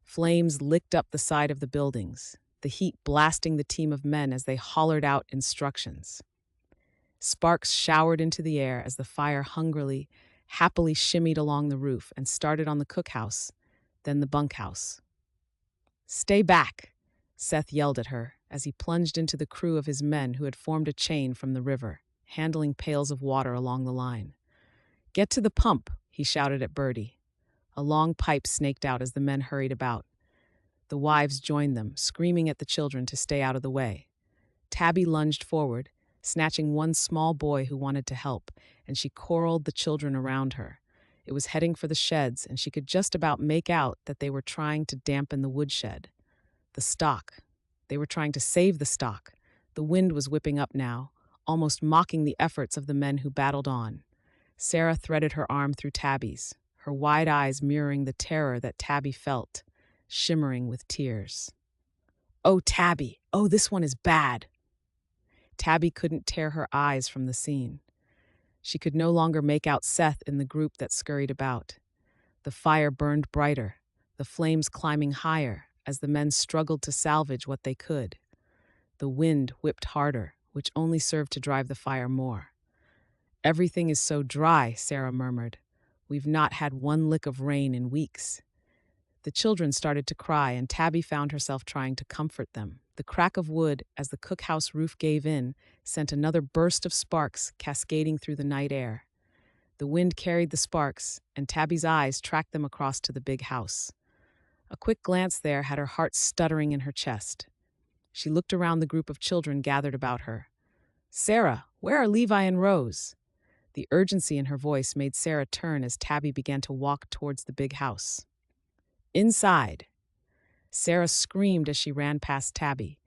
Speaker 1: Flames licked up the side of the buildings, the heat blasting the team of men as they hollered out instructions. Sparks showered into the air as the fire happily shimmied along the roof and started on the cookhouse, then the bunkhouse. "Stay back," Seth yelled at her as he plunged into the crew of his men who had formed a chain from the river, handling pails of water along the line. "Get to the pump," he shouted at Bertie. A long pipe snaked out as the men hurried about. The wives joined them, screaming at the children to stay out of the way. Tabby lunged forward, snatching one small boy who wanted to help, and she corralled the children around her. It was heading for the sheds, and she could just about make out that they were trying to dampen the woodshed. The stock. They were trying to save the stock. The wind was whipping up now, almost mocking the efforts of the men who battled on. Sarah threaded her arm through Tabby's, her wide eyes mirroring the terror that Tabby felt, shimmering with tears. "Oh, Tabby! Oh, this one is bad!" Tabby couldn't tear her eyes from the scene. She could no longer make out Seth in the group that scurried about. The fire burned brighter, the flames climbing higher as the men struggled to salvage what they could. The wind whipped harder, which only served to drive the fire more. "Everything is so dry," Sarah murmured. "We've not had one lick of rain in weeks." The children started to cry, and Tabby found herself trying to comfort them. The crack of wood as the cookhouse roof gave in sent another burst of sparks cascading through the night air. The wind carried the sparks, and Tabby's eyes tracked them across to the big house. A quick glance there had her heart stuttering in her chest. She looked around the group of children gathered about her. "Sarah, where are Levi and Rose?" The urgency in her voice made Sarah turn as Tabby began to walk towards the big house. "Inside." Sarah screamed as she ran past Tabby.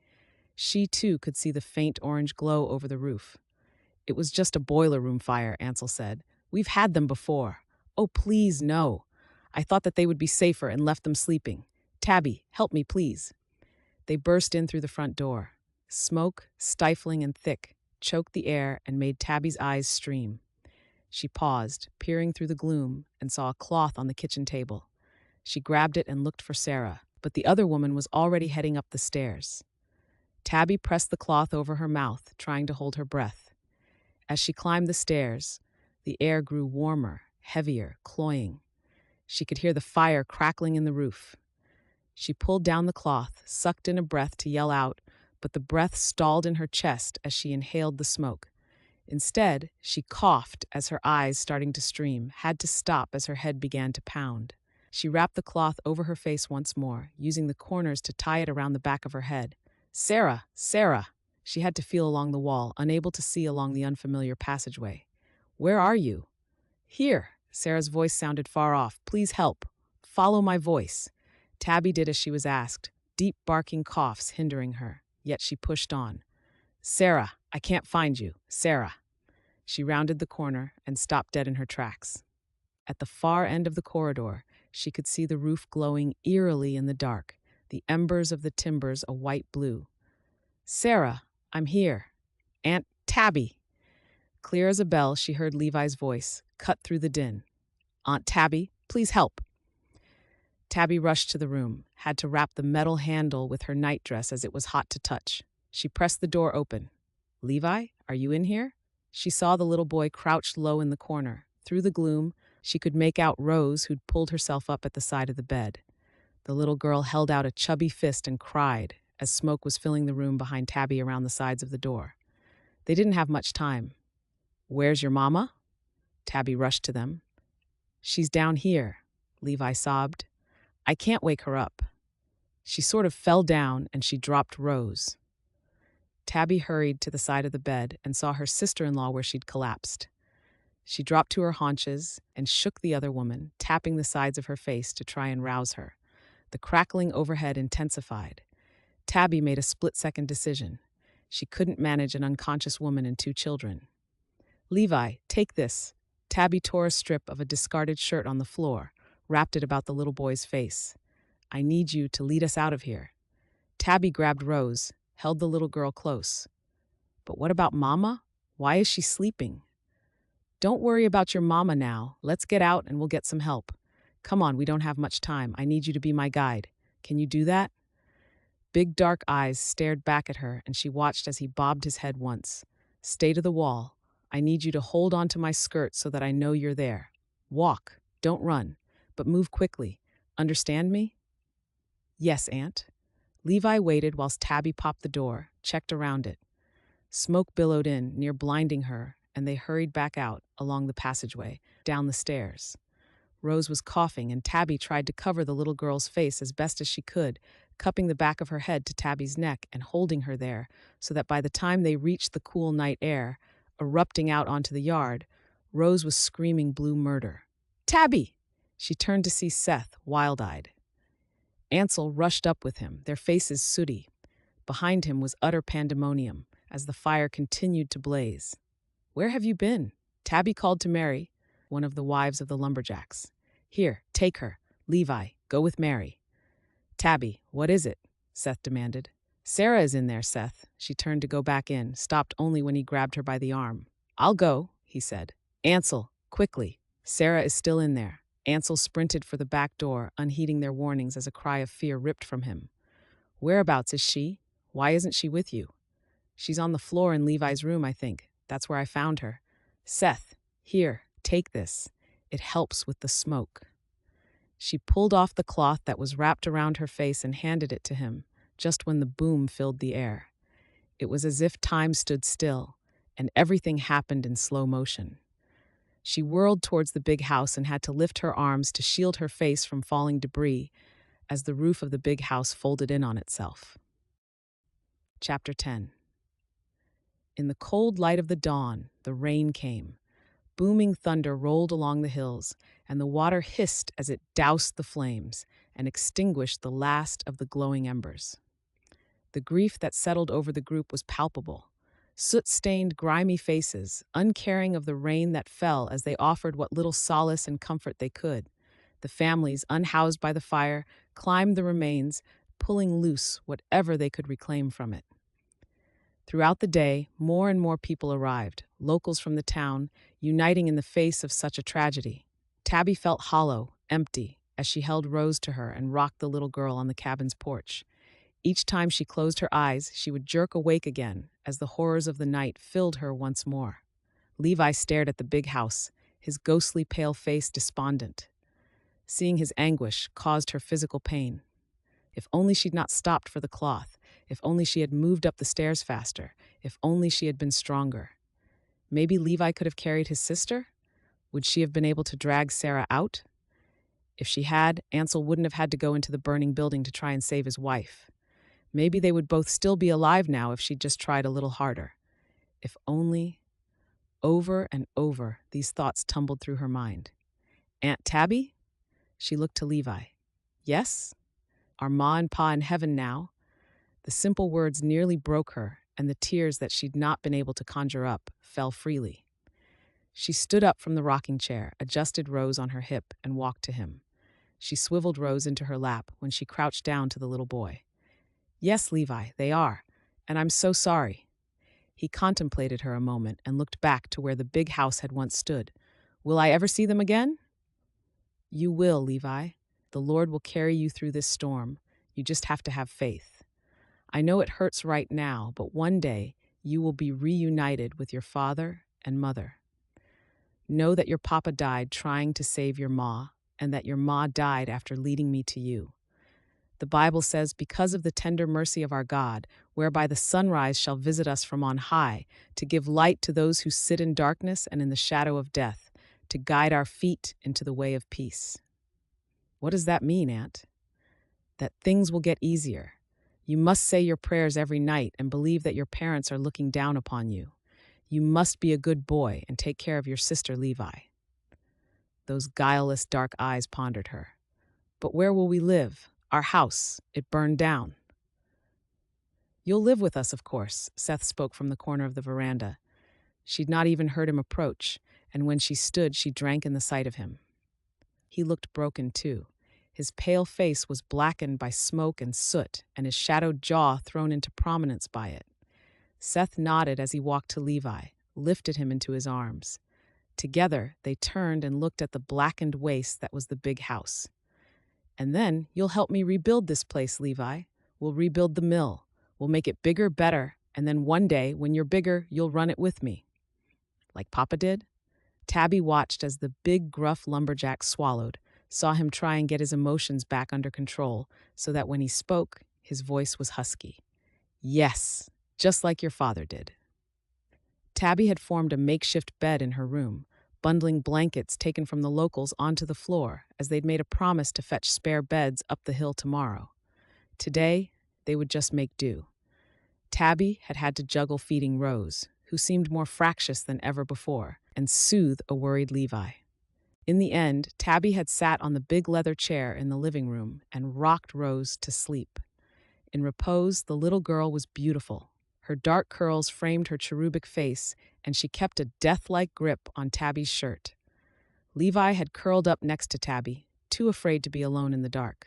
Speaker 1: She, too, could see the faint orange glow over the roof. "It was just a boiler room fire," Ansel said. "We've had them before." "Oh, please, no. I thought that they would be safer and left them sleeping. Tabby, help me, please." They burst in through the front door. Smoke, stifling and thick, choked the air and made Tabby's eyes stream. She paused, peering through the gloom, and saw a cloth on the kitchen table. She grabbed it and looked for Sarah, but the other woman was already heading up the stairs. Tabby pressed the cloth over her mouth, trying to hold her breath. As she climbed the stairs, the air grew warmer, heavier, cloying. She could hear the fire crackling in the roof. She pulled down the cloth, sucked in a breath to yell out, but the breath stalled in her chest as she inhaled the smoke. Instead, she coughed as her eyes, starting to stream, had to stop as her head began to pound. She wrapped the cloth over her face once more, using the corners to tie it around the back of her head. "Sarah! Sarah!" She had to feel along the wall, unable to see along the unfamiliar passageway. "Where are you?" "Here." Sarah's voice sounded far off. "Please help. Follow my voice." Tabby did as she was asked, deep barking coughs hindering her, yet she pushed on. "Sarah, I can't find you. Sarah." She rounded the corner and stopped dead in her tracks. At the far end of the corridor, she could see the roof glowing eerily in the dark, the embers of the timbers a white blue. "Sarah, I'm here. Aunt Tabby." Clear as a bell, she heard Levi's voice, cut through the din. "Aunt Tabby, please help." Tabby rushed to the room, had to wrap the metal handle with her nightdress as it was hot to touch. She pressed the door open. "Levi, are you in here?" She saw the little boy crouched low in the corner. Through the gloom, she could make out Rose, who'd pulled herself up at the side of the bed. The little girl held out a chubby fist and cried as smoke was filling the room behind Tabby around the sides of the door. They didn't have much time. "Where's your mama?" Tabby rushed to them. "She's down here," Levi sobbed. "I can't wake her up." She sort of fell down and she dropped Rose. Tabby hurried to the side of the bed and saw her sister-in-law where she'd collapsed. She dropped to her haunches and shook the other woman, tapping the sides of her face to try and rouse her. The crackling overhead intensified. Tabby made a split-second decision. She couldn't manage an unconscious woman and 2 children. "Levi, take this." Tabby tore a strip of a discarded shirt on the floor, wrapped it about the little boy's face. "I need you to lead us out of here." Tabby grabbed Rose, held the little girl close. But what about Mama? Why is she sleeping? Don't worry about your mama now. Let's get out and we'll get some help. Come on, we don't have much time. I need you to be my guide. Can you do that? Big dark eyes stared back at her, and she watched as he bobbed his head once. Stay to the wall. I need you to hold onto my skirt so that I know you're there. Walk. Don't run. But move quickly. Understand me? Yes, Aunt. Levi waited whilst Tabby popped the door, checked around it. Smoke billowed in, near blinding her, and they hurried back out, along the passageway, down the stairs. Rose was coughing, and Tabby tried to cover the little girl's face as best as she could, cupping the back of her head to Tabby's neck and holding her there, so that by the time they reached the cool night air, erupting out onto the yard, Rose was screaming blue murder. Tabby! She turned to see Seth, wild-eyed. Ansel rushed up with him, their faces sooty. Behind him was utter pandemonium, as the fire continued to blaze. Where have you been? Tabby called to Mary, one of the wives of the lumberjacks. Here, take her. Levi, go with Mary. Tabby, what is it? Seth demanded. Sarah is in there, Seth. She turned to go back in, stopped only when he grabbed her by the arm. I'll go, he said. Ansel, quickly. Sarah is still in there. Ansel sprinted for the back door, unheeding their warnings as a cry of fear ripped from him. Whereabouts is she? Why isn't she with you? She's on the floor in Levi's room, I think. That's where I found her. Seth, here, take this. It helps with the smoke. She pulled off the cloth that was wrapped around her face and handed it to him, just when the boom filled the air. It was as if time stood still, and everything happened in slow motion. She whirled towards the big house and had to lift her arms to shield her face from falling debris as the roof of the big house folded in on itself. Chapter 10. In the cold light of the dawn, the rain came. Booming thunder rolled along the hills, and the water hissed as it doused the flames and extinguished the last of the glowing embers. The grief that settled over the group was palpable. Soot-stained, grimy faces, uncaring of the rain that fell as they offered what little solace and comfort they could. The families, unhoused by the fire, climbed the remains, pulling loose whatever they could reclaim from it. Throughout the day, more and more people arrived, locals from the town, uniting in the face of such a tragedy. Tabby felt hollow, empty, as she held Rose to her and rocked the little girl on the cabin's porch. Each time she closed her eyes, she would jerk awake again as the horrors of the night filled her once more. Levi stared at the big house, his ghostly pale face despondent. Seeing his anguish caused her physical pain. If only she'd not stopped for the cloth. If only she had moved up the stairs faster. If only she had been stronger. Maybe Levi could have carried his sister? Would she have been able to drag Sarah out? If she had, Ansel wouldn't have had to go into the burning building to try and save his wife. Maybe they would both still be alive now if she'd just tried a little harder. If only... Over and over, these thoughts tumbled through her mind. Aunt Tabby? She looked to Levi. Yes? Are Ma and Pa in heaven now? The simple words nearly broke her, and the tears that she'd not been able to conjure up fell freely. She stood up from the rocking chair, adjusted Rose on her hip, and walked to him. She swiveled Rose into her lap when she crouched down to the little boy. Yes, Levi, they are, and I'm so sorry. He contemplated her a moment and looked back to where the big house had once stood. Will I ever see them again? You will, Levi. The Lord will carry you through this storm. You just have to have faith. I know it hurts right now, but one day you will be reunited with your father and mother. Know that your papa died trying to save your ma, and that your ma died after leading me to you. The Bible says, because of the tender mercy of our God, whereby the sunrise shall visit us from on high, to give light to those who sit in darkness and in the shadow of death, to guide our feet into the way of peace. What does that mean, Aunt? That things will get easier. You must say your prayers every night and believe that your parents are looking down upon you. You must be a good boy and take care of your sister Levi. Those guileless dark eyes pondered her. But where will we live? Our house, it burned down. You'll live with us, of course, Seth spoke from the corner of the veranda. She'd not even heard him approach, and when she stood, she drank in the sight of him. He looked broken, too. His pale face was blackened by smoke and soot, and his shadowed jaw thrown into prominence by it. Seth nodded as he walked to Levi, lifted him into his arms. Together, they turned and looked at the blackened waste that was the big house. "And then you'll help me rebuild this place, Levi. We'll rebuild the mill. We'll make it bigger, better, and then one day, when you're bigger, you'll run it with me." "Like Papa did?" Tabby watched as the big, gruff lumberjack swallowed, saw him try and get his emotions back under control, so that when he spoke, his voice was husky. "Yes, just like your father did." Tabby had formed a makeshift bed in her room, bundling blankets taken from the locals onto the floor, as they'd made a promise to fetch spare beds up the hill tomorrow. Today, they would just make do. Tabby had had to juggle feeding Rose, who seemed more fractious than ever before, and soothe a worried Levi. In the end, Tabby had sat on the big leather chair in the living room and rocked Rose to sleep. In repose, the little girl was beautiful. Her dark curls framed her cherubic face, and she kept a death-like grip on Tabby's shirt. Levi had curled up next to Tabby, too afraid to be alone in the dark.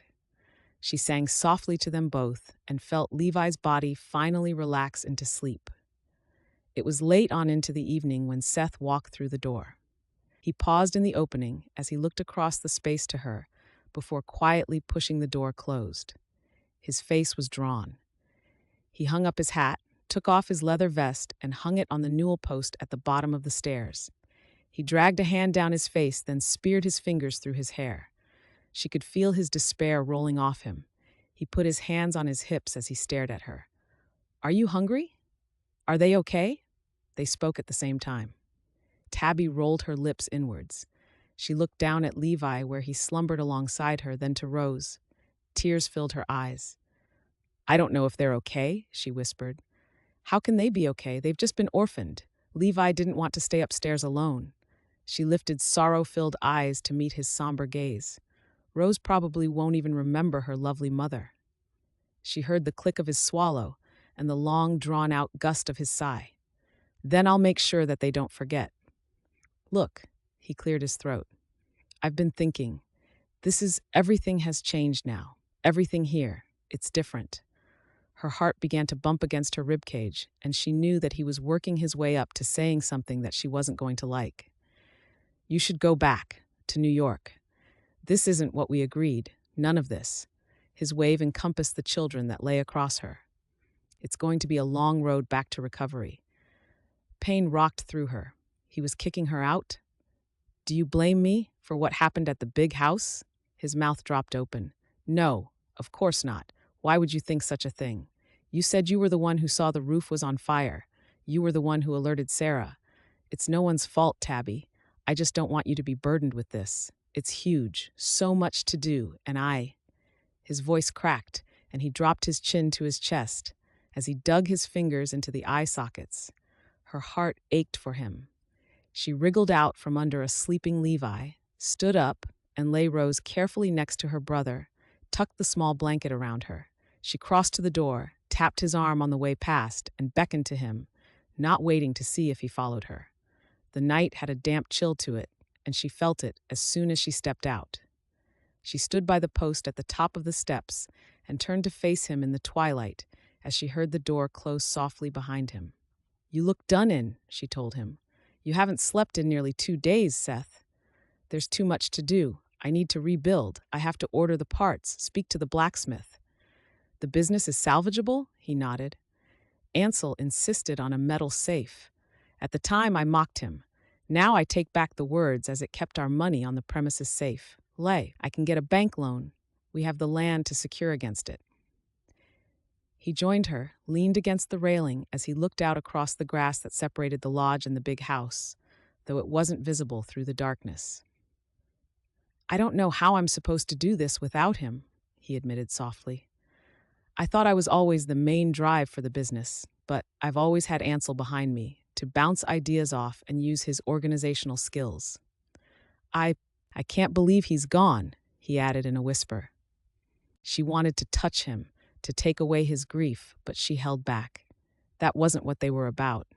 Speaker 1: She sang softly to them both and felt Levi's body finally relax into sleep. It was late on into the evening when Seth walked through the door. He paused in the opening as he looked across the space to her before quietly pushing the door closed. His face was drawn. He hung up his hat, took off his leather vest, and hung it on the newel post at the bottom of the stairs. He dragged a hand down his face, then speared his fingers through his hair. She could feel his despair rolling off him. He put his hands on his hips as he stared at her. "Are you hungry? Are they okay?" They spoke at the same time. Tabby rolled her lips inwards. She looked down at Levi where he slumbered alongside her, then to Rose. Tears filled her eyes. "I don't know if they're okay," she whispered. "How can they be okay? They've just been orphaned. Levi didn't want to stay upstairs alone." She lifted sorrow-filled eyes to meet his somber gaze. Rose probably won't even remember her lovely mother. She heard the click of his swallow and the long, drawn-out gust of his sigh. "Then I'll make sure that they don't forget. Look," he cleared his throat. "I've been thinking. Everything has changed now. Everything here. It's different." Her heart began to bump against her ribcage, and she knew that he was working his way up to saying something that she wasn't going to like. "You should go back to New York. This isn't what we agreed. None of this." His wave encompassed the children that lay across her. "It's going to be a long road back to recovery." Pain rocked through her. He was kicking her out? "Do you blame me for what happened at the big house?" His mouth dropped open. "No, of course not. Why would you think such a thing? You said you were the one who saw the roof was on fire. You were the one who alerted Sarah. It's no one's fault, Tabby. I just don't want you to be burdened with this. It's huge, so much to do, and I—" His voice cracked, and he dropped his chin to his chest as he dug his fingers into the eye sockets. Her heart ached for him. She wriggled out from under a sleeping Levi, stood up, and lay Rose carefully next to her brother, tucked the small blanket around her. She crossed to the door, tapped his arm on the way past, and beckoned to him, not waiting to see if he followed her. The night had a damp chill to it, and she felt it as soon as she stepped out. She stood by the post at the top of the steps and turned to face him in the twilight as she heard the door close softly behind him. "You look done in," she told him. "You haven't slept in nearly 2 days, Seth." "There's too much to do. I need to rebuild. I have to order the parts, speak to the blacksmith." "The business is salvageable?" He nodded. "Ansel insisted on a metal safe. At the time, I mocked him. Now I take back the words, as it kept our money on the premises safe. I can get a bank loan. We have the land to secure against it." He joined her, leaned against the railing as he looked out across the grass that separated the lodge and the big house, though it wasn't visible through the darkness. "I don't know how I'm supposed to do this without him," he admitted softly. "I thought I was always the main drive for the business, but I've always had Ansel behind me to bounce ideas off and use his organizational skills. I can't believe he's gone," he added in a whisper. She wanted to touch him, to take away his grief, but she held back. That wasn't what they were about.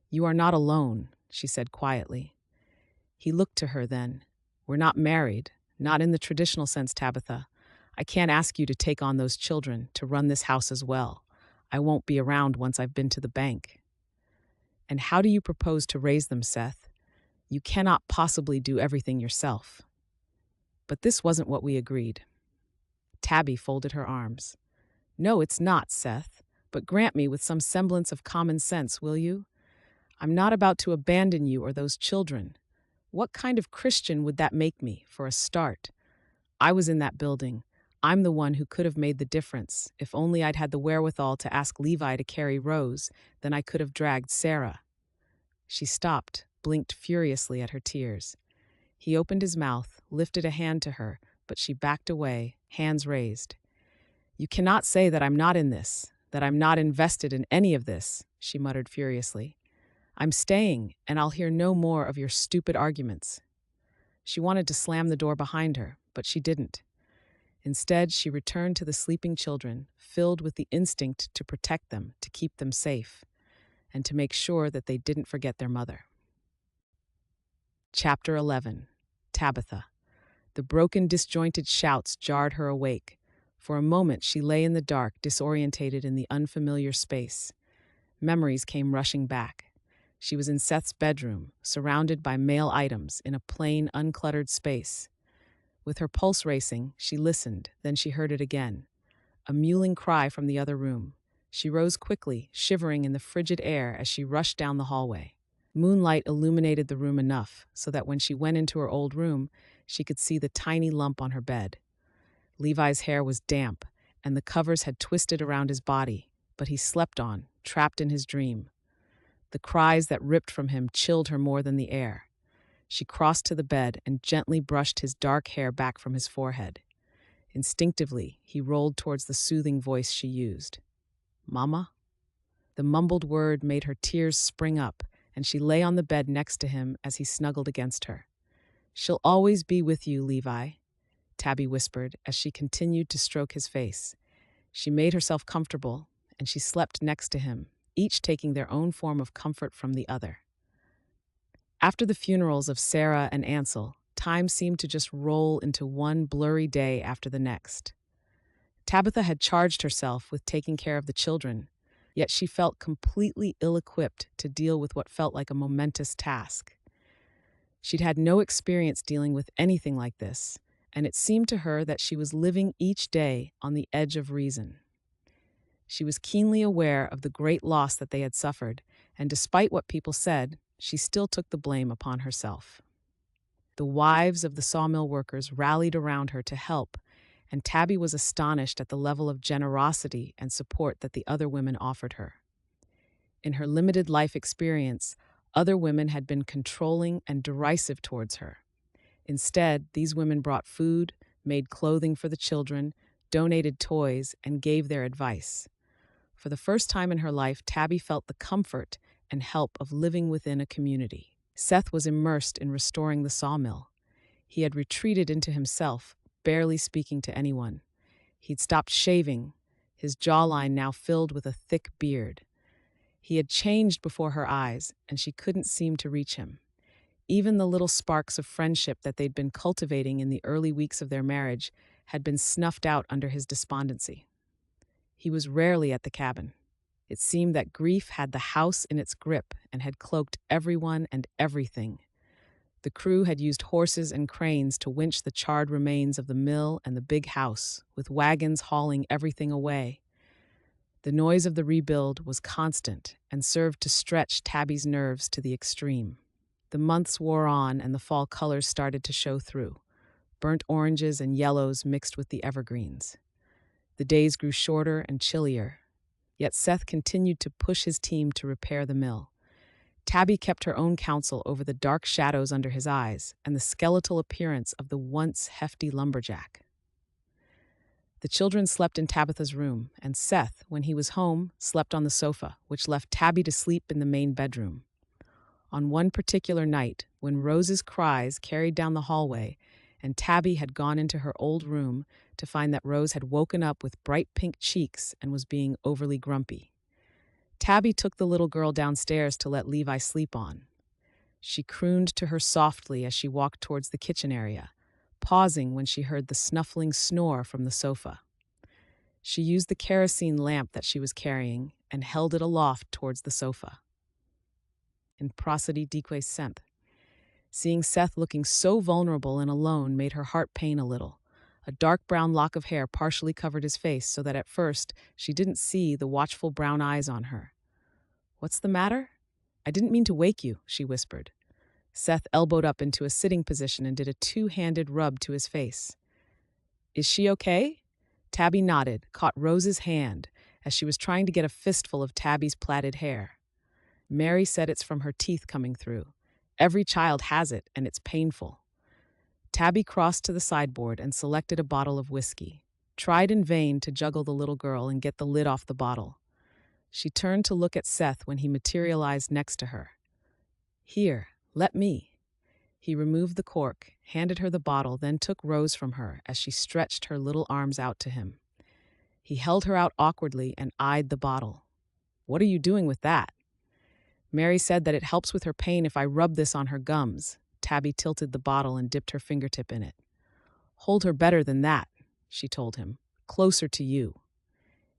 Speaker 1: "You are not alone," she said quietly. He looked to her then. "We're not married. Not in the traditional sense, Tabitha. I can't ask you to take on those children, to run this house as well. I won't be around once I've been to the bank. And how do you propose to raise them, Seth? You cannot possibly do everything yourself. But this wasn't what we agreed. Tabby folded her arms. No, it's not, Seth. But grant me with some semblance of common sense, will you? I'm not about to abandon you or those children. What kind of Christian would that make me, for a start? I was in that building. I'm the one who could have made the difference. If only I'd had the wherewithal to ask Levi to carry Rose, then I could have dragged Sarah. She stopped, blinked furiously at her tears. He opened his mouth, lifted a hand to her, but she backed away, hands raised. You cannot say that I'm not in this, that I'm not invested in any of this, she muttered furiously. I'm staying, and I'll hear no more of your stupid arguments. She wanted to slam the door behind her, but she didn't. Instead, she returned to the sleeping children, filled with the instinct to protect them, to keep them safe, and to make sure that they didn't forget their mother. Chapter 11. Tabitha. The broken, disjointed shouts jarred her awake. For a moment, she lay in the dark, disorientated in the unfamiliar space. Memories came rushing back. She was in Seth's bedroom, surrounded by male items in a plain, uncluttered space. With her pulse racing, she listened, then she heard it again. A mewling cry from the other room. She rose quickly, shivering in the frigid air as she rushed down the hallway. Moonlight illuminated the room enough so that when she went into her old room, she could see the tiny lump on her bed. Levi's hair was damp, and the covers had twisted around his body, but he slept on, trapped in his dream. The cries that ripped from him chilled her more than the air. She crossed to the bed and gently brushed his dark hair back from his forehead. Instinctively, he rolled towards the soothing voice she used. Mama? The mumbled word made her tears spring up, and she lay on the bed next to him as he snuggled against her. She'll always be with you, Levi, Tabby whispered as she continued to stroke his face. She made herself comfortable, and she slept next to him, each taking their own form of comfort from the other. After the funerals of Sarah and Ansel, time seemed to just roll into one blurry day after the next. Tabitha had charged herself with taking care of the children, yet she felt completely ill-equipped to deal with what felt like a momentous task. She'd had no experience dealing with anything like this, and it seemed to her that she was living each day on the edge of reason. She was keenly aware of the great loss that they had suffered, and despite what people said, she still took the blame upon herself. The wives of the sawmill workers rallied around her to help, and Tabby was astonished at the level of generosity and support that the other women offered her. In her limited life experience, other women had been controlling and derisive towards her. Instead, these women brought food, made clothing for the children, donated toys, and gave their advice. For the first time in her life, Tabby felt the comfort and help of living within a community. Seth was immersed in restoring the sawmill. He had retreated into himself, barely speaking to anyone. He'd stopped shaving, his jawline now filled with a thick beard. He had changed before her eyes, and she couldn't seem to reach him. Even the little sparks of friendship that they'd been cultivating in the early weeks of their marriage had been snuffed out under his despondency. He was rarely at the cabin. It seemed that grief had the house in its grip and had cloaked everyone and everything. The crew had used horses and cranes to winch the charred remains of the mill and the big house, with wagons hauling everything away. The noise of the rebuild was constant and served to stretch Tabby's nerves to the extreme. The months wore on and the fall colors started to show through, burnt oranges and yellows mixed with the evergreens. The days grew shorter and chillier, yet Seth continued to push his team to repair the mill. Tabby kept her own counsel over the dark shadows under his eyes and the skeletal appearance of the once hefty lumberjack. The children slept in Tabitha's room, and Seth, when he was home, slept on the sofa, which left Tabby to sleep in the main bedroom. On one particular night, when Rose's cries carried down the hallway, and Tabby had gone into her old room to find that Rose had woken up with bright pink cheeks and was being overly grumpy. Tabby took the little girl downstairs to let Levi sleep on. She crooned to her softly as she walked towards the kitchen area, pausing when she heard the snuffling snore from the sofa. She used the kerosene lamp that she was carrying and held it aloft towards the sofa. In prosody dique semp. Seeing Seth looking so vulnerable and alone made her heart pain a little. A dark brown lock of hair partially covered his face so that at first she didn't see the watchful brown eyes on her. "What's the matter?" "I didn't mean to wake you," she whispered. Seth elbowed up into a sitting position and did a two-handed rub to his face. "Is she okay?" Tabby nodded, caught Rose's hand as she was trying to get a fistful of Tabby's plaited hair. Mary said it's from her teeth coming through. Every child has it, and it's painful. Tabby crossed to the sideboard and selected a bottle of whiskey, tried in vain to juggle the little girl and get the lid off the bottle. She turned to look at Seth when he materialized next to her. "Here, let me." He removed the cork, handed her the bottle, then took Rose from her as she stretched her little arms out to him. He held her out awkwardly and eyed the bottle. "What are you doing with that?" "Mary said that it helps with her pain if I rub this on her gums." Tabby tilted the bottle and dipped her fingertip in it. "Hold her better than that," she told him. "Closer to you."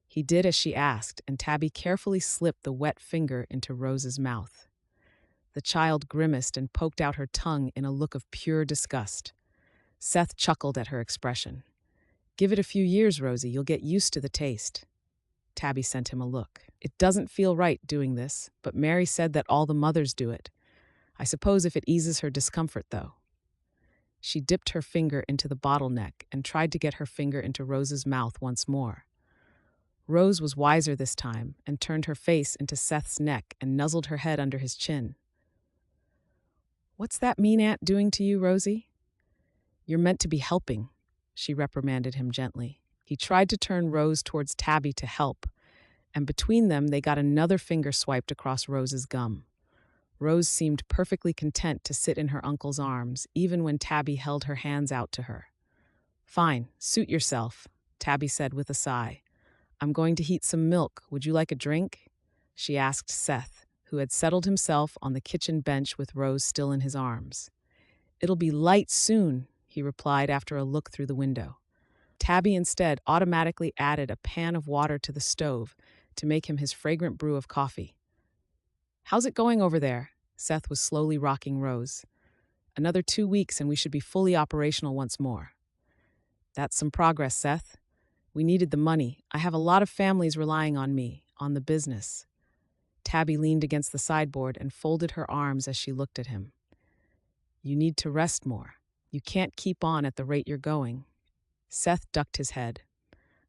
Speaker 1: He did as she asked, and Tabby carefully slipped the wet finger into Rose's mouth. The child grimaced and poked out her tongue in a look of pure disgust. Seth chuckled at her expression. "Give it a few years, Rosie, you'll get used to the taste." Tabby sent him a look. "It doesn't feel right doing this, but Mary said that all the mothers do it. I suppose if it eases her discomfort, though." She dipped her finger into the bottleneck and tried to get her finger into Rose's mouth once more. Rose was wiser this time and turned her face into Seth's neck and nuzzled her head under his chin. "What's that mean aunt doing to you, Rosie?" "You're meant to be helping," she reprimanded him gently. He tried to turn Rose towards Tabby to help, and between them they got another finger swiped across Rose's gum. Rose seemed perfectly content to sit in her uncle's arms, even when Tabby held her hands out to her. "Fine, suit yourself," Tabby said with a sigh. "I'm going to heat some milk. Would you like a drink?" she asked Seth, who had settled himself on the kitchen bench with Rose still in his arms. "It'll be light soon," he replied after a look through the window. Tabby instead automatically added a pan of water to the stove to make him his fragrant brew of coffee. "How's it going over there?" Seth was slowly rocking Rose. "Another 2 weeks and we should be fully operational once more." "That's some progress, Seth. We needed the money. I have a lot of families relying on me, on the business." Tabby leaned against the sideboard and folded her arms as she looked at him. "You need to rest more. You can't keep on at the rate you're going." Seth ducked his head.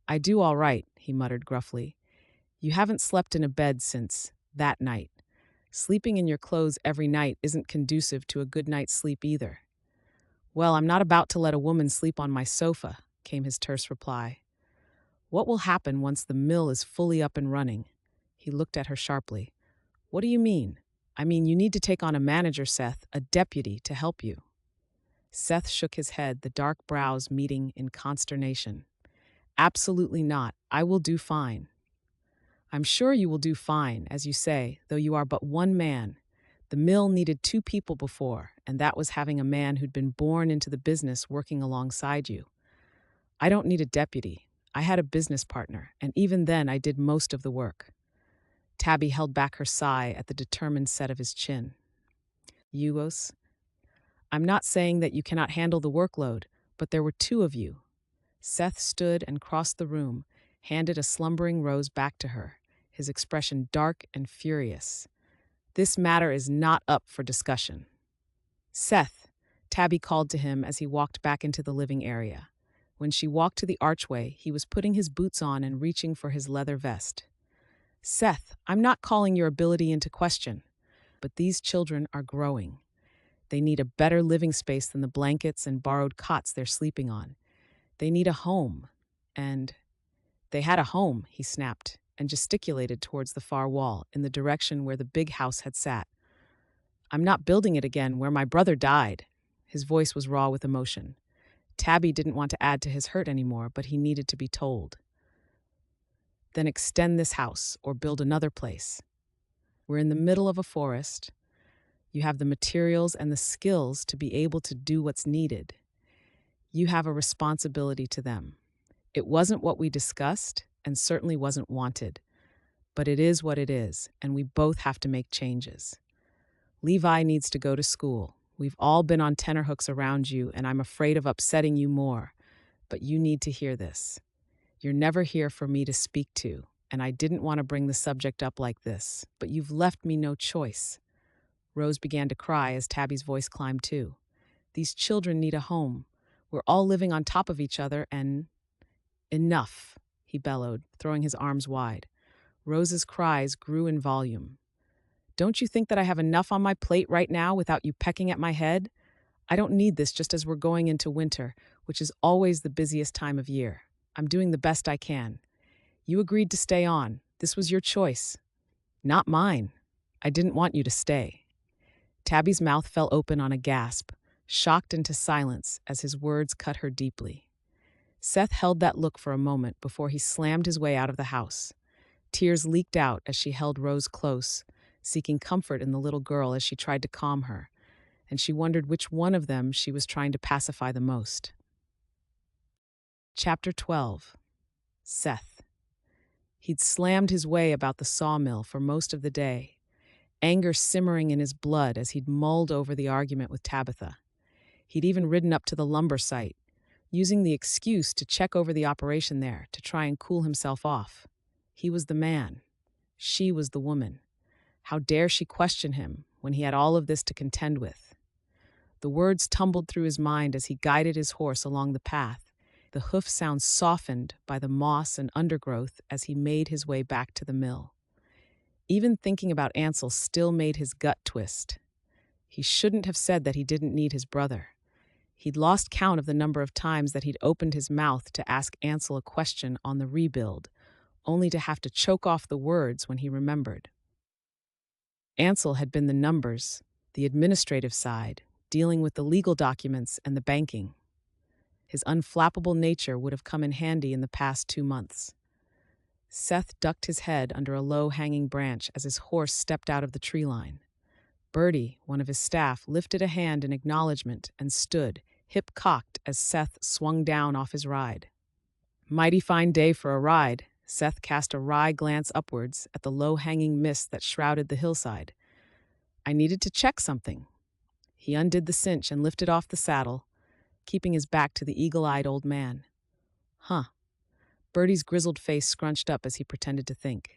Speaker 1: "I do all right," he muttered gruffly. "You haven't slept in a bed since that night. Sleeping in your clothes every night isn't conducive to a good night's sleep either." "Well, I'm not about to let a woman sleep on my sofa," came his terse reply. "What will happen once the mill is fully up and running?" He looked at her sharply. "What do you mean?" "I mean, you need to take on a manager, Seth, a deputy to help you." Seth shook his head, the dark brows meeting in consternation. "Absolutely not. I will do fine." "I'm sure you will do fine, as you say, though you are but one man. The mill needed 2 people before, and that was having a man who'd been born into the business working alongside you. I don't need a deputy. I had a business partner, and even then I did most of the work." Tabby held back her sigh at the determined set of his chin. "Yugos, I'm not saying that you cannot handle the workload, but there were 2 of you." Seth stood and crossed the room, handed a slumbering Rose back to her, his expression dark and furious. "This matter is not up for discussion." "Seth," Tabby called to him as he walked back into the living area. When she walked to the archway, he was putting his boots on and reaching for his leather vest. "Seth, I'm not calling your ability into question, but these children are growing. They need a better living space than the blankets and borrowed cots they're sleeping on. They need a home, and—" "They had a home," he snapped, and gesticulated towards the far wall, in the direction where the big house had sat. "I'm not building it again where my brother died." His voice was raw with emotion. Tabby didn't want to add to his hurt anymore, but he needed to be told. "Then extend this house, or build another place. We're in the middle of a forest. You have the materials and the skills to be able to do what's needed. You have a responsibility to them. It wasn't what we discussed and certainly wasn't wanted, but it is what it is, and we both have to make changes. Levi needs to go to school. We've all been on tenterhooks around you, and I'm afraid of upsetting you more, but you need to hear this. You're never here for me to speak to, and I didn't want to bring the subject up like this, but you've left me no choice. Rose began to cry as Tabby's voice climbed too. These children need a home. We're all living on top of each other, and... Enough, he bellowed, throwing his arms wide. Rose's cries grew in volume. Don't you think that I have enough on my plate right now without you pecking at my head? I don't need this just as we're going into winter, which is always the busiest time of year. I'm doing the best I can. You agreed to stay on. This was your choice. Not mine. I didn't want you to stay. Tabby's mouth fell open on a gasp, shocked into silence as his words cut her deeply. Seth held that look for a moment before he slammed his way out of the house. Tears leaked out as she held Rose close, seeking comfort in the little girl as she tried to calm her, and she wondered which one of them she was trying to pacify the most. Chapter 12. Seth. He'd slammed his way about the sawmill for most of the day, anger simmering in his blood as he'd mulled over the argument with Tabitha. He'd even ridden up to the lumber site, using the excuse to check over the operation there to try and cool himself off. He was the man. She was the woman. How dare she question him when he had all of this to contend with? The words tumbled through his mind as he guided his horse along the path, the hoof sounds softened by the moss and undergrowth as he made his way back to the mill. Even thinking about Ansel still made his gut twist. He shouldn't have said that he didn't need his brother. He'd lost count of the number of times that he'd opened his mouth to ask Ansel a question on the rebuild, only to have to choke off the words when he remembered. Ansel had been the numbers, the administrative side, dealing with the legal documents and the banking. His unflappable nature would have come in handy in the past 2 months. Seth ducked his head under a low-hanging branch as his horse stepped out of the tree line. Bertie, one of his staff, lifted a hand in acknowledgement and stood, hip cocked as Seth swung down off his ride. Mighty fine day for a ride. Seth cast a wry glance upwards at the low-hanging mist that shrouded the hillside. I needed to check something. He undid the cinch and lifted off the saddle, keeping his back to the eagle-eyed old man. Huh. Bertie's grizzled face scrunched up as he pretended to think.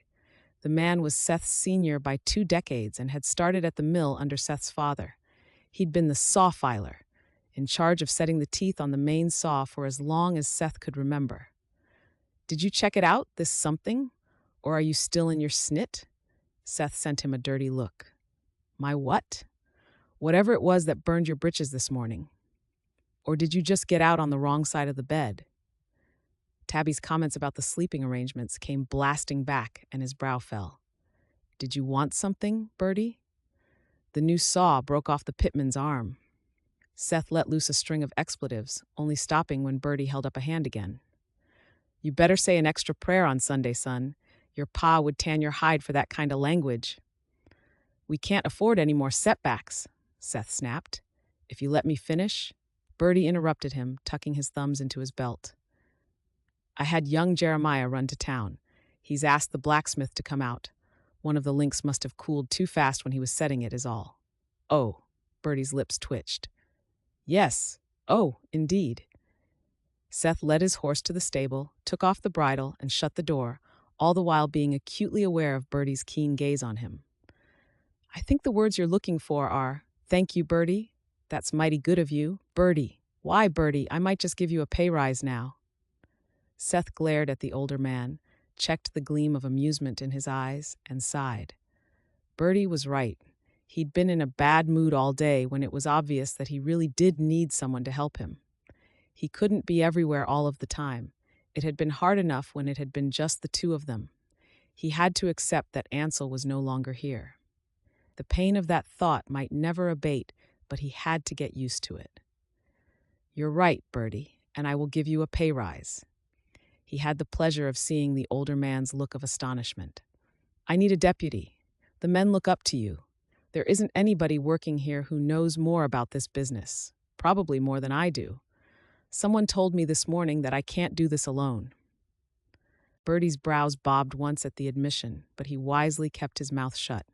Speaker 1: The man was Seth's senior by 2 decades and had started at the mill under Seth's father. He'd been the saw filer, in charge of setting the teeth on the main saw for as long as Seth could remember. Did you check it out, this something? Or are you still in your snit? Seth sent him a dirty look. My what? Whatever it was that burned your britches this morning. Or did you just get out on the wrong side of the bed? Tabby's comments about the sleeping arrangements came blasting back, and his brow fell. Did you want something, Bertie? The new saw broke off the pitman's arm. Seth let loose a string of expletives, only stopping when Bertie held up a hand again. You better say an extra prayer on Sunday, son. Your pa would tan your hide for that kind of language. We can't afford any more setbacks, Seth snapped. If you let me finish. Bertie interrupted him, tucking his thumbs into his belt. I had young Jeremiah run to town. He's asked the blacksmith to come out. One of the links must have cooled too fast when he was setting it, is all. Oh, Bertie's lips twitched. Yes, oh, indeed. Seth led his horse to the stable, took off the bridle, and shut the door, all the while being acutely aware of Bertie's keen gaze on him. I think the words you're looking for are, thank you, Bertie. That's mighty good of you. Bertie. Why, Bertie? I might just give you a pay rise now. Seth glared at the older man, checked the gleam of amusement in his eyes, and sighed. Bertie was right. He'd been in a bad mood all day when it was obvious that he really did need someone to help him. He couldn't be everywhere all of the time. It had been hard enough when it had been just the two of them. He had to accept that Ansel was no longer here. The pain of that thought might never abate, but he had to get used to it. You're right, Bertie, and I will give you a pay rise. He had the pleasure of seeing the older man's look of astonishment. I need a deputy. The men look up to you. There isn't anybody working here who knows more about this business, probably more than I do. Someone told me this morning that I can't do this alone. Bertie's brows bobbed once at the admission, but he wisely kept his mouth shut.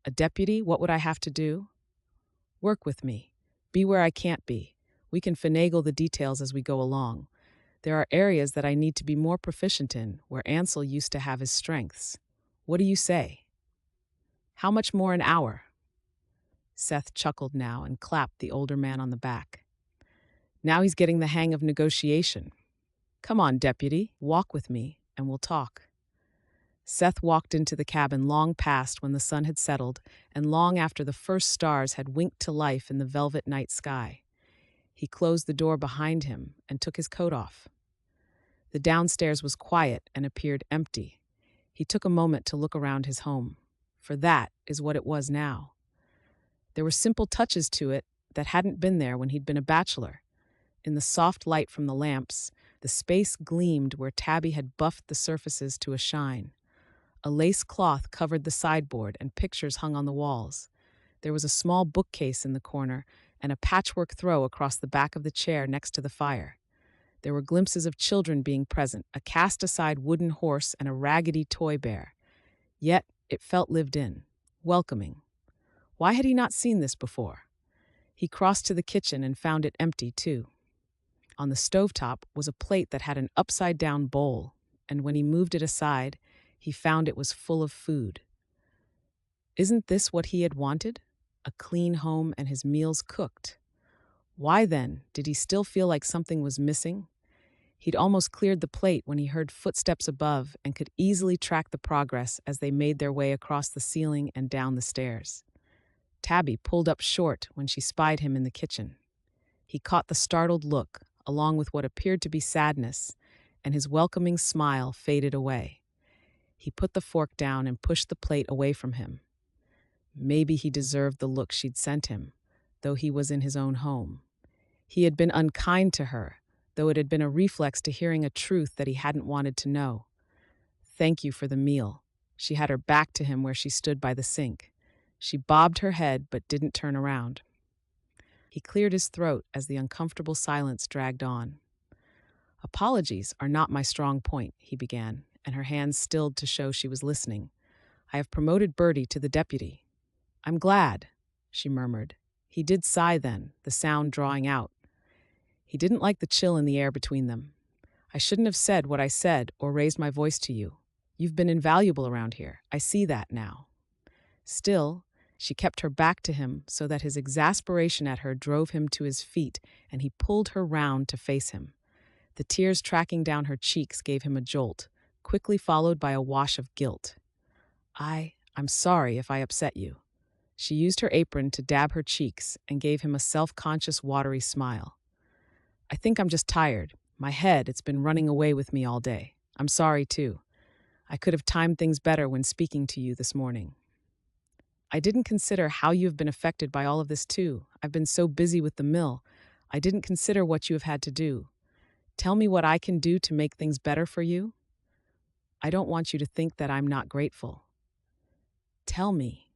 Speaker 1: A deputy, what would I have to do? Work with me. Be where I can't be. We can finagle the details as we go along. There are areas that I need to be more proficient in, where Ansel used to have his strengths. What do you say? How much more an hour? Seth chuckled now and clapped the older man on the back. Now he's getting the hang of negotiation. Come on, deputy, walk with me, and we'll talk. Seth walked into the cabin long past when the sun had settled and long after the first stars had winked to life in the velvet night sky. He closed the door behind him and took his coat off. The downstairs was quiet and appeared empty. He took a moment to look around his home, for that is what it was now. There were simple touches to it that hadn't been there when he'd been a bachelor. In the soft light from the lamps, the space gleamed where Tabby had buffed the surfaces to a shine. A lace cloth covered the sideboard and pictures hung on the walls. There was a small bookcase in the corner and a patchwork throw across the back of the chair next to the fire. There were glimpses of children being present, a cast-aside wooden horse and a raggedy toy bear. Yet it felt lived in, welcoming. Why had he not seen this before? He crossed to the kitchen and found it empty, too. On the stovetop was a plate that had an upside-down bowl, and when he moved it aside, he found it was full of food. Isn't this what he had wanted? A clean home and his meals cooked. Why, then, did he still feel like something was missing? He'd almost cleared the plate when he heard footsteps above and could easily track the progress as they made their way across the ceiling and down the stairs. Tabby pulled up short when she spied him in the kitchen. He caught the startled look, along with what appeared to be sadness, and his welcoming smile faded away. He put the fork down and pushed the plate away from him. Maybe he deserved the look she'd sent him, though he was in his own home. He had been unkind to her, though it had been a reflex to hearing a truth that he hadn't wanted to know. Thank you for the meal. She had her back to him where she stood by the sink. She bobbed her head but didn't turn around. He cleared his throat as the uncomfortable silence dragged on. Apologies are not my strong point, he began, and her hands stilled to show she was listening. I have promoted Bertie to the deputy. I'm glad, she murmured. He did sigh then, the sound drawing out. He didn't like the chill in the air between them. I shouldn't have said what I said or raised my voice to you. You've been invaluable around here. I see that now. Still, she kept her back to him so that his exasperation at her drove him to his feet, and he pulled her round to face him. The tears tracking down her cheeks gave him a jolt, quickly followed by a wash of guilt. I'm sorry if I upset you. She used her apron to dab her cheeks and gave him a self-conscious, watery smile. I think I'm just tired. My head, it's been running away with me all day. I'm sorry, too. I could have timed things better when speaking to you this morning. I didn't consider how you have been affected by all of this, too. I've been so busy with the mill. I didn't consider what you have had to do. Tell me what I can do to make things better for you. I don't want you to think that I'm not grateful. Tell me.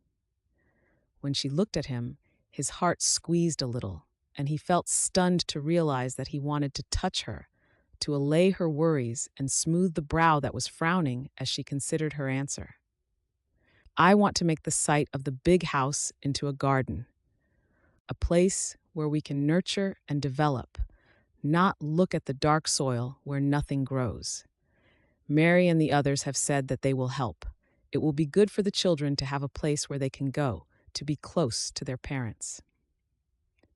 Speaker 1: When she looked at him, his heart squeezed a little, and he felt stunned to realize that he wanted to touch her, to allay her worries and smooth the brow that was frowning as she considered her answer. I want to make the site of the big house into a garden, a place where we can nurture and develop, not look at the dark soil where nothing grows. Mary and the others have said that they will help. It will be good for the children to have a place where they can go, to be close to their parents.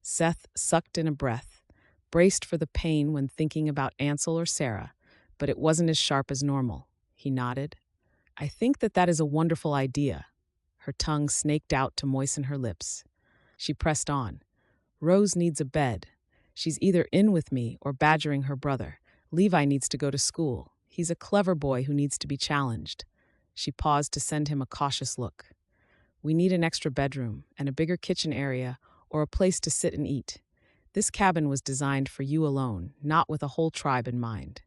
Speaker 1: Seth sucked in a breath, braced for the pain when thinking about Ansel or Sarah, but it wasn't as sharp as normal. He nodded. I think that is a wonderful idea. Her tongue snaked out to moisten her lips. She pressed on. Rose needs a bed. She's either in with me or badgering her brother. Levi needs to go to school. He's a clever boy who needs to be challenged. She paused to send him a cautious look. We need an extra bedroom and a bigger kitchen area or a place to sit and eat. This cabin was designed for you alone, not with a whole tribe in mind.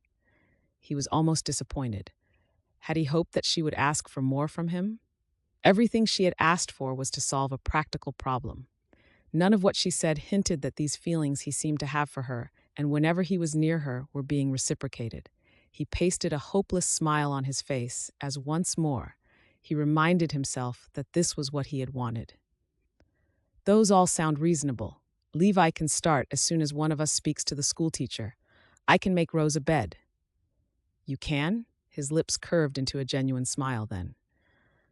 Speaker 1: He was almost disappointed. Had he hoped that she would ask for more from him? Everything she had asked for was to solve a practical problem. None of what she said hinted that these feelings he seemed to have for her and whenever he was near her were being reciprocated. He pasted a hopeless smile on his face as once more he reminded himself that this was what he had wanted. Those all sound reasonable. Levi can start as soon as one of us speaks to the schoolteacher. I can make Rose a bed. You can? His lips curved into a genuine smile then.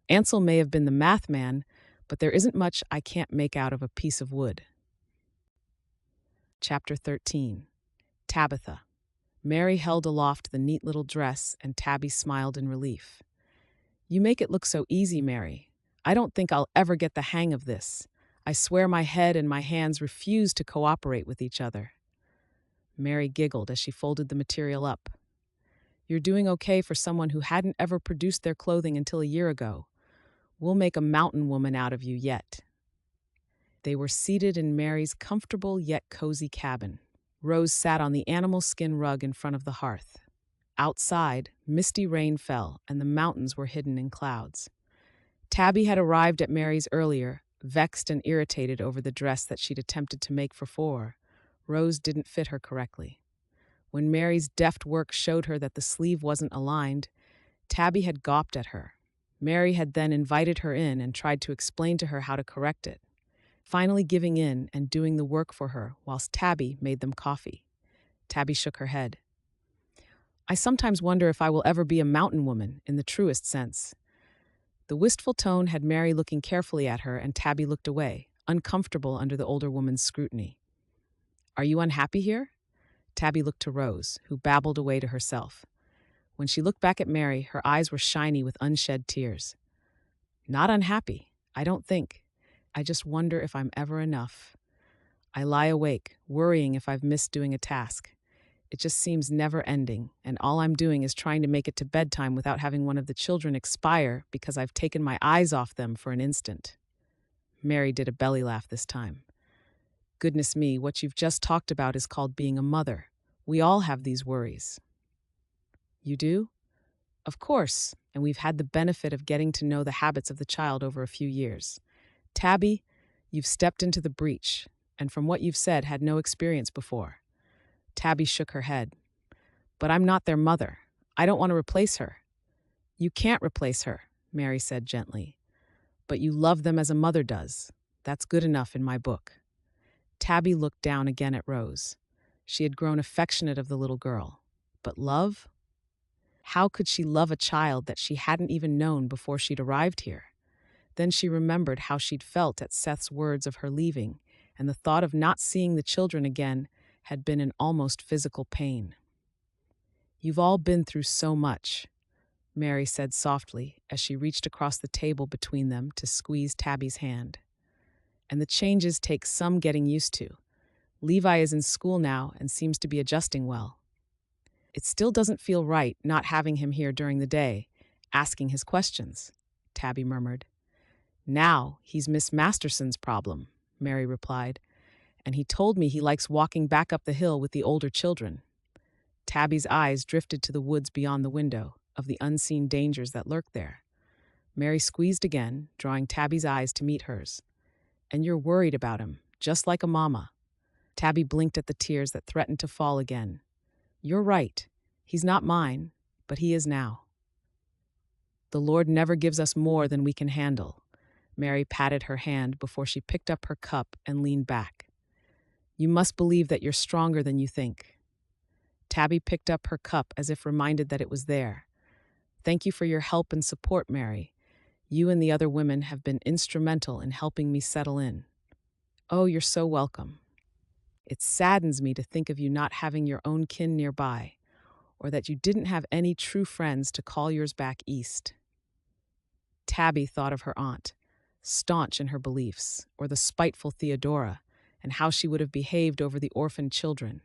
Speaker 1: Ansel may have been the math man, but there isn't much I can't make out of a piece of wood. Chapter 13. Tabitha. Mary held aloft the neat little dress, and Tabby smiled in relief. You make it look so easy, Mary. I don't think I'll ever get the hang of this. I swear my head and my hands refuse to cooperate with each other. Mary giggled as she folded the material up. You're doing okay for someone who hadn't ever produced their clothing until a year ago. We'll make a mountain woman out of you yet. They were seated in Mary's comfortable yet cozy cabin. Rose sat on the animal skin rug in front of the hearth. Outside, misty rain fell, and the mountains were hidden in clouds. Tabby had arrived at Mary's earlier, vexed and irritated over the dress that she'd attempted to make for four. Rose didn't fit her correctly. When Mary's deft work showed her that the sleeve wasn't aligned, Tabby had gawped at her. Mary had then invited her in and tried to explain to her how to correct it, finally giving in and doing the work for her whilst Tabby made them coffee. Tabby shook her head. I sometimes wonder if I will ever be a mountain woman in the truest sense. The wistful tone had Mary looking carefully at her, and Tabby looked away, uncomfortable under the older woman's scrutiny. Are you unhappy here? Tabby looked to Rose, who babbled away to herself. When she looked back at Mary, her eyes were shiny with unshed tears. Not unhappy, I don't think. I just wonder if I'm ever enough. I lie awake, worrying if I've missed doing a task. It just seems never ending, and all I'm doing is trying to make it to bedtime without having one of the children expire because I've taken my eyes off them for an instant. Mary did a belly laugh this time. Goodness me, what you've just talked about is called being a mother. We all have these worries. You do? Of course, and we've had the benefit of getting to know the habits of the child over a few years. Tabby, you've stepped into the breach, and from what you've said, had no experience before. Tabby shook her head. But I'm not their mother. I don't want to replace her. You can't replace her, Mary said gently. But you love them as a mother does. That's good enough in my book. Tabby looked down again at Rose. She had grown affectionate of the little girl. But love? How could she love a child that she hadn't even known before she'd arrived here? Then she remembered how she'd felt at Seth's words of her leaving, and the thought of not seeing the children again had been an almost physical pain. You've all been through so much, Mary said softly as she reached across the table between them to squeeze Tabby's hand. And the changes take some getting used to. Levi is in school now and seems to be adjusting well. It still doesn't feel right not having him here during the day, asking his questions, Tabby murmured. Now he's Miss Masterson's problem, Mary replied, and he told me he likes walking back up the hill with the older children. Tabby's eyes drifted to the woods beyond the window, of the unseen dangers that lurked there. Mary squeezed again, drawing Tabby's eyes to meet hers. And you're worried about him, just like a mama. Tabby blinked at the tears that threatened to fall again. You're right. He's not mine, but he is now. The Lord never gives us more than we can handle. Mary patted her hand before she picked up her cup and leaned back. You must believe that you're stronger than you think. Tabby picked up her cup as if reminded that it was there. Thank you for your help and support, Mary. You and the other women have been instrumental in helping me settle in. Oh, you're so welcome. It saddens me to think of you not having your own kin nearby, or that you didn't have any true friends to call yours back east. Tabby thought of her aunt, staunch in her beliefs, or the spiteful Theodora, and how she would have behaved over the orphaned children.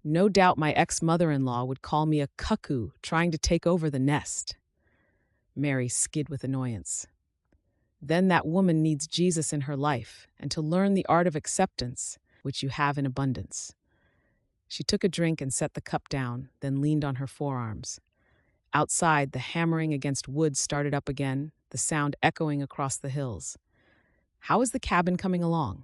Speaker 1: No doubt my ex-mother-in-law would call me a cuckoo trying to take over the nest. Mary skid with annoyance. Then that woman needs Jesus in her life, and to learn the art of acceptance, which you have in abundance. She took a drink and set the cup down, then leaned on her forearms. Outside, the hammering against wood started up again, the sound echoing across the hills. How is the cabin coming along?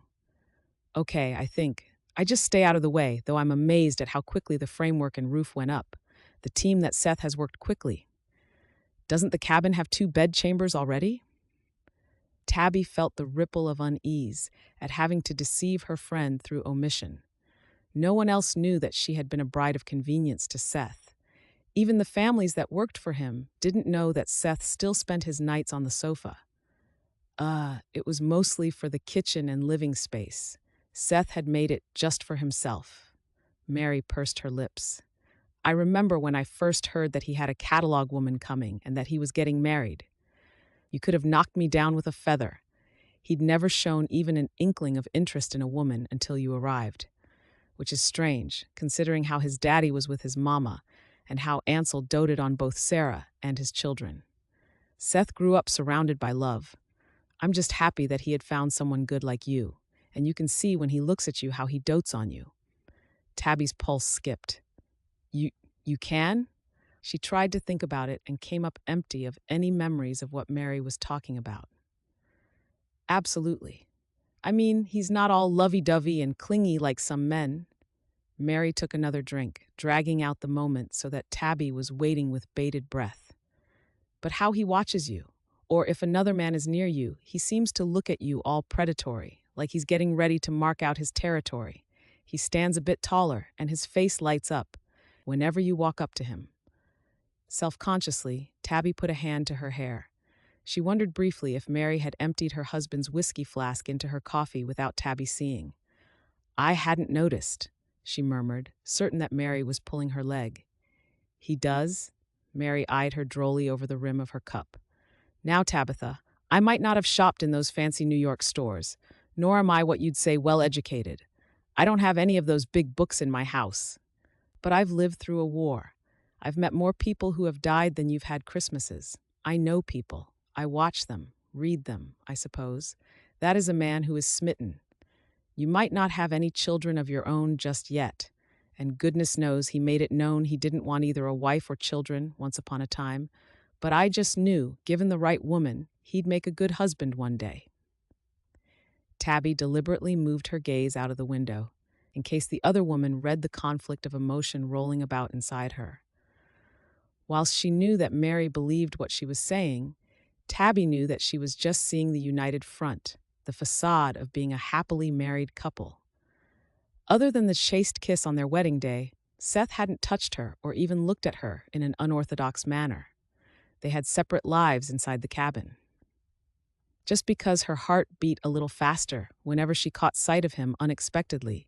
Speaker 1: Okay, I think. I just stay out of the way, though I'm amazed at how quickly the framework and roof went up. The team that Seth has worked quickly. Doesn't the cabin have 2 bed chambers already? Tabby felt the ripple of unease at having to deceive her friend through omission. No one else knew that she had been a bride of convenience to Seth. Even the families that worked for him didn't know that Seth still spent his nights on the sofa. It was mostly for the kitchen and living space. Seth had made it just for himself. Mary pursed her lips. I remember when I first heard that he had a catalog woman coming and that he was getting married. You could have knocked me down with a feather. He'd never shown even an inkling of interest in a woman until you arrived. Which is strange, considering how his daddy was with his mama and how Ansel doted on both Sarah and his children. Seth grew up surrounded by love. I'm just happy that he had found someone good like you, and you can see when he looks at you how he dotes on you. Tabby's pulse skipped. You can? She tried to think about it and came up empty of any memories of what Mary was talking about. Absolutely. I mean, he's not all lovey-dovey and clingy like some men. Mary took another drink, dragging out the moment so that Tabby was waiting with bated breath. But how he watches you, or if another man is near you, he seems to look at you all predatory, like he's getting ready to mark out his territory. He stands a bit taller, and his face lights up whenever you walk up to him. Self-consciously, Tabby put a hand to her hair. She wondered briefly if Mary had emptied her husband's whiskey flask into her coffee without Tabby seeing. I hadn't noticed, she murmured, certain that Mary was pulling her leg. He does? Mary eyed her drolly over the rim of her cup. Now, Tabitha, I might not have shopped in those fancy New York stores, nor am I what you'd say well-educated. I don't have any of those big books in my house. But I've lived through a war. I've met more people who have died than you've had Christmases. I know people. I watch them, read them, I suppose. That is a man who is smitten. You might not have any children of your own just yet, and goodness knows he made it known he didn't want either a wife or children once upon a time, but I just knew, given the right woman, he'd make a good husband one day. Tabby deliberately moved her gaze out of the window, in case the other woman read the conflict of emotion rolling about inside her. Whilst she knew that Mary believed what she was saying, Tabby knew that she was just seeing the united front, the facade of being a happily married couple. Other than the chaste kiss on their wedding day, Seth hadn't touched her or even looked at her in an unorthodox manner. They had separate lives inside the cabin. Just because her heart beat a little faster whenever she caught sight of him unexpectedly,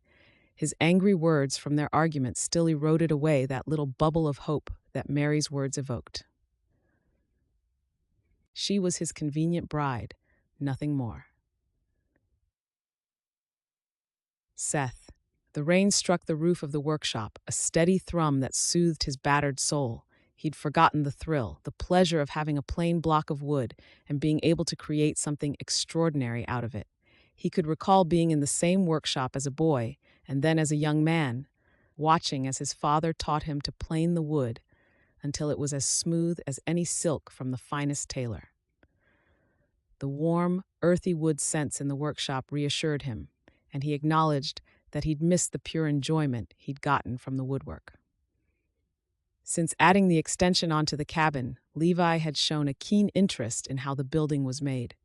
Speaker 1: his angry words from their argument still eroded away that little bubble of hope that Mary's words evoked. She was his convenient bride, nothing more. Seth. The rain struck the roof of the workshop, a steady thrum that soothed his battered soul. He'd forgotten the thrill, the pleasure of having a plain block of wood and being able to create something extraordinary out of it. He could recall being in the same workshop as a boy, and then as a young man, watching as his father taught him to plane the wood until it was as smooth as any silk from the finest tailor. The warm, earthy wood scents in the workshop reassured him, and he acknowledged that he'd missed the pure enjoyment he'd gotten from the woodwork. Since adding the extension onto the cabin, Levi had shown a keen interest in how the building was made.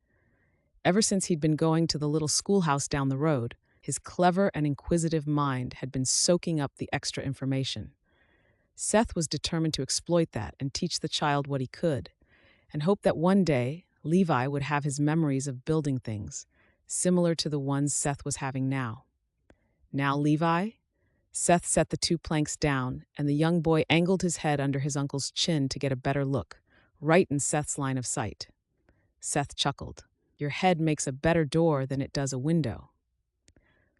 Speaker 1: Ever since he'd been going to the little schoolhouse down the road, his clever and inquisitive mind had been soaking up the extra information. Seth was determined to exploit that and teach the child what he could, and hoped that one day Levi would have his memories of building things, similar to the ones Seth was having now. Now, Levi? Seth set the 2 planks down, and the young boy angled his head under his uncle's chin to get a better look, right in Seth's line of sight. Seth chuckled. Your head makes a better door than it does a window.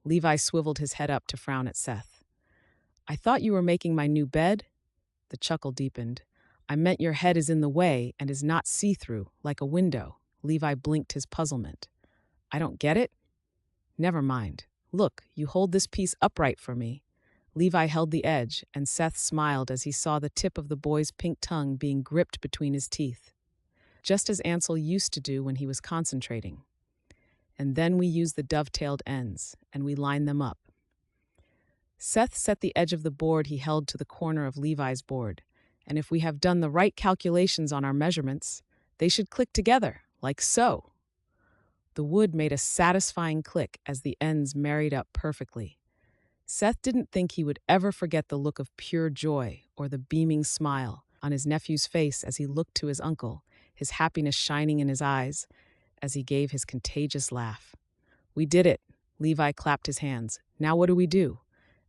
Speaker 1: Levi swiveled his head up to frown at Seth. I thought you were making my new bed? The chuckle deepened. I meant your head is in the way and is not see-through, like a window. Levi blinked his puzzlement. I don't get it? Never mind. Look, you hold this piece upright for me. Levi held the edge, and Seth smiled as he saw the tip of the boy's pink tongue being gripped between his teeth, just as Ansel used to do when he was concentrating. And then we use the dovetailed ends, and we line them up. Seth set the edge of the board he held to the corner of Levi's board, and if we have done the right calculations on our measurements, they should click together, like so. The wood made a satisfying click as the ends married up perfectly. Seth didn't think he would ever forget the look of pure joy or the beaming smile on his nephew's face as he looked to his uncle, his happiness shining in his eyes as he gave his contagious laugh. "We did it," Levi clapped his hands. "Now what do we do?"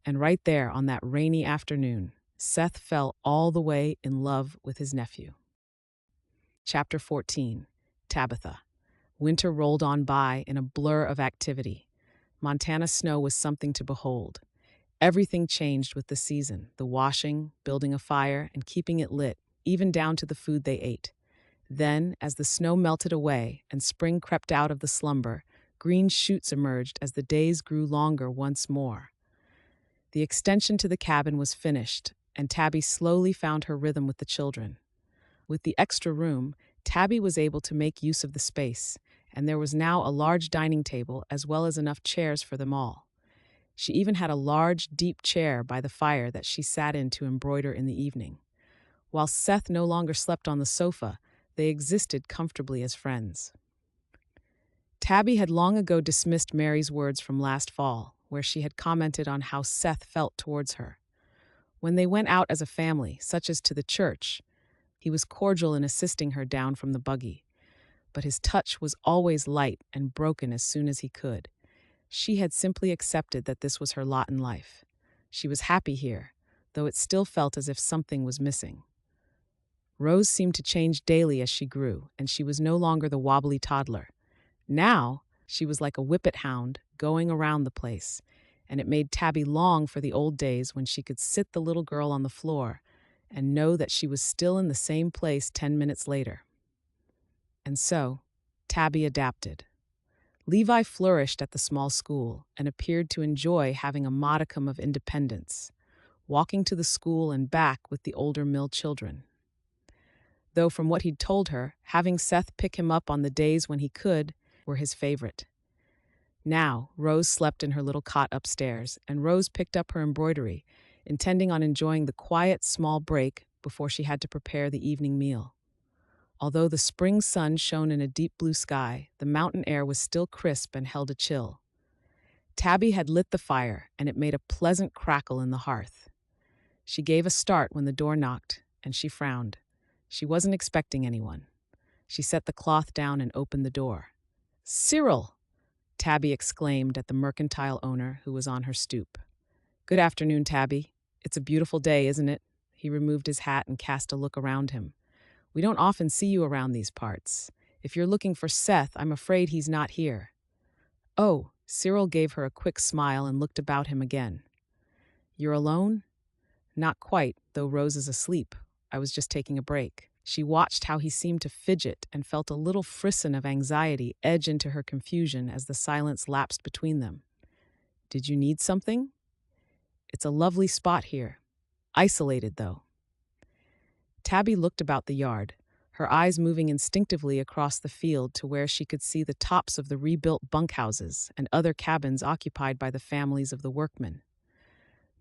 Speaker 1: And right there on that rainy afternoon, Seth fell all the way in love with his nephew. Chapter 14. Tabitha. Winter rolled on by in a blur of activity. Montana snow was something to behold. Everything changed with the season, the washing, building a fire, and keeping it lit, even down to the food they ate. Then, as the snow melted away and spring crept out of the slumber, green shoots emerged as the days grew longer once more. The extension to the cabin was finished, and Tabby slowly found her rhythm with the children. With the extra room, Tabby was able to make use of the space, and there was now a large dining table as well as enough chairs for them all. She even had a large, deep chair by the fire that she sat in to embroider in the evening. While Seth no longer slept on the sofa, they existed comfortably as friends. Tabby had long ago dismissed Mary's words from last fall, where she had commented on how Seth felt towards her. When they went out as a family, such as to the church, he was cordial in assisting her down from the buggy, but his touch was always light and broken as soon as he could. She had simply accepted that this was her lot in life. She was happy here, though it still felt as if something was missing. Rose seemed to change daily as she grew, and she was no longer the wobbly toddler. Now, she was like a whippet hound going around the place, and it made Tabby long for the old days when she could sit the little girl on the floor and know that she was still in the same place 10 minutes later. And so, Tabby adapted. Levi flourished at the small school and appeared to enjoy having a modicum of independence, walking to the school and back with the older mill children. Though from what he'd told her, having Seth pick him up on the days when he could were his favorite. Now, Rose slept in her little cot upstairs, and Rose picked up her embroidery, intending on enjoying the quiet, small break before she had to prepare the evening meal. Although the spring sun shone in a deep blue sky, the mountain air was still crisp and held a chill. Tabby had lit the fire, and it made a pleasant crackle in the hearth. She gave a start when the door knocked, and she frowned. She wasn't expecting anyone. She set the cloth down and opened the door. "Cyril!" Tabby exclaimed at the mercantile owner who was on her stoop. "Good afternoon, Tabby. It's a beautiful day, isn't it?" He removed his hat and cast a look around him. "We don't often see you around these parts. If you're looking for Seth, I'm afraid he's not here." "Oh," Cyril gave her a quick smile and looked about him again. "You're alone?" "Not quite, though Rose is asleep. I was just taking a break." She watched how he seemed to fidget and felt a little frisson of anxiety edge into her confusion as the silence lapsed between them. "Did you need something?" "It's a lovely spot here. Isolated, though." Tabby looked about the yard, her eyes moving instinctively across the field to where she could see the tops of the rebuilt bunkhouses and other cabins occupied by the families of the workmen.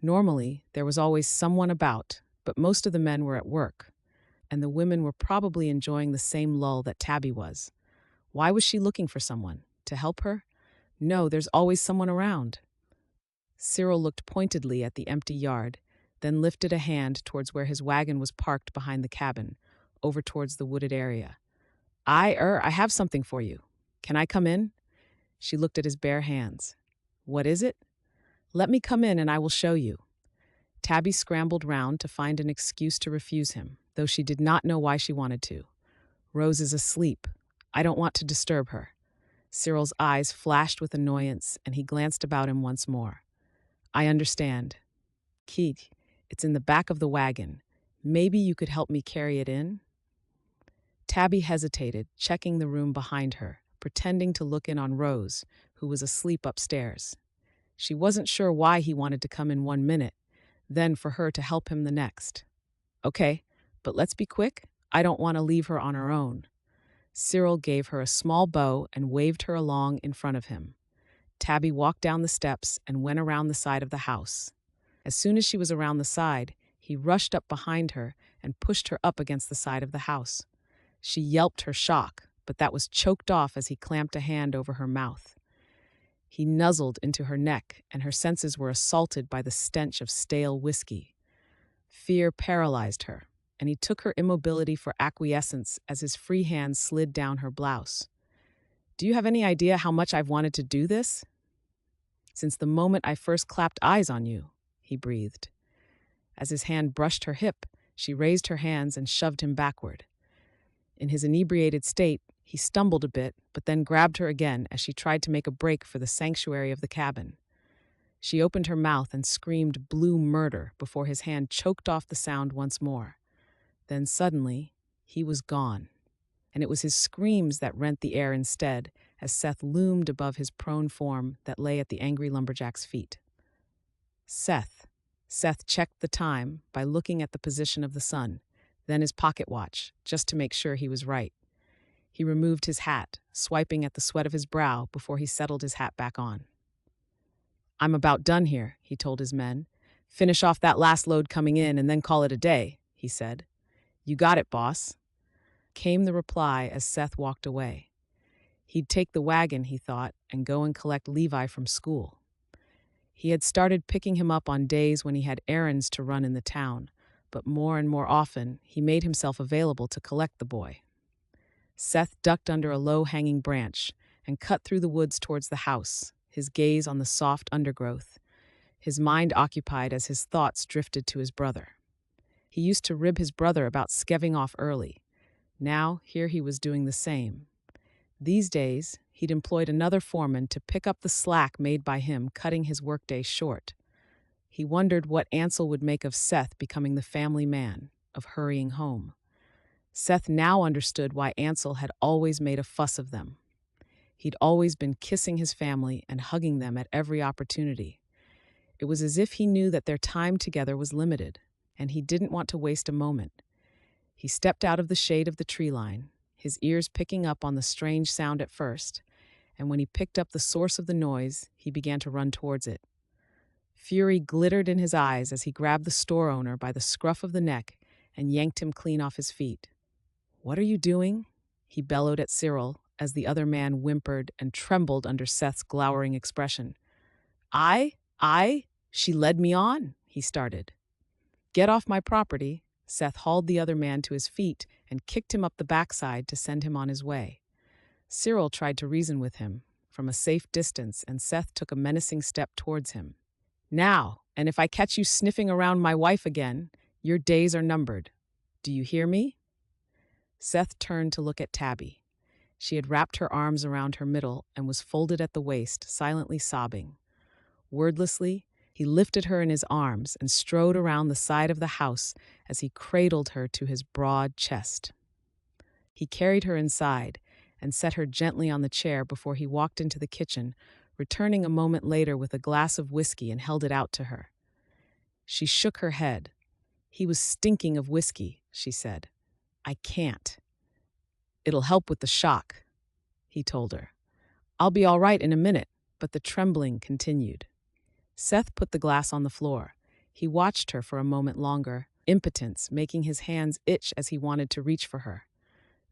Speaker 1: Normally, there was always someone about, but most of the men were at work, and the women were probably enjoying the same lull that Tabby was. Why was she looking for someone? To help her? No, there's always someone around. Cyril looked pointedly at the empty yard, then lifted a hand towards where his wagon was parked behind the cabin, over towards the wooded area. I have something for you. Can I come in?" She looked at his bare hands. "What is it?" "Let me come in and I will show you." Tabby scrambled round to find an excuse to refuse him, though she did not know why she wanted to. "Rose is asleep. I don't want to disturb her." Cyril's eyes flashed with annoyance, and he glanced about him once more. "I understand. Keith, it's in the back of the wagon. Maybe you could help me carry it in?" Tabby hesitated, checking the room behind her, pretending to look in on Rose, who was asleep upstairs. She wasn't sure why he wanted to come in 1 minute, then for her to help him the next. "Okay, but let's be quick. I don't want to leave her on her own." Cyril gave her a small bow and waved her along in front of him. Tabby walked down the steps and went around the side of the house. As soon as she was around the side, he rushed up behind her and pushed her up against the side of the house. She yelped her shock, but that was choked off as he clamped a hand over her mouth. He nuzzled into her neck, and her senses were assaulted by the stench of stale whiskey. Fear paralyzed her, and he took her immobility for acquiescence as his free hand slid down her blouse. "Do you have any idea how much I've wanted to do this? Since the moment I first clapped eyes on you," he breathed. As his hand brushed her hip, she raised her hands and shoved him backward. In his inebriated state, he stumbled a bit, but then grabbed her again as she tried to make a break for the sanctuary of the cabin. She opened her mouth and screamed blue murder before his hand choked off the sound once more. Then suddenly, he was gone, and it was his screams that rent the air instead as Seth loomed above his prone form that lay at the angry lumberjack's feet. Seth. Seth checked the time by looking at the position of the sun, then his pocket watch, just to make sure he was right. He removed his hat, swiping at the sweat of his brow before he settled his hat back on. "I'm about done here," he told his men. "Finish off that last load coming in and then call it a day," he said. "You got it, boss," came the reply as Seth walked away. He'd take the wagon, he thought, and go and collect Levi from school. He had started picking him up on days when he had errands to run in the town, but more and more often he made himself available to collect the boy. Seth ducked under a low-hanging branch and cut through the woods towards the house, his gaze on the soft undergrowth, his mind occupied as his thoughts drifted to his brother. He used to rib his brother about skeving off early. Now, here he was doing the same. These days, he'd employed another foreman to pick up the slack made by him cutting his workday short. He wondered what Ansel would make of Seth becoming the family man, of hurrying home. Seth now understood why Ansel had always made a fuss of them. He'd always been kissing his family and hugging them at every opportunity. It was as if he knew that their time together was limited, and he didn't want to waste a moment. He stepped out of the shade of the tree line, his ears picking up on the strange sound at first, and when he picked up the source of the noise, he began to run towards it. Fury glittered in his eyes as he grabbed the store owner by the scruff of the neck and yanked him clean off his feet. "What are you doing?" he bellowed at Cyril as the other man whimpered and trembled under Seth's glowering expression. She led me on," he started. "Get off my property." Seth hauled the other man to his feet and kicked him up the backside to send him on his way. Cyril tried to reason with him from a safe distance, and Seth took a menacing step towards him. "Now, and if I catch you sniffing around my wife again, your days are numbered. Do you hear me?" Seth turned to look at Tabby. She had wrapped her arms around her middle and was folded at the waist, silently sobbing. Wordlessly, he lifted her in his arms and strode around the side of the house as he cradled her to his broad chest. He carried her inside and set her gently on the chair before he walked into the kitchen, returning a moment later with a glass of whiskey and held it out to her. She shook her head. "He was stinking of whiskey," she said. "I can't." "It'll help with the shock," he told her. "I'll be all right in a minute," but the trembling continued. Seth put the glass on the floor. He watched her for a moment longer, impotence making his hands itch as he wanted to reach for her.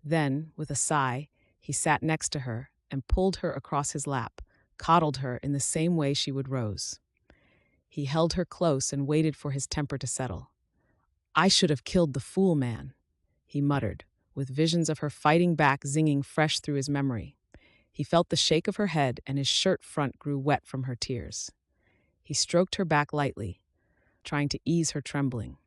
Speaker 1: Then, with a sigh, he sat next to her and pulled her across his lap, coddled her in the same way she would Rose. He held her close and waited for his temper to settle. "I should have killed the fool man," he muttered, with visions of her fighting back zinging fresh through his memory. He felt the shake of her head and his shirt front grew wet from her tears. He stroked her back lightly, trying to ease her trembling.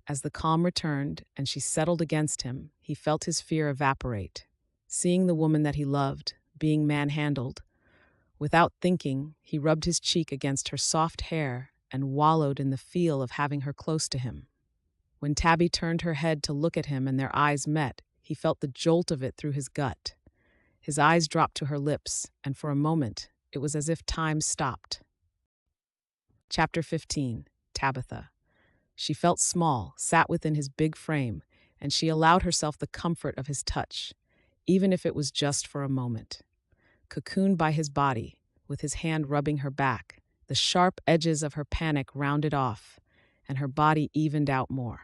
Speaker 1: As the calm returned and she settled against him, he felt his fear evaporate. Seeing the woman that he loved, being manhandled, without thinking, he rubbed his cheek against her soft hair and wallowed in the feel of having her close to him. When Tabby turned her head to look at him and their eyes met, he felt the jolt of it through his gut. His eyes dropped to her lips, and for a moment, it was as if time stopped. Chapter 15. Tabitha. She felt small, sat within his big frame, and she allowed herself the comfort of his touch, even if it was just for a moment. Cocooned by his body, with his hand rubbing her back, The sharp edges of her panic rounded off, and her body evened out more.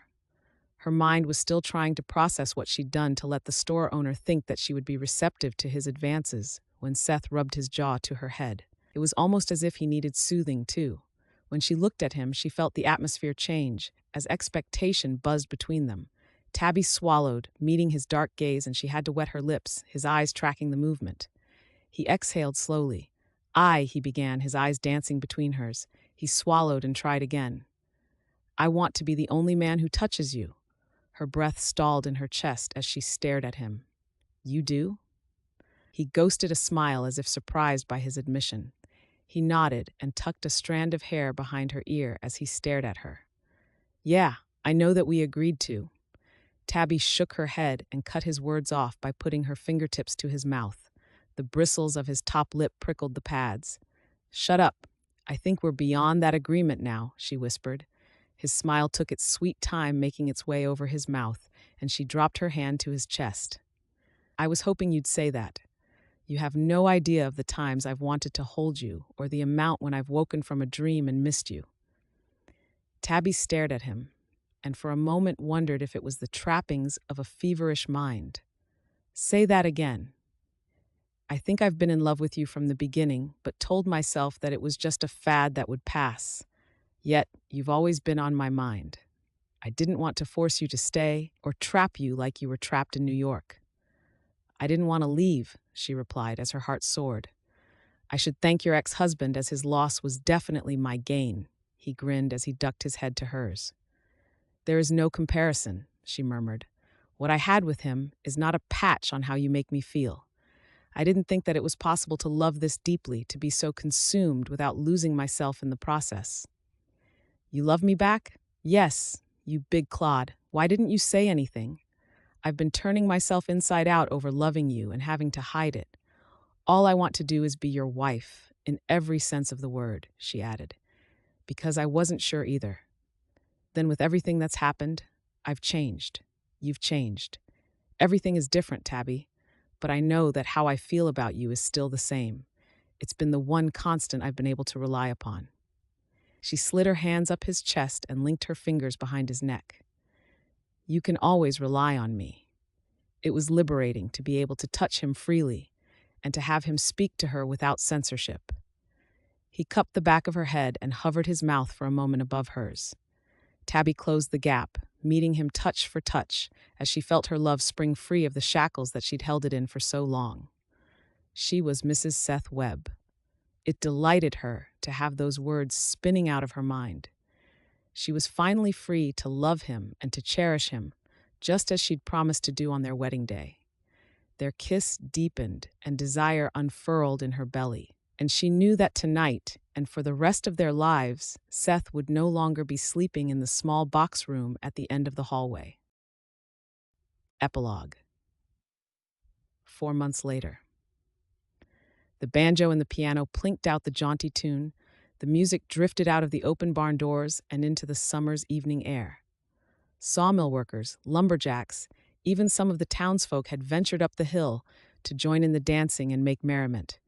Speaker 1: Her mind was still trying to process what she'd done to let the store owner think that she would be receptive to his advances when Seth rubbed his jaw to her head. It was almost as if he needed soothing, too. When she looked at him, she felt the atmosphere change as expectation buzzed between them. Tabby swallowed, meeting his dark gaze, and she had to wet her lips, his eyes tracking the movement. He exhaled slowly. He began, his eyes dancing between hers. He swallowed and tried again. I want to be the only man who touches you. Her breath stalled in her chest as she stared at him. You do? He ghosted a smile as if surprised by his admission. He nodded and tucked a strand of hair behind her ear as he stared at her. Yeah, I know that we agreed to. Tabby shook her head and cut his words off by putting her fingertips to his mouth. The bristles of his top lip prickled the pads. Shut up. I think we're beyond that agreement now, she whispered. His smile took its sweet time making its way over his mouth, and she dropped her hand to his chest. I was hoping you'd say that. You have no idea of the times I've wanted to hold you, or the amount when I've woken from a dream and missed you. Tabby stared at him, and for a moment wondered if it was the trappings of a feverish mind. Say that again. I think I've been in love with you from the beginning, but told myself that it was just a fad that would pass. Yet, you've always been on my mind. I didn't want to force you to stay or trap you like you were trapped in New York. I didn't want to leave, she replied as her heart soared. I should thank your ex-husband as his loss was definitely my gain, he grinned as he ducked his head to hers. There is no comparison, she murmured. What I had with him is not a patch on how you make me feel. I didn't think that it was possible to love this deeply, to be so consumed without losing myself in the process. You love me back? Yes, you big clod. Why didn't you say anything? I've been turning myself inside out over loving you and having to hide it. All I want to do is be your wife, in every sense of the word, she added, because I wasn't sure either. Then with everything that's happened, I've changed. You've changed. Everything is different, Tabby, but I know that how I feel about you is still the same. It's been the one constant I've been able to rely upon. She slid her hands up his chest and linked her fingers behind his neck. You can always rely on me. It was liberating to be able to touch him freely and to have him speak to her without censorship. He cupped the back of her head and hovered his mouth for a moment above hers. Tabby closed the gap, meeting him touch for touch as she felt her love spring free of the shackles that she'd held it in for so long. She was Mrs. Seth Webb. It delighted her to have those words spinning out of her mind. She was finally free to love him and to cherish him, just as she'd promised to do on their wedding day. Their kiss deepened and desire unfurled in her belly, and she knew that tonight, and for the rest of their lives, Seth would no longer be sleeping in the small box room at the end of the hallway. Epilogue. 4 months later. The banjo and the piano plinked out the jaunty tune. The music drifted out of the open barn doors and into the summer's evening air. Sawmill workers, lumberjacks, even some of the townsfolk had ventured up the hill to join in the dancing and make merriment,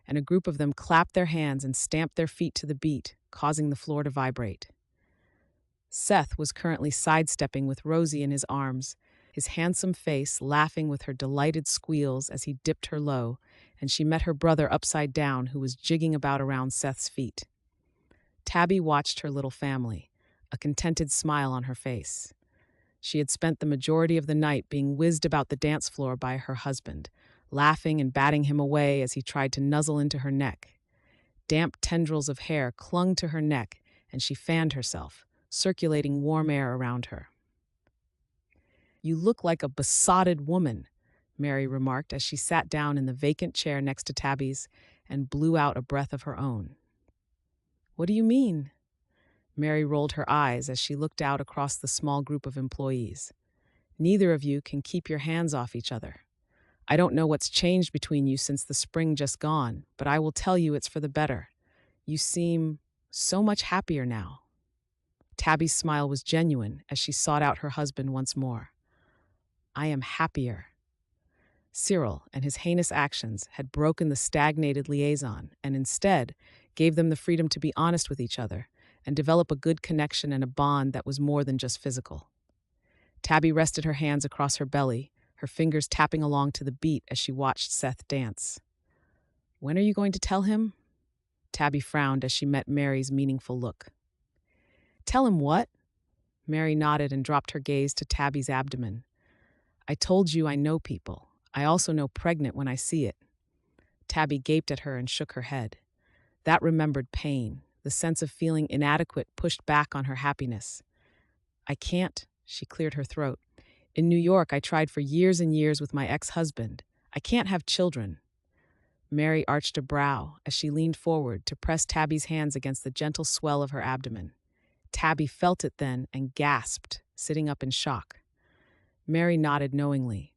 Speaker 1: and a group of them clapped their hands and stamped their feet to the beat, causing the floor to vibrate. Seth was currently sidestepping with Rosie in his arms, his handsome face laughing with her delighted squeals as he dipped her low, and she met her brother upside down who was jigging about around Seth's feet. Tabby watched her little family, a contented smile on her face. She had spent the majority of the night being whizzed about the dance floor by her husband, laughing and batting him away as he tried to nuzzle into her neck. Damp tendrils of hair clung to her neck, and she fanned herself, circulating warm air around her. You look like a besotted woman, Mary remarked as she sat down in the vacant chair next to Tabby's and blew out a breath of her own. What do you mean? Mary rolled her eyes as she looked out across the small group of employees. Neither of you can keep your hands off each other. I don't know what's changed between you since the spring just gone, but I will tell you it's for the better. You seem so much happier now. Tabby's smile was genuine as she sought out her husband once more. I am happier. Cyril and his heinous actions had broken the stagnated liaison, and instead, gave them the freedom to be honest with each other and develop a good connection and a bond that was more than just physical. Tabby rested her hands across her belly, her fingers tapping along to the beat as she watched Seth dance. "When are you going to tell him?" Tabby frowned as she met Mary's meaningful look. "Tell him what?" Mary nodded and dropped her gaze to Tabby's abdomen. "I told you I know people. I also know pregnant when I see it." Tabby gaped at her and shook her head. That remembered pain, the sense of feeling inadequate, pushed back on her happiness. "I can't," she cleared her throat. "In New York, I tried for years and years with my ex-husband. I can't have children." Mary arched a brow as she leaned forward to press Tabby's hands against the gentle swell of her abdomen. Tabby felt it then and gasped, sitting up in shock. Mary nodded knowingly.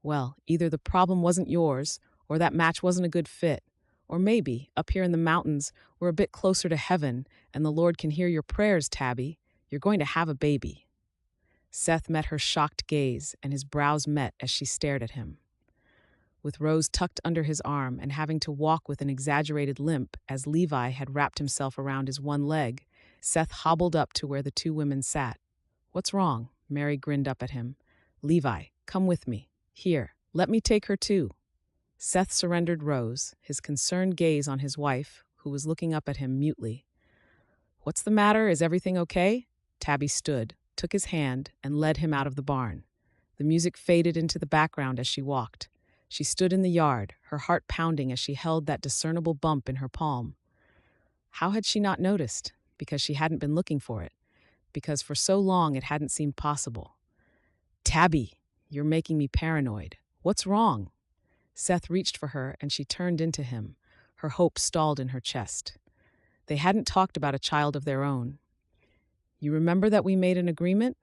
Speaker 1: "Well, either the problem wasn't yours, or that match wasn't a good fit. Or maybe, up here in the mountains, we're a bit closer to heaven, and the Lord can hear your prayers, Tabby. You're going to have a baby." Seth met her shocked gaze, and his brows met as she stared at him. With Rose tucked under his arm and having to walk with an exaggerated limp as Levi had wrapped himself around his one leg, Seth hobbled up to where the two women sat. "What's wrong?" Mary grinned up at him. "Levi, come with me. Here, let me take her too." Seth surrendered Rose, his concerned gaze on his wife, who was looking up at him mutely. "What's the matter? Is everything okay?" Tabby stood, took his hand, and led him out of the barn. The music faded into the background as she walked. She stood in the yard, her heart pounding as she held that discernible bump in her palm. How had she not noticed? Because she hadn't been looking for it. Because for so long it hadn't seemed possible. "Tabby, you're making me paranoid. What's wrong?" Seth reached for her and she turned into him, her hope stalled in her chest. They hadn't talked about a child of their own. "You remember that we made an agreement?"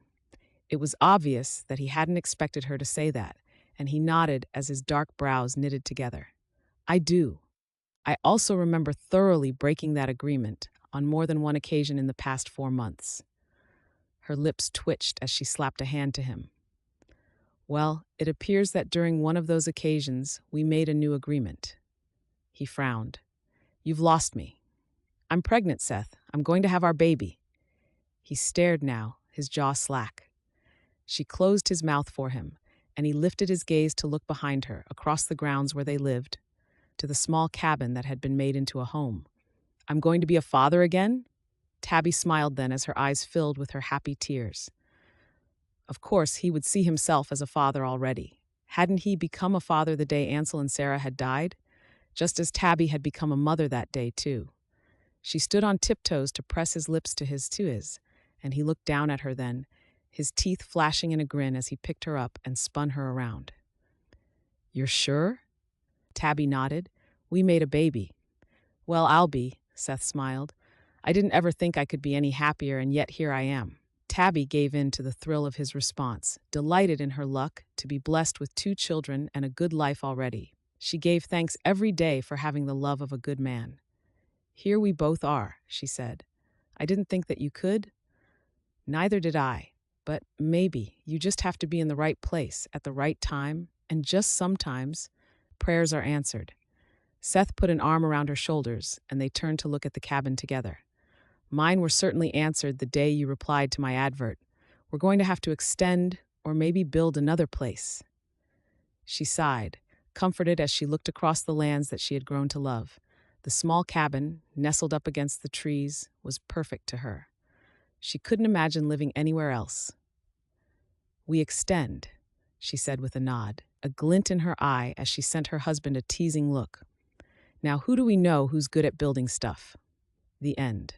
Speaker 1: It was obvious that he hadn't expected her to say that, and he nodded as his dark brows knitted together. "I do. I also remember thoroughly breaking that agreement on more than one occasion in the past 4 months." Her lips twitched as she slapped a hand to him. "Well, it appears that during one of those occasions, we made a new agreement." He frowned. "You've lost me." "I'm pregnant, Seth. I'm going to have our baby." He stared now, his jaw slack. She closed his mouth for him, and he lifted his gaze to look behind her, across the grounds where they lived, to the small cabin that had been made into a home. "I'm going to be a father again?" Tabby smiled then as her eyes filled with her happy tears. Of course, he would see himself as a father already. Hadn't he become a father the day Ansel and Sarah had died? Just as Tabby had become a mother that day, too. She stood on tiptoes to press his lips to his, and he looked down at her then, his teeth flashing in a grin as he picked her up and spun her around. "You're sure?" Tabby nodded. "We made a baby." "Well, I'll be," Seth smiled. "I didn't ever think I could be any happier, and yet here I am." Tabby gave in to the thrill of his response, delighted in her luck to be blessed with 2 children and a good life already. She gave thanks every day for having the love of a good man. "Here we both are," she said. "I didn't think that you could." "Neither did I. But maybe you just have to be in the right place at the right time, and just sometimes, prayers are answered." Seth put an arm around her shoulders, and they turned to look at the cabin together. "Mine were certainly answered the day you replied to my advert. We're going to have to extend, or maybe build another place." She sighed, comforted as she looked across the lands that she had grown to love. The small cabin, nestled up against the trees, was perfect to her. She couldn't imagine living anywhere else. "We extend," she said with a nod, a glint in her eye as she sent her husband a teasing look. "Now who do we know who's good at building stuff?" The end.